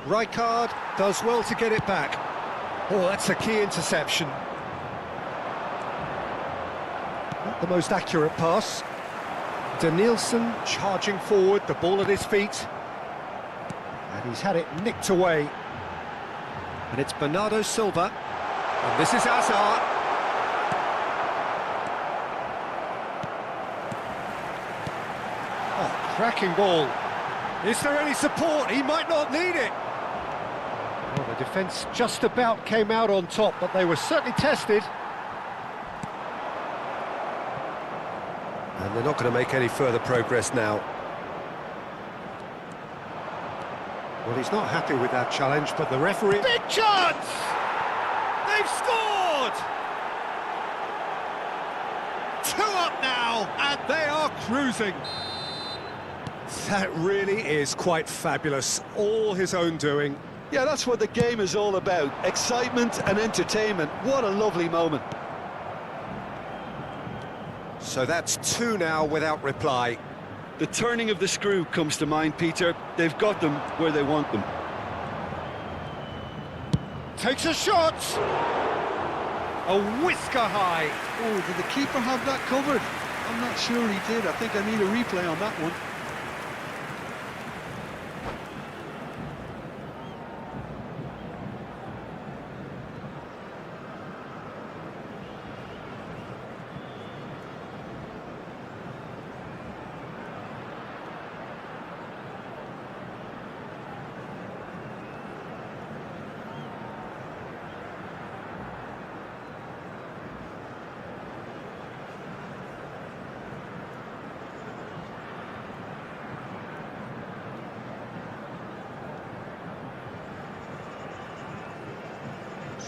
Rijkaard does well to get it back. Oh, that's a key interception. Not the most accurate pass. Danielson charging forward, the ball at his feet. And he's had it nicked away. And it's Bernardo Silva. And this is Hazard. Oh, cracking ball. Is there any support? He might not need it. Well, the defence just about came out on top, but they were certainly tested. And they're not going to make any further progress now. Well, he's not happy with that challenge, but the referee... Big chance! They've scored! 2 up now, and they are cruising. That really is quite fabulous. All his own doing. Yeah, that's what the game is all about. Excitement and entertainment. What a lovely moment. So that's 2 now without reply. The turning of the screw comes to mind, Peter. They've got them where they want them. Takes a shot! A whisker high. Oh, did the keeper have that covered? I'm not sure he did. I think I need a replay on that one.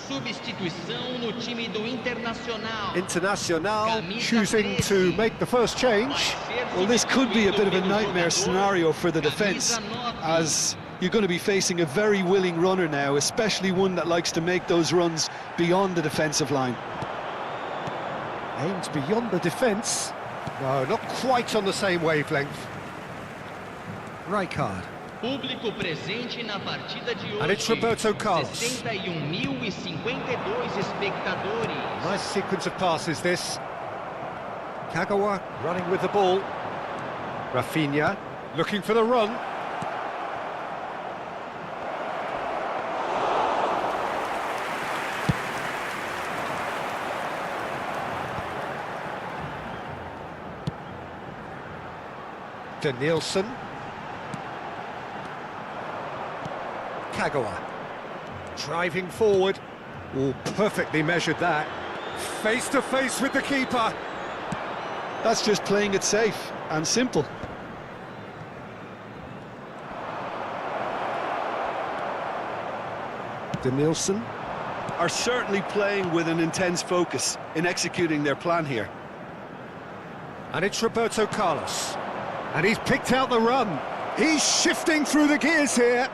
Substituição no time do Internacional. Internacional choosing to make the first change. Well, this could be a bit of a nightmare scenario for the defence, as you're going to be facing a very willing runner now, especially one that likes to make those runs beyond the defensive line. Aims beyond the defence. No, not quite on the same wavelength. Rijkaard. Público presente na partida de hoje. And it's Roberto Carlos. 61.052 espectadores. Nice sequence of passes, this. Kagawa running with the ball. Rafinha looking for the run. Danielson. Kagawa driving forward. Oh, perfectly measured that. Face to face with the keeper. That's just playing it safe and simple. Danielson are certainly playing with an intense focus in executing their plan here. And it's Roberto Carlos. And he's picked out the run. He's shifting through the gears here.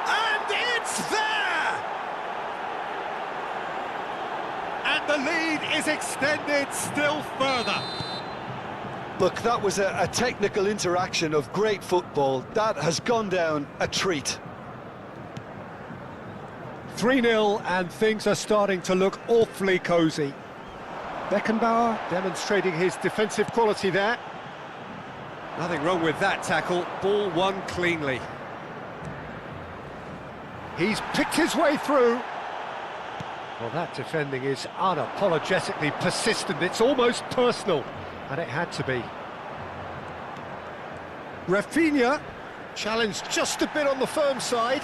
And it's there! And the lead is extended still further. Look, that was a technical interaction of great football. That has gone down a treat. 3-0 and things are starting to look awfully cosy. Beckenbauer demonstrating his defensive quality there. Nothing wrong with that tackle, ball won cleanly. He's picked his way through. Well, that defending is unapologetically persistent, it's almost personal, and it had to be. Rafinha, challenged just a bit on the firm side.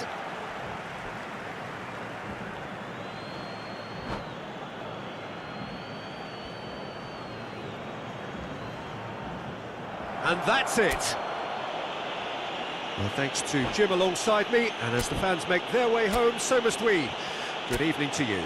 And that's it. Well, thanks to Jim alongside me, and as the fans make their way home, so must we. Good evening to you.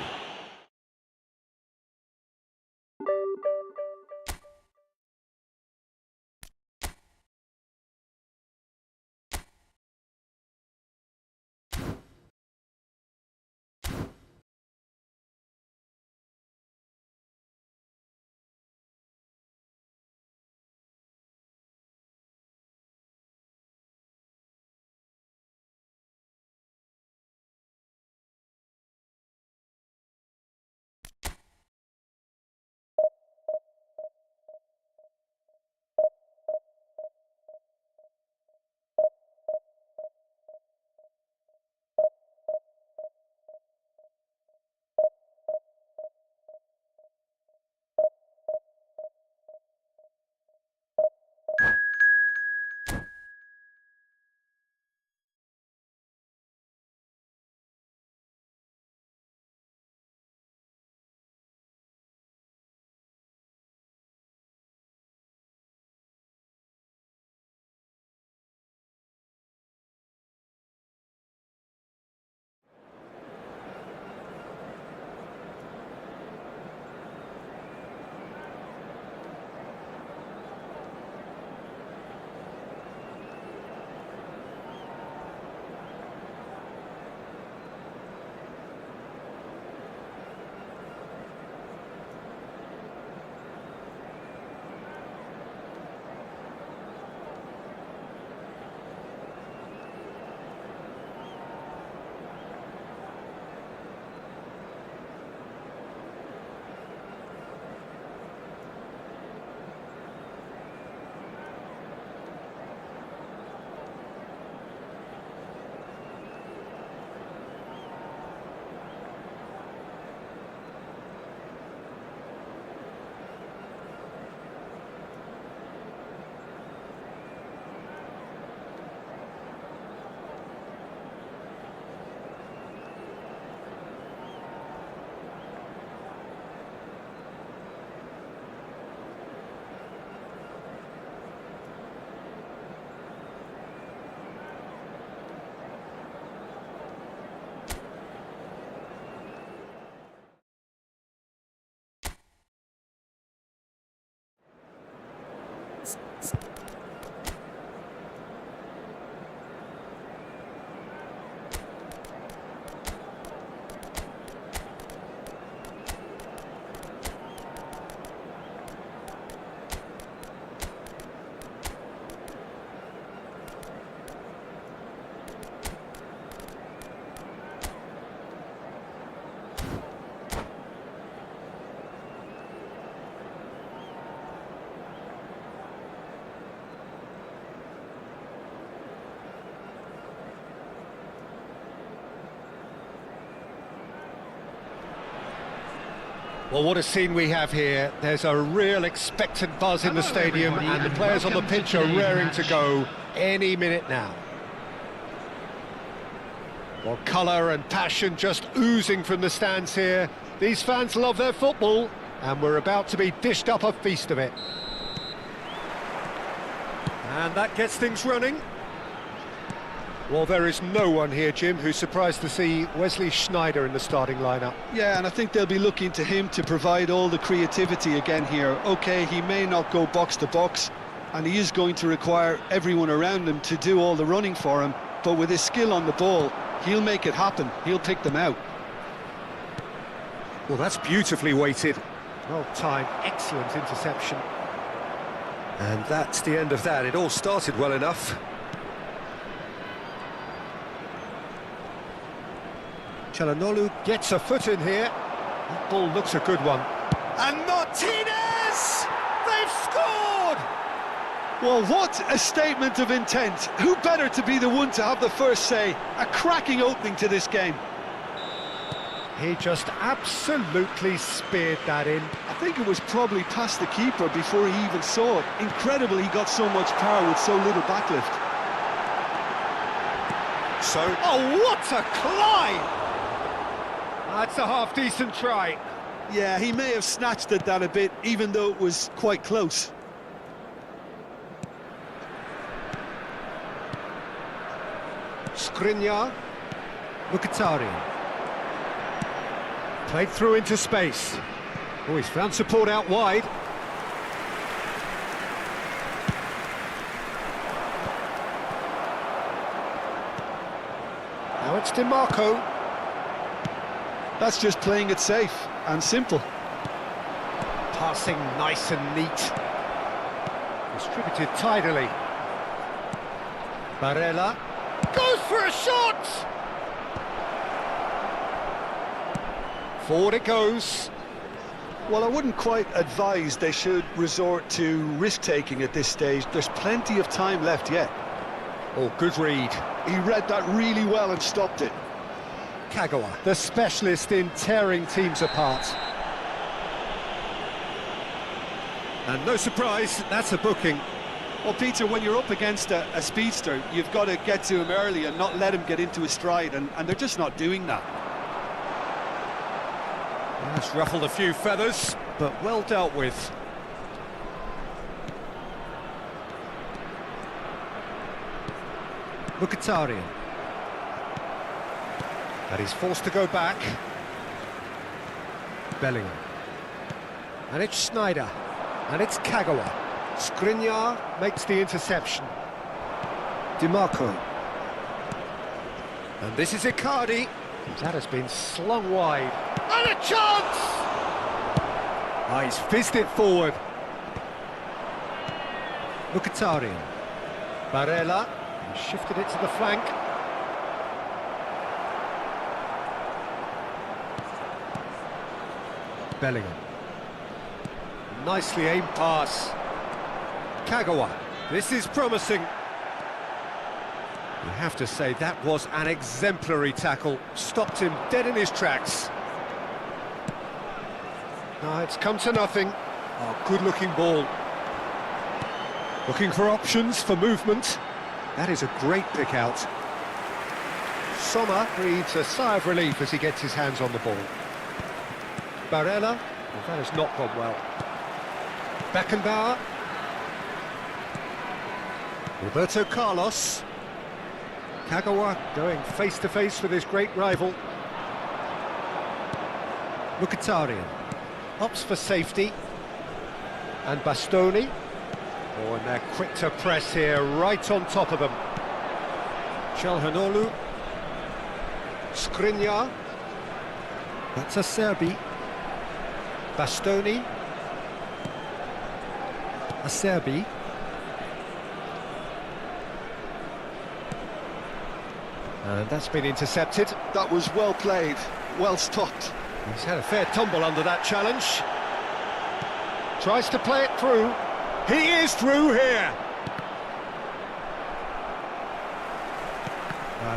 Well, what a scene we have here. There's a real expectant buzz in the stadium, and the players on the pitch are raring to go any minute now. Well, colour and passion just oozing from the stands here. These fans love their football, and we're about to be dished up a feast of it. And that gets things running. Well, there is no one here, Jim, who's surprised to see Wesley Sneijder in the starting lineup. Yeah, and I think they'll be looking to him to provide all the creativity again here. OK, he may not go box to box, and he is going to require everyone around him to do all the running for him, but with his skill on the ball, he'll make it happen. He'll pick them out. Well, that's beautifully weighted. Well timed, excellent interception. And that's the end of that. It all started well enough. Çalhanoğlu gets a foot in here. That ball looks a good one. And Martinez! They've scored! Well, what a statement of intent. Who better to be the one to have the first say? A cracking opening to this game. He just absolutely speared that in. I think it was probably past the keeper before he even saw it. Incredible he got so much power with so little backlift. So, oh, what a climb! That's a half-decent try. Yeah, he may have snatched at that a bit, even though it was quite close. Skriniar, Mkhitaryan. Played through into space. Oh, he's found support out wide. Now it's DiMarco. That's just playing it safe and simple. Passing nice and neat. Distributed tidily. Barella goes for a shot! Forward it goes. Well, I wouldn't quite advise they should resort to risk-taking at this stage. There's plenty of time left yet. Oh, good read. He read that really well and stopped it. Kagawa, the specialist in tearing teams apart. And no surprise, that's a booking. Well, Peter, when you're up against a speedster, you've got to get to him early and not let him get into his stride, and they're just not doing that. That's ruffled a few feathers, but well dealt with. Mkhitaryan. And he's forced to go back. Bellingham. And it's Sneijder. And it's Kagawa. Skriniar makes the interception. DiMarco. And this is Icardi. That has been slung wide. And a chance! Ah, he's fizzed it forward. Mkhitaryan. Barella. He shifted it to the flank. Bellingham. Nicely aimed pass. Kagawa. This is promising. You have to say that was an exemplary tackle. Stopped him dead in his tracks. No, it's come to nothing. Oh, good-looking ball. Looking for options for movement. That is a great pick out. Sommer breathes a sigh of relief as he gets his hands on the ball. Barella, well, that has not gone well. Beckenbauer. Roberto Carlos. Kagawa going face-to-face with his great rival. Mkhitaryan opts for safety. And Bastoni. Oh, and they're quick to press here, right on top of them. Çalhanoğlu. Skriniar. That's a Serbi. Bastoni. A Serbi. And that's been intercepted. That was well played, well stopped. He's had a fair tumble under that challenge. Tries to play it through. He is through here.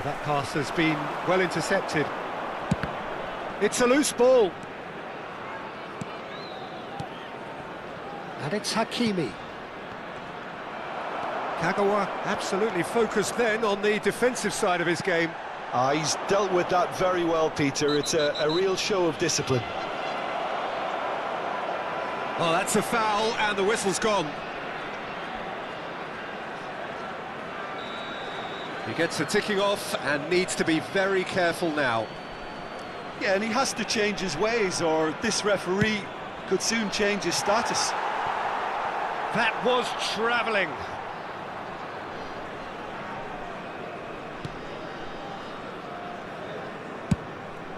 That pass has been well intercepted. It's a loose ball. And it's Hakimi. Kagawa absolutely focused then on the defensive side of his game. He's dealt with that very well, Peter. It's a real show of discipline. Oh, that's a foul, and the whistle's gone. He gets the ticking off and needs to be very careful now. Yeah, and he has to change his ways, or this referee could soon change his status. That was travelling.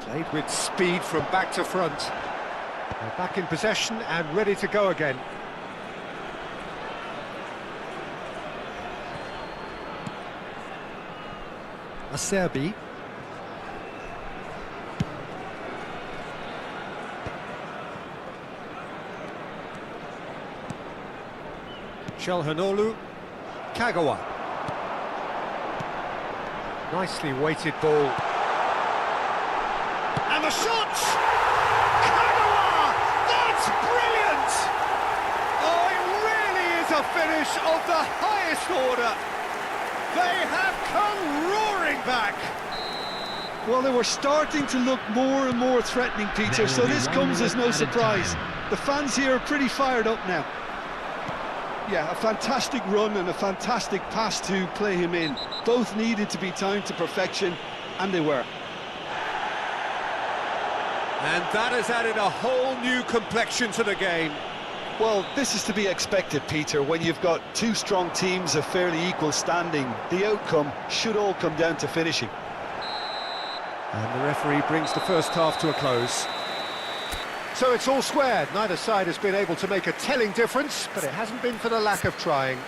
Played with speed from back to front. They're back in possession and ready to go again. Acerbi. Çalhanoğlu. Kagawa. Nicely weighted ball. And the shot! Kagawa! That's brilliant! Oh, it really is a finish of the highest order. They have come roaring back. Well, they were starting to look more and more threatening, Peter, so this comes as no surprise. The fans here are pretty fired up now. Yeah, a fantastic run and a fantastic pass to play him in. Both needed to be timed to perfection, and they were. And that has added a whole new complexion to the game. Well, this is to be expected, Peter. When you've got two strong teams of fairly equal standing, the outcome should all come down to finishing. And the referee brings the first half to a close. So it's all squared. Neither side has been able to make a telling difference, but it hasn't been for the lack of trying.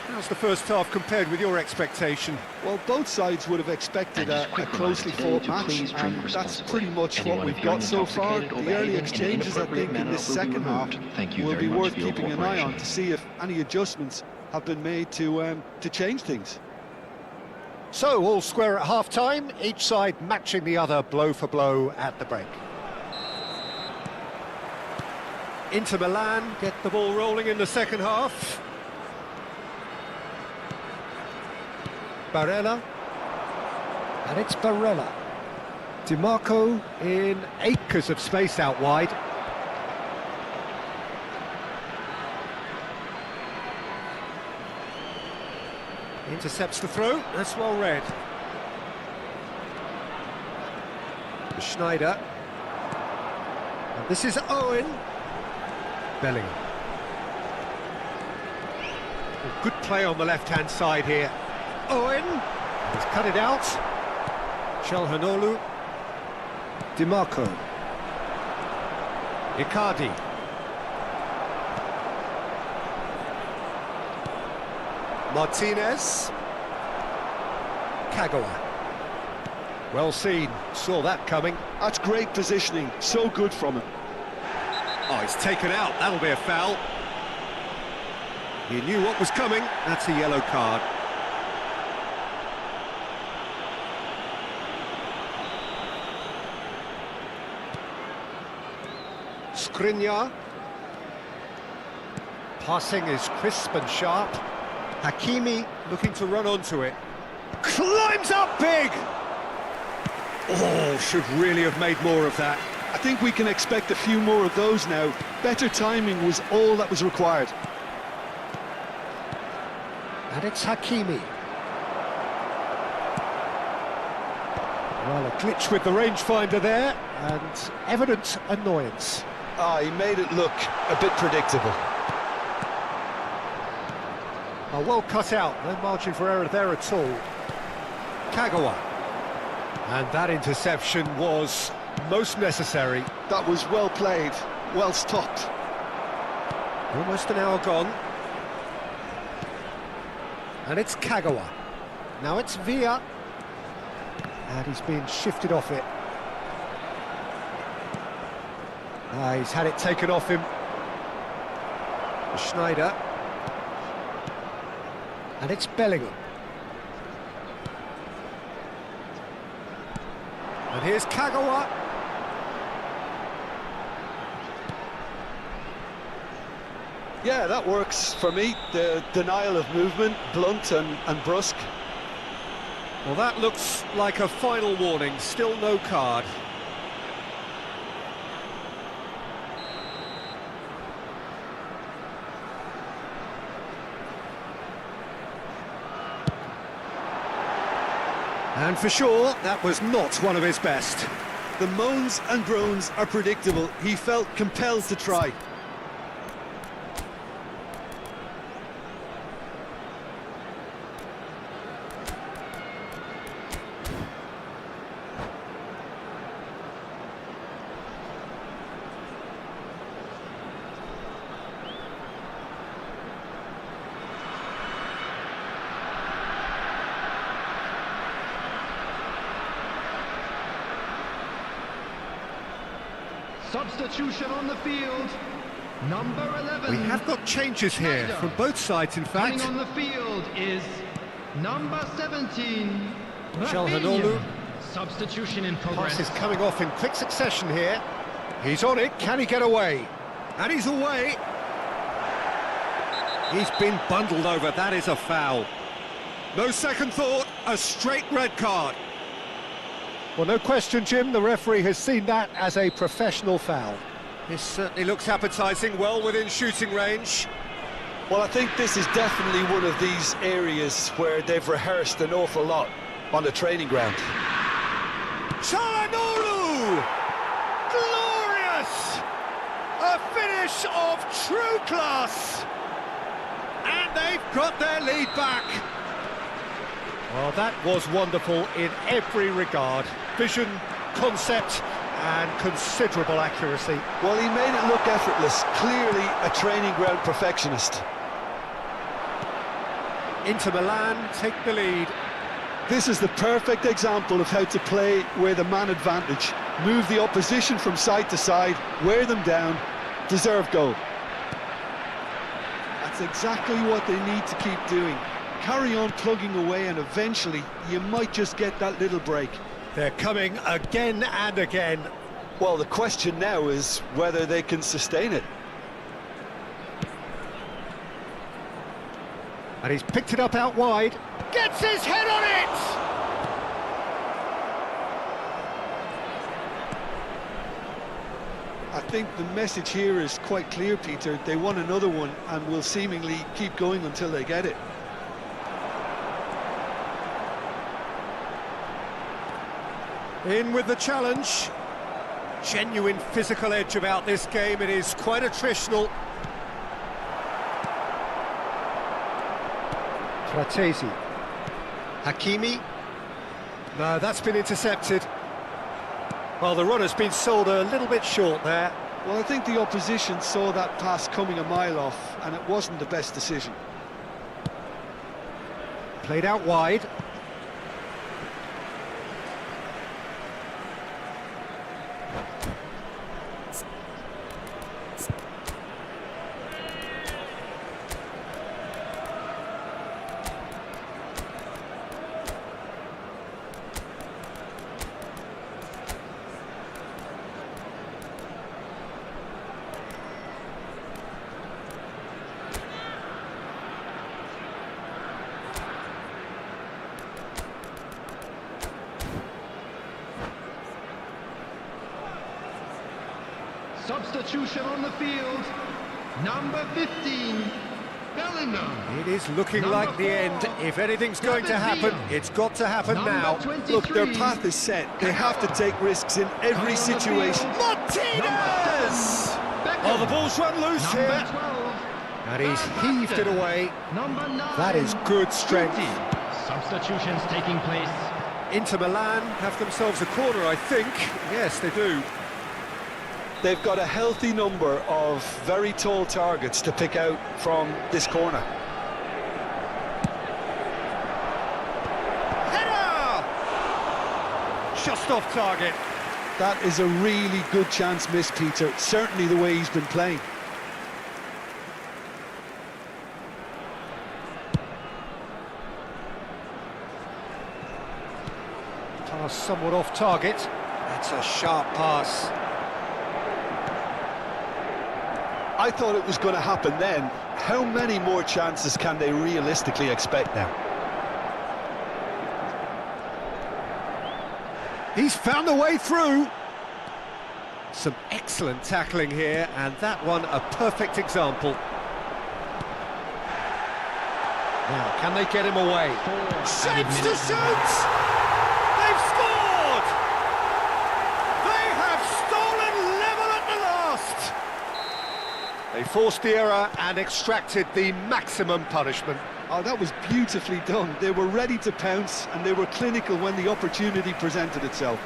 How's the first half compared with your expectation? Well, both sides would have expected a closely fought match, and that's pretty much what we've got so far. The early exchanges, I think, in this second half will be worth keeping an eye on to see if any adjustments have been made to change things. So, all square at half-time, each side matching the other blow for blow at the break. Inter Milan get the ball rolling in the second half. Barella, and it's Barella. DiMarco in acres of space out wide. Intercepts the throw, that's well read. Schneider. And this is Owen. Bellingham. Well, good play on the left-hand side here. Owen has cut it out. Çalhanoğlu. DiMarco. Icardi. Martinez. Kagawa. Well seen, saw that coming. That's great positioning, so good from him. Oh, he's taken out, that'll be a foul. He knew what was coming, that's a yellow card. Skriniar. Passing is crisp and sharp. Hakimi looking to run onto it. Climbs up big! Oh, should really have made more of that. I think we can expect a few more of those now. Better timing was all that was required. And it's Hakimi. Well, a glitch with the rangefinder there, and evident annoyance. He made it look a bit predictable. Oh, well cut out, no margin for error there at all. Kagawa. And that interception was most necessary. That was well played, well stopped. Almost an hour gone. And it's Kagawa. Now it's Villa. And he's being shifted off it. He's had it taken off him. Schneider. And it's Bellingham. And here's Kagawa. Yeah, that works for me. The denial of movement, blunt and brusque. Well, that looks like a final warning, still no card. And for sure, that was not one of his best. The moans and groans are predictable. He felt compelled to try. Substitution on the field. Number 11. We have got changes here from both sides, in fact. Coming on the field is number 17. Çalhanoğlu. Substitution in progress. Pass is coming off in quick succession here. He's on it. Can he get away? And he's away. He's been bundled over. That is a foul. No second thought. A straight red card. Well, no question, Jim, the referee has seen that as a professional foul. This certainly looks appetising, well within shooting range. Well, I think this is definitely one of these areas where they've rehearsed an awful lot on the training ground. Çalhanoğlu! Glorious! A finish of true class! And they've got their lead back. Well, that was wonderful in every regard. Vision, concept, and considerable accuracy. Well, he made it look effortless. Clearly a training ground perfectionist. Inter Milan take the lead. This is the perfect example of how to play with a man advantage. Move the opposition from side to side, wear them down, deserve goal. That's exactly what they need to keep doing. Carry on plugging away and eventually you might just get that little break. They're coming again and again. Well, the question now is whether they can sustain it. And he's picked it up out wide. Gets his head on it! I think the message here is quite clear, Peter. They want another one and will seemingly keep going until they get it. In with the challenge. Genuine physical edge about this game. It is quite attritional. Fratesi. Hakimi. No, that's been intercepted. Well, the runner's been sold a little bit short there. Well, I think the opposition saw that pass coming a mile off, and it wasn't the best decision. Played out wide. Substitution on the field. Number 15. Bellingham. It is looking Number like the 4. end. If anything's going to happen, it's got to happen Number now. 23. Look, their path is set. They have to take risks in every situation. Martinez! Oh, the ball's run loose Number here. 12. And he's heaved it away. Number 9. That is good strength. Substitutions taking place. Inter Milan have themselves a corner, I think. Yes, they do. They've got a healthy number of very tall targets to pick out from this corner. Header! Just off target. That is a really good chance missed, Peter. Certainly the way he's been playing. Pass somewhat off target. That's a sharp pass. I thought it was going to happen then. How many more chances can they realistically expect now? He's found a way through. Some excellent tackling here, and that one a perfect example. Now, can they get him away? Shapes to shoot! They've scored! They have stolen level at the last! They forced the error and extracted the maximum punishment. Oh, that was beautifully done. They were ready to pounce, and they were clinical when the opportunity presented itself.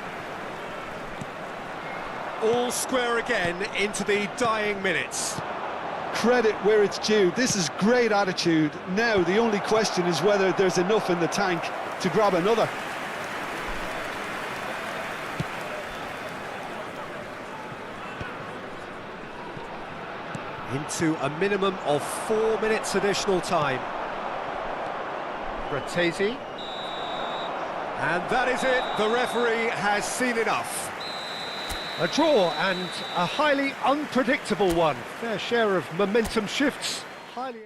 All square again into the dying minutes. Credit where it's due. This is great attitude. Now the only question is whether there's enough in the tank to grab another. Into a minimum of 4 minutes additional time. Bratesi. And that is it. The referee has seen enough. A draw, and a highly unpredictable one. Fair share of momentum shifts. Highly...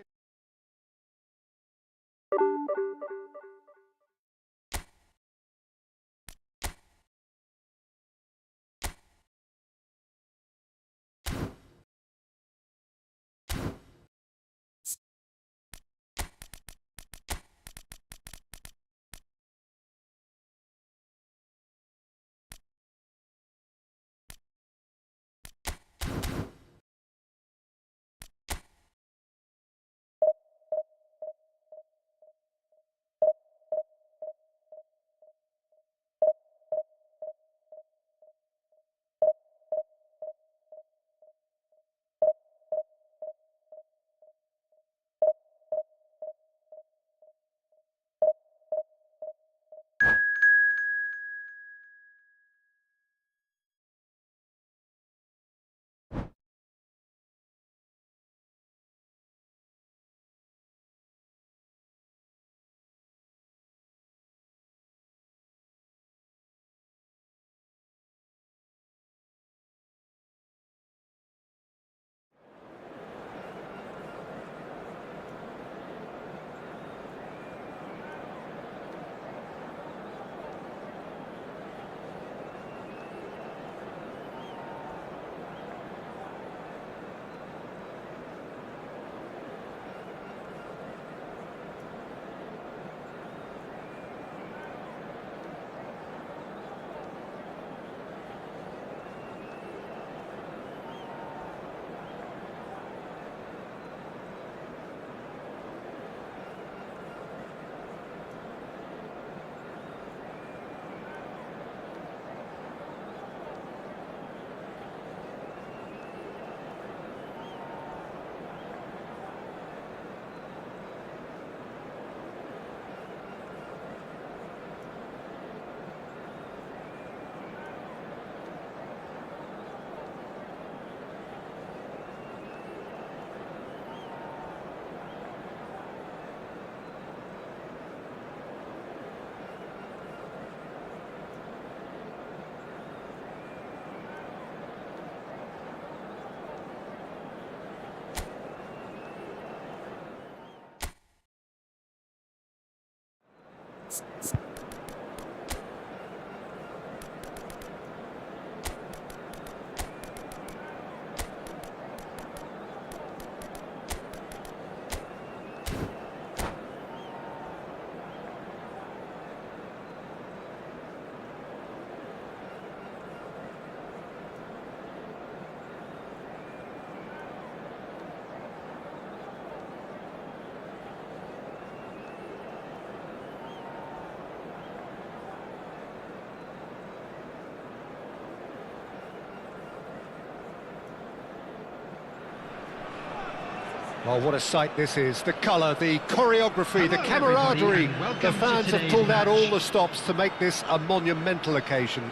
Well, what a sight this is. The colour, the choreography, the camaraderie. The fans have pulled out all the stops to make this a monumental occasion.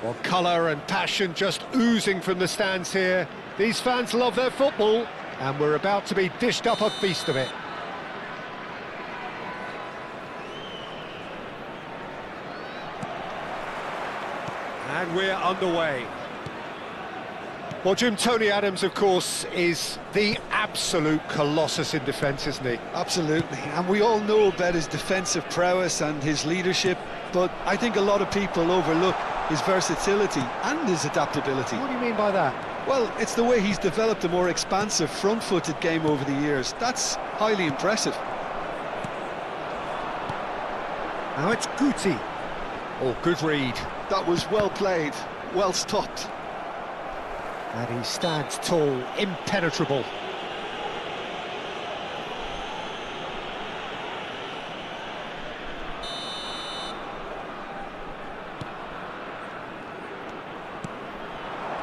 Well, colour and passion just oozing from the stands here. These fans love their football, and we're about to be dished up a feast of it. And we're underway. Well, Jim, Tony Adams, of course, is the absolute colossus in defence, isn't he? Absolutely, and we all know about his defensive prowess and his leadership, but I think a lot of people overlook his versatility and his adaptability. What do you mean by that? Well, it's the way he's developed a more expansive front-footed game over the years. That's highly impressive. Now it's Guti. Oh, good read. That was well played, well stopped. And he stands tall, impenetrable.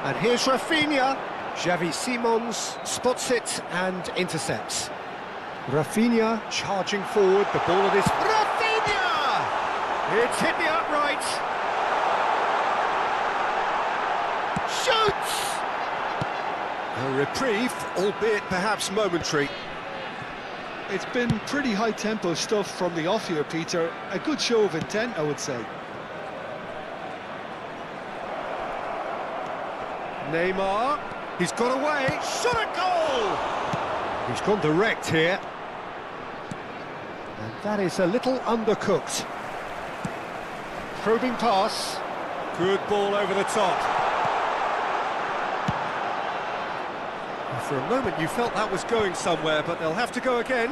And here's Rafinha. Xavi Simons spots it and intercepts. Rafinha charging forward, the ball at his... Rafinha! It's hit the upright. Shoots! A reprieve, albeit perhaps momentary. It's been pretty high-tempo stuff from the off here, Peter. A good show of intent, I would say. Neymar, he's got away, shot a goal! He's gone direct here. And that is a little undercooked. Probing pass, good ball over the top. For a moment you felt that was going somewhere, but they'll have to go again.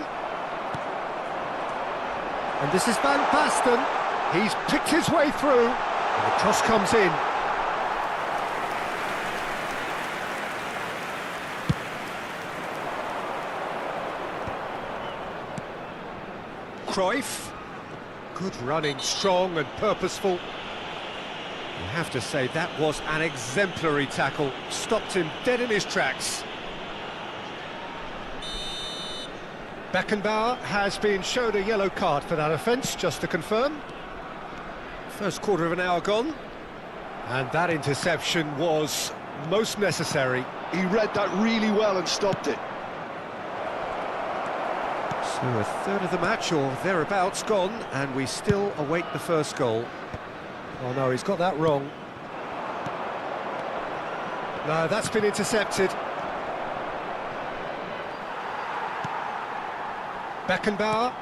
And this is Van Basten. He's picked his way through, and the cross comes in. Cruyff, good running, strong and purposeful. You have to say that was an exemplary tackle, stopped him dead in his tracks. Beckenbauer has been shown a yellow card for that offence, just to confirm. First quarter of an hour gone, and that interception was most necessary. He read that really well and stopped it. So a third of the match, or thereabouts, gone, and we still await the first goal. Oh no, he's got that wrong. No, that's been intercepted. Beckenbauer.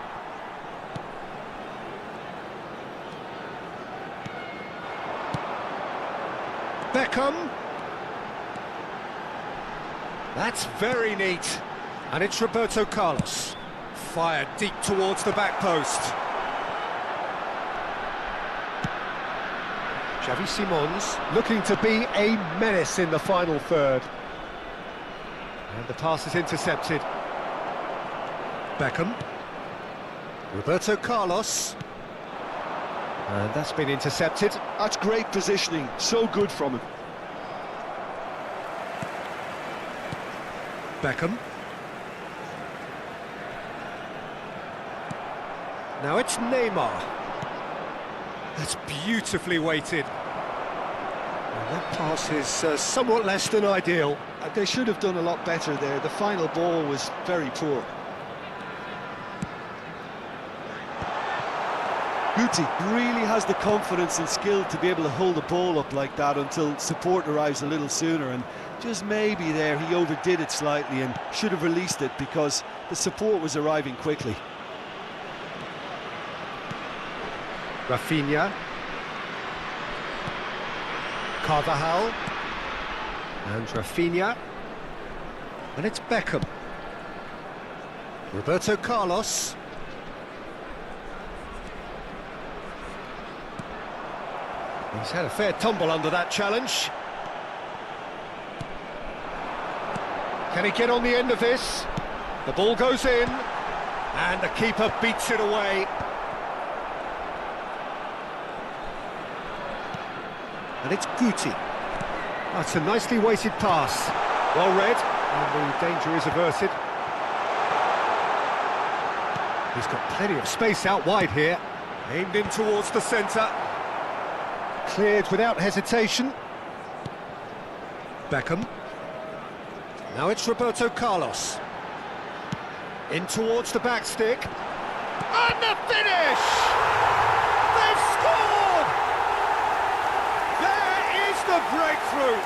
Beckham. That's very neat. And it's Roberto Carlos. Fired deep towards the back post. Xavi Simons looking to be a menace in the final third. And the pass is intercepted. Beckham. Roberto Carlos. And that's been intercepted. That's great positioning, so good from him. Beckham. Now it's Neymar. That's beautifully weighted. And that pass is somewhat less than ideal. They should have done a lot better there. The final ball was very poor. Guti really has the confidence and skill to be able to hold the ball up like that until support arrives a little sooner, and just maybe there he overdid it slightly and should have released it because the support was arriving quickly. Rafinha. Carvajal. And Rafinha. And it's Beckham. Roberto Carlos. He's had a fair tumble under that challenge. Can he get on the end of this? The ball goes in, and the keeper beats it away. And it's Guti. That's a nicely weighted pass. Well read, and the danger is averted. He's got plenty of space out wide here. Aimed in towards the centre. Cleared without hesitation. Beckham. Now it's Roberto Carlos. In towards the back stick. And the finish! They've scored! There is the breakthrough!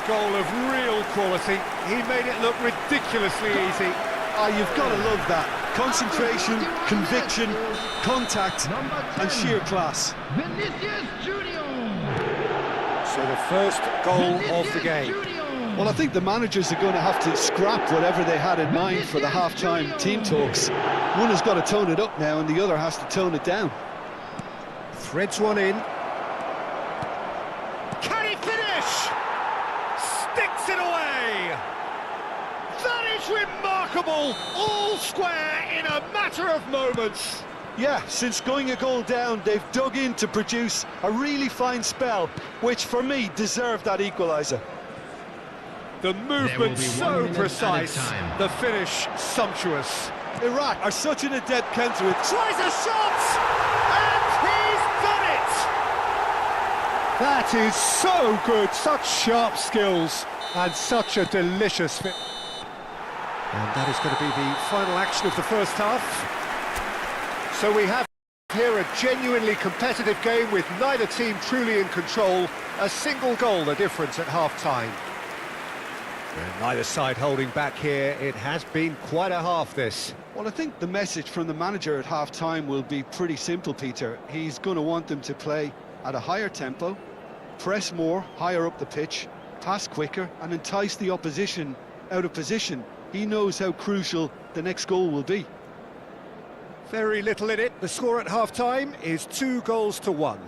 goal of real quality. He made it look ridiculously easy. You've got to love that. Concentration, conviction, contact, and sheer class. Vinicius Junior. So the first goal of the game. Well, I think the managers are going to have to scrap whatever they had in mind for the half-time team talks. One has got to tone it up now, and the other has to tone it down. Threads one in. Can he finish? Sticks it away! That is remarkable! All square in a matter of moments. Yeah, since going a goal down, they've dug in to produce a really fine spell, which for me deserved that equaliser. The movement so precise, the finish sumptuous. Iraq are such an adept counter. Tries a shot! And he's done it! That is so good, such sharp skills, and such a delicious fit. And that is going to be the final action of the first half. So we have here a genuinely competitive game with neither team truly in control. A single goal the difference at half-time. And neither side holding back here. It has been quite a half, this. Well, I think the message from the manager at half-time will be pretty simple, Peter. He's going to want them to play at a higher tempo, press more, higher up the pitch, pass quicker, and entice the opposition out of position. He knows how crucial the next goal will be. Very little in it. The score at half-time is 2-1.